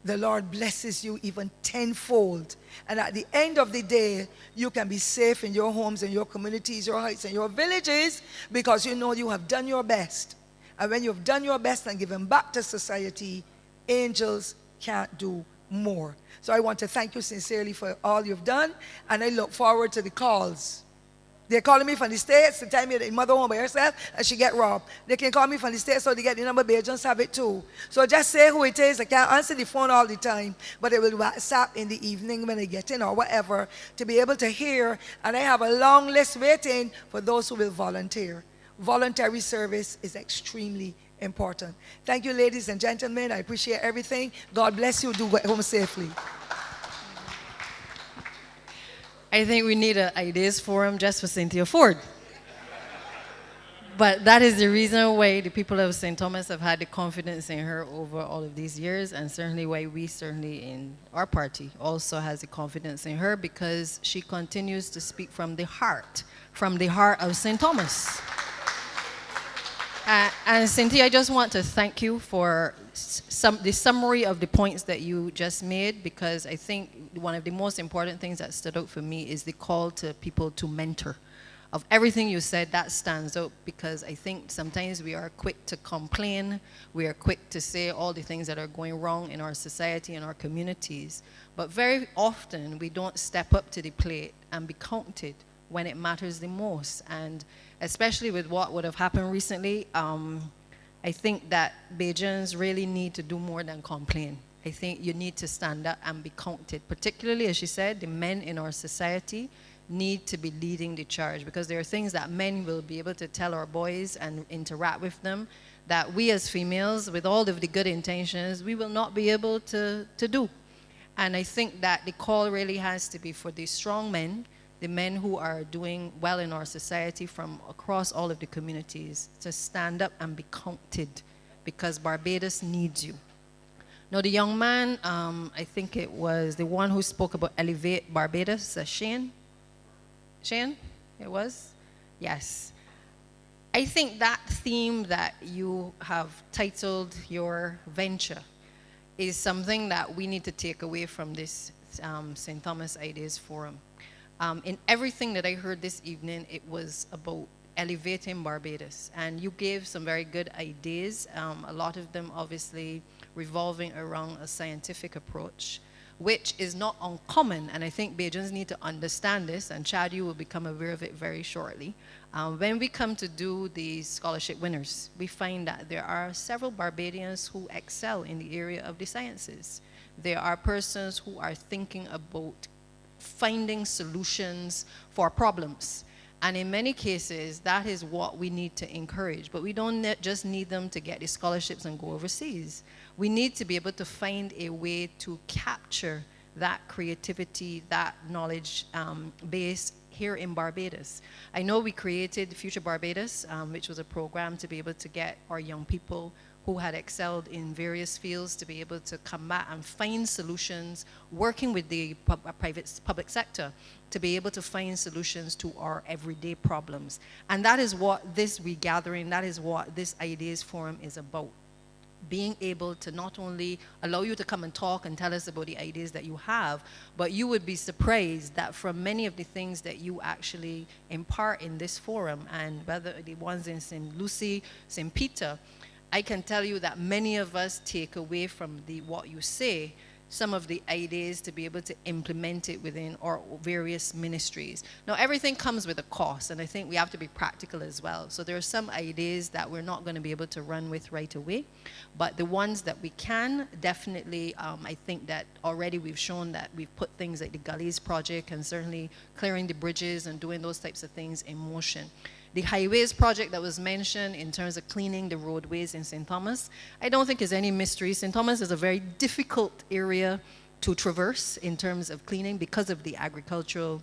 Speaker 20: the Lord blesses you even tenfold. And at the end of the day, you can be safe in your homes and your communities, your heights and your villages, because you know you have done your best. And when you've done your best and given back to society, angels can't do more. So I want to thank you sincerely for all you've done, and I look forward to the calls. They're calling me from the States to tell me that the mother home by herself and she get robbed. They can call me from the States so they get the number, but just have it too. So just say who it is. I can't answer the phone all the time, but I will WhatsApp in the evening when I get in or whatever to be able to hear. And I have a long list waiting for those who will volunteer. Voluntary service is extremely important. Thank you, ladies and gentlemen. I appreciate everything. God bless you. Do go home safely.
Speaker 13: I think we need an ideas forum just for Cynthia Ford. But that is the reason why the people of St. Thomas have had the confidence in her over all of these years, and certainly why we certainly in our party also has the confidence in her, because she continues to speak from the heart of St. Thomas. And Cynthia, I just want to thank you for the summary of the points that you just made, because I think one of the most important things that stood out for me is the call to people to mentor. Of everything you said, that stands out, because I think sometimes we are quick to complain, we are quick to say all the things that are going wrong in our society and our communities, but very often we don't step up to the plate and be counted when it matters the most. And especially with what would have happened recently, I think that Bajans really need to do more than complain. I think you need to stand up and be counted. Particularly, as she said, the men in our society need to be leading the charge, because there are things that men will be able to tell our boys and interact with them that we as females, with all of the good intentions, we will not be able to do. And I think that the call really has to be for the strong men, the men who are doing well in our society from across all of the communities, to stand up and be counted, because Barbados needs you. Now, the young man, I think it was the one who spoke about Elevate Barbados, Shane? Shane, it was? Yes. I think that theme that you have titled your venture is something that we need to take away from this St. Thomas Ideas Forum. In everything that I heard this evening, it was about elevating Barbados. And you gave some very good ideas, a lot of them obviously revolving around a scientific approach, which is not uncommon, and I think Bajans need to understand this, and Chad, you will become aware of it very shortly. When we come to do the scholarship winners, we find that there are several Barbadians who excel in the area of the sciences. There are persons who are thinking about finding solutions for problems. And in many cases, that is what we need to encourage. But we don't just need them to get the scholarships and go overseas. We need to be able to find a way to capture that creativity, that knowledge base here in Barbados. I know we created Future Barbados, which was a program to be able to get our young people who had excelled in various fields to be able to come back and find solutions, working with the public sector to be able to find solutions to our everyday problems. And that is what this regathering, that is what this Ideas Forum is about. Being able to not only allow you to come and talk and tell us about the ideas that you have, but you would be surprised that from many of the things that you actually impart in this forum, and whether the ones in St. Lucie, St. Peter, I can tell you that many of us take away from what you say some of the ideas to be able to implement it within our various ministries. Now, everything comes with a cost, and I think we have to be practical as well. So there are some ideas that we're not going to be able to run with right away, but the ones that we can, definitely, I think that already we've shown that we've put things like the Gullies project and certainly clearing the bridges and doing those types of things in motion. The highways project that was mentioned in terms of cleaning the roadways in St. Thomas, I don't think is any mystery. St. Thomas is a very difficult area to traverse in terms of cleaning because of the agricultural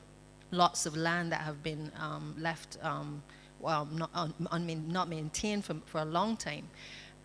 Speaker 13: lots of land that have been left not maintained for a long time.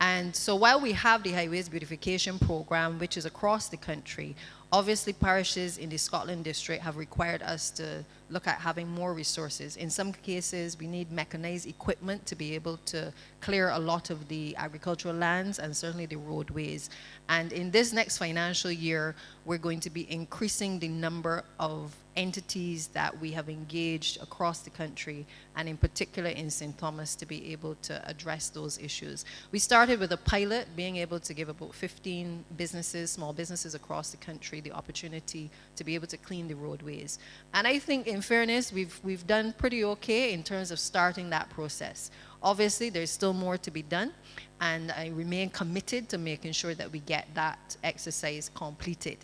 Speaker 13: And so while we have the highways beautification program, which is across the country, obviously parishes in the Scotland district have required us to look at having more resources. In some cases, we need mechanized equipment to be able to clear a lot of the agricultural lands and certainly the roadways. And in this next financial year, we're going to be increasing the number of entities that we have engaged across the country, and in particular in St. Thomas, to be able to address those issues. We started with a pilot, being able to give about 15 businesses, small businesses across the country, the opportunity to be able to clean the roadways. And I think, in fairness, we've done pretty okay in terms of starting that process. Obviously, there's still more to be done, and I remain committed to making sure that we get that exercise completed.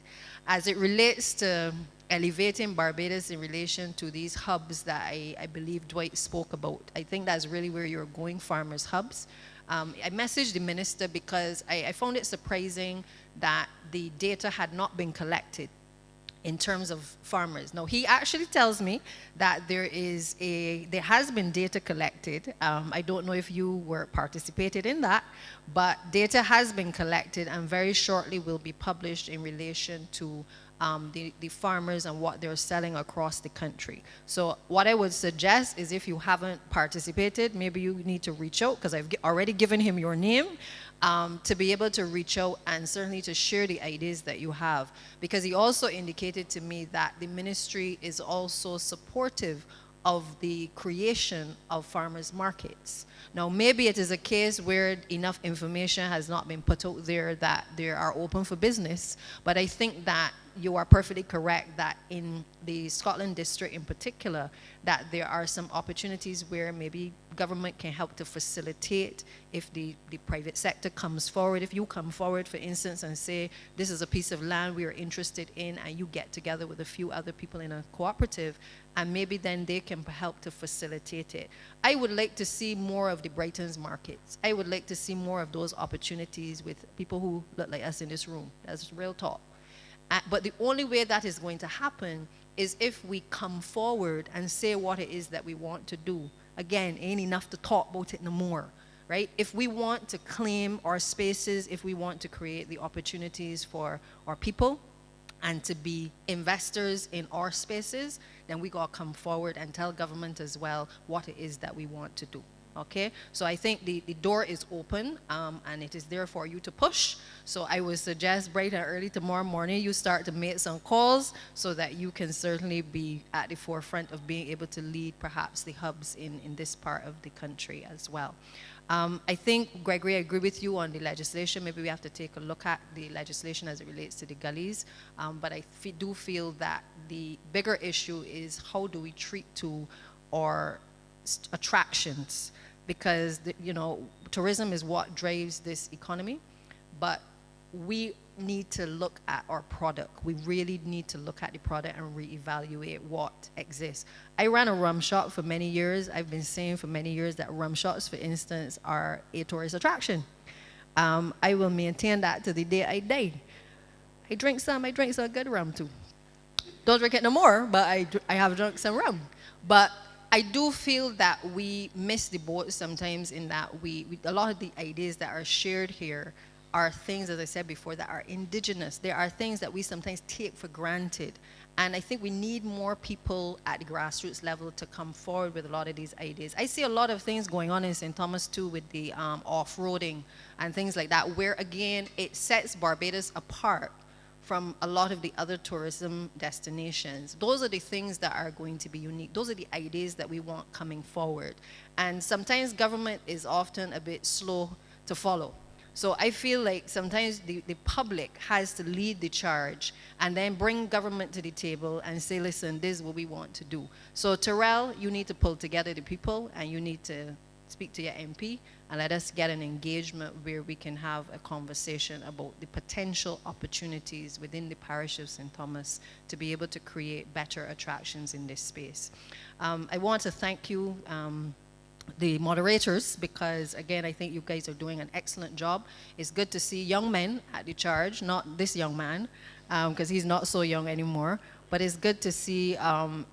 Speaker 13: As it relates to elevating Barbados in relation to these hubs that I believe Dwight spoke about, I think that's really where you're going, farmers' hubs. I messaged the minister because I found it surprising that the data had not been collected in terms of farmers. Now, he actually tells me that there has been data collected. I don't know if you were participated in that, but data has been collected and very shortly will be published in relation to the farmers and what they're selling across the country. So what I would suggest is, if you haven't participated, maybe you need to reach out, because I've already given him your name, to be able to reach out and certainly to share the ideas that you have. Because he also indicated to me that the ministry is also supportive of the creation of farmers markets. Now, maybe it is a case where enough information has not been put out there that they are open for business, but I think that you are perfectly correct that in the Scotland district in particular, that there are some opportunities where maybe government can help to facilitate if the private sector comes forward. If you come forward, for instance, and say, this is a piece of land we are interested in, and you get together with a few other people in a cooperative, and maybe then they can help to facilitate it. I would like to see more of the Brighton's markets. I would like to see more of those opportunities with people who look like us in this room. That's real talk. But the only way that is going to happen is if we come forward and say what it is that we want to do. Again, ain't enough to talk about it no more, right? If we want to claim our spaces, if we want to create the opportunities for our people and to be investors in our spaces, then we gotta come forward and tell government as well what it is that we want to do. Okay, so I think the door is open, and it is there for you to push. So I would suggest bright and early tomorrow morning you start to make some calls so that you can certainly be at the forefront of being able to lead perhaps the hubs in this part of the country as well. I think, Gregory, I agree with you on the legislation. Maybe we have to take a look at the legislation as it relates to the gullies. But I do feel that the bigger issue is how do we treat to our attractions, because tourism is what drives this economy, but we need to look at our product. We really need to look at the product and reevaluate what exists. I ran a rum shop for many years. I've been saying for many years that rum shops, for instance, are a tourist attraction. I will maintain that to the day I die. I drink some good rum too. Don't drink it no more, but I have drunk some rum. But I do feel that we miss the boat sometimes in that a lot of the ideas that are shared here are things, as I said before, that are indigenous. There are things that we sometimes take for granted. And I think we need more people at the grassroots level to come forward with a lot of these ideas. I see a lot of things going on in St. Thomas too with the off-roading and things like that, where again, it sets Barbados apart from a lot of the other tourism destinations. Those are the things that are going to be unique. Those are the ideas that we want coming forward. And sometimes government is often a bit slow to follow. So I feel like sometimes the public has to lead the charge and then bring government to the table and say, listen, this is what we want to do. So Terrell, you need to pull together the people and you need to speak to your MP and let us get an engagement where we can have a conversation about the potential opportunities within the parish of St. Thomas to be able to create better attractions in this space. I want to thank you, the moderators, because again, I think you guys are doing an excellent job. It's good to see young men at the charge, not this young man, because he's not so young anymore. But it's good to see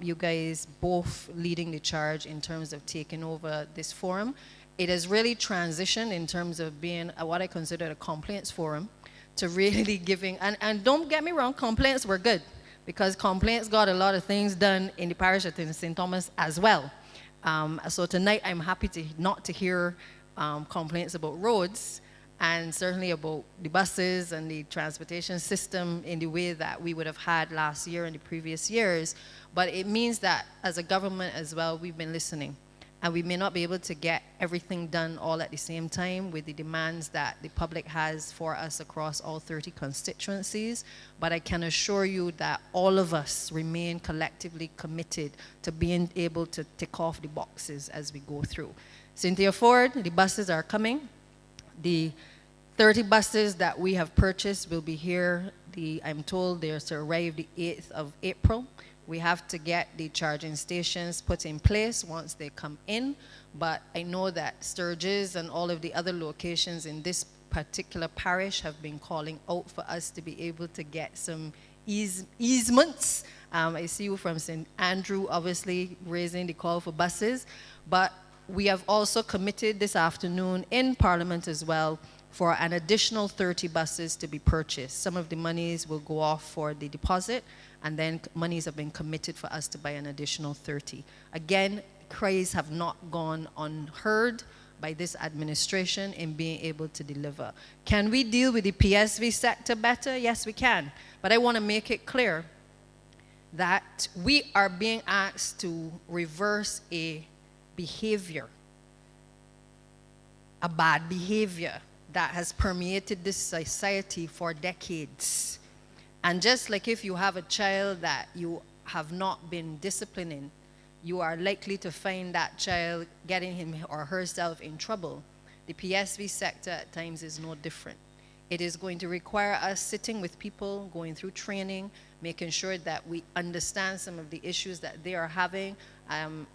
Speaker 13: you guys both leading the charge in terms of taking over this forum. It has really transitioned in terms of being what I consider a complaints forum to really giving, and don't get me wrong, complaints were good, because complaints got a lot of things done in the parish of St. Thomas as well. So tonight I'm happy not to hear complaints about roads and certainly about the buses and the transportation system in the way that we would have had last year and the previous years. But it means that as a government as well, we've been listening. And we may not be able to get everything done all at the same time with the demands that the public has for us across all 30 constituencies. But I can assure you that all of us remain collectively committed to being able to tick off the boxes as we go through. Cynthia Ford, the buses are coming. The 30 buses that we have purchased will be here. I'm told they're to arrive the 8th of April. We have to get the charging stations put in place once they come in. But I know that Sturgis and all of the other locations in this particular parish have been calling out for us to be able to get some easements. I see you from St. Andrew, obviously raising the call for buses. But we have also committed this afternoon in Parliament as well for an additional 30 buses to be purchased. Some of the monies will go off for the deposit, and then monies have been committed for us to buy an additional 30. Again, cries have not gone unheard by this administration in being able to deliver. Can we deal with the PSV sector better? Yes, we can. But I want to make it clear that we are being asked to reverse a behavior, a bad behavior that has permeated this society for decades. And just like if you have a child that you have not been disciplining, you are likely to find that child getting him or herself in trouble. The PSV sector at times is no different. It is going to require us sitting with people, going through training, making sure that we understand some of the issues that they are having,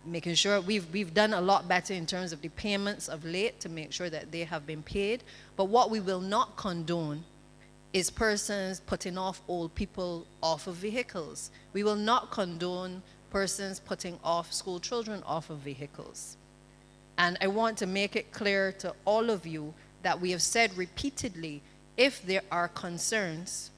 Speaker 13: making sure we've done a lot better in terms of the payments of late to make sure that they have been paid. But what we will not condone is persons putting off old people off of vehicles. We will not condone persons putting off school children off of vehicles. And I want to make it clear to all of you that we have said repeatedly, if there are concerns,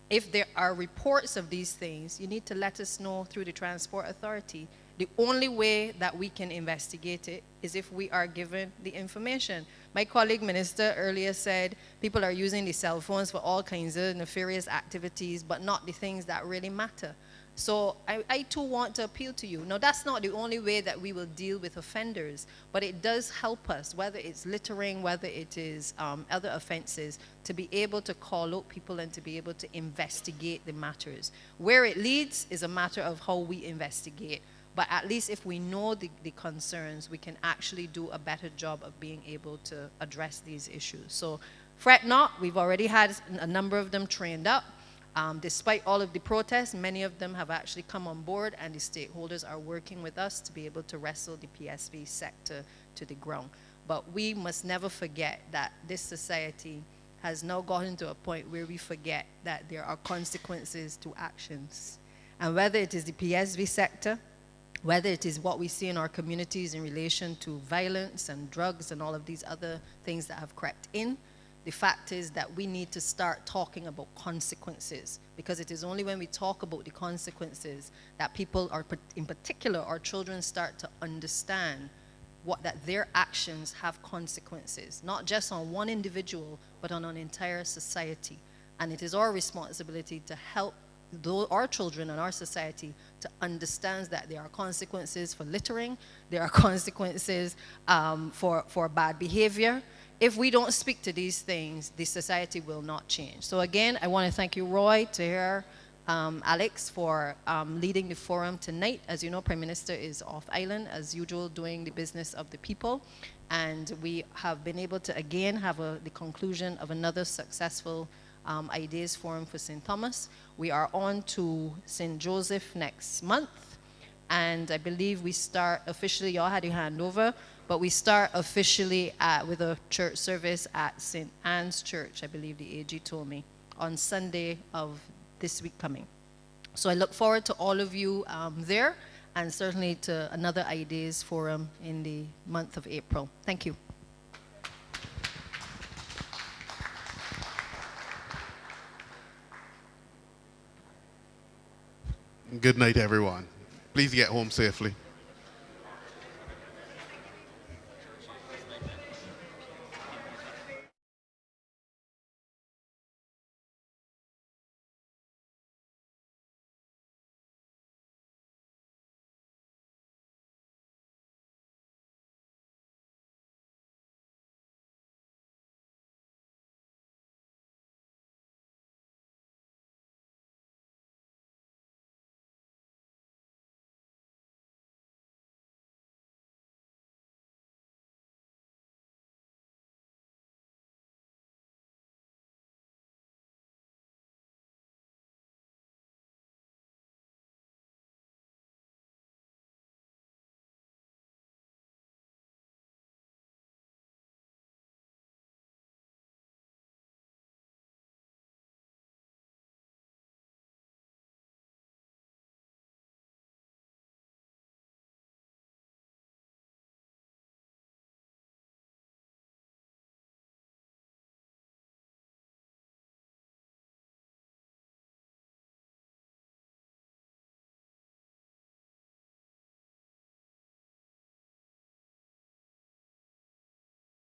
Speaker 13: if there are reports of these things, you need to let us know through the Transport Authority. The only way that we can investigate it is if we are given the information. My colleague minister earlier said people are using the cell phones for all kinds of nefarious activities, but not the things that really matter. So I too want to appeal to you. Now, that's not the only way that we will deal with offenders, but it does help us, whether it's littering, whether it is other offenses, to be able to call out people and to be able to investigate the matters. Where it leads is a matter of how we investigate. But at least if we know the concerns, we can actually do a better job of being able to address these issues. So fret not, we've already had a number of them trained up. Despite all of the protests, many of them have actually come on board, and the stakeholders are working with us to be able to wrestle the PSV sector to the ground. But we must never forget that this society has now gotten to a point where we forget that there are consequences to actions. And whether it is the PSV sector, whether it is what we see in our communities in relation to violence and drugs and all of these other things that have crept in, the fact is that we need to start talking about consequences, because it is only when we talk about the consequences that people are, in particular our children, start to understand that their actions have consequences, not just on one individual, but on an entire society. And it is our responsibility to help our children and our society to understand that there are consequences for littering, there are consequences for bad behavior. If we don't speak to these things, the society will not change. So again, I want to thank you, Roy, Tahir, Alex, for leading the forum tonight. As you know, Prime Minister is off island, as usual, doing the business of the people. And we have been able to, again, have the conclusion of another successful Ideas Forum for St. Thomas. We are on to St. Joseph next month. And I believe we start officially, y'all had your hand over, but we start officially with a church service at St. Anne's Church, I believe the AG told me, on Sunday of this week coming. So I look forward to all of you there, and certainly to another Ideas Forum in the month of April. Thank you.
Speaker 10: Good night, everyone. Please get home safely.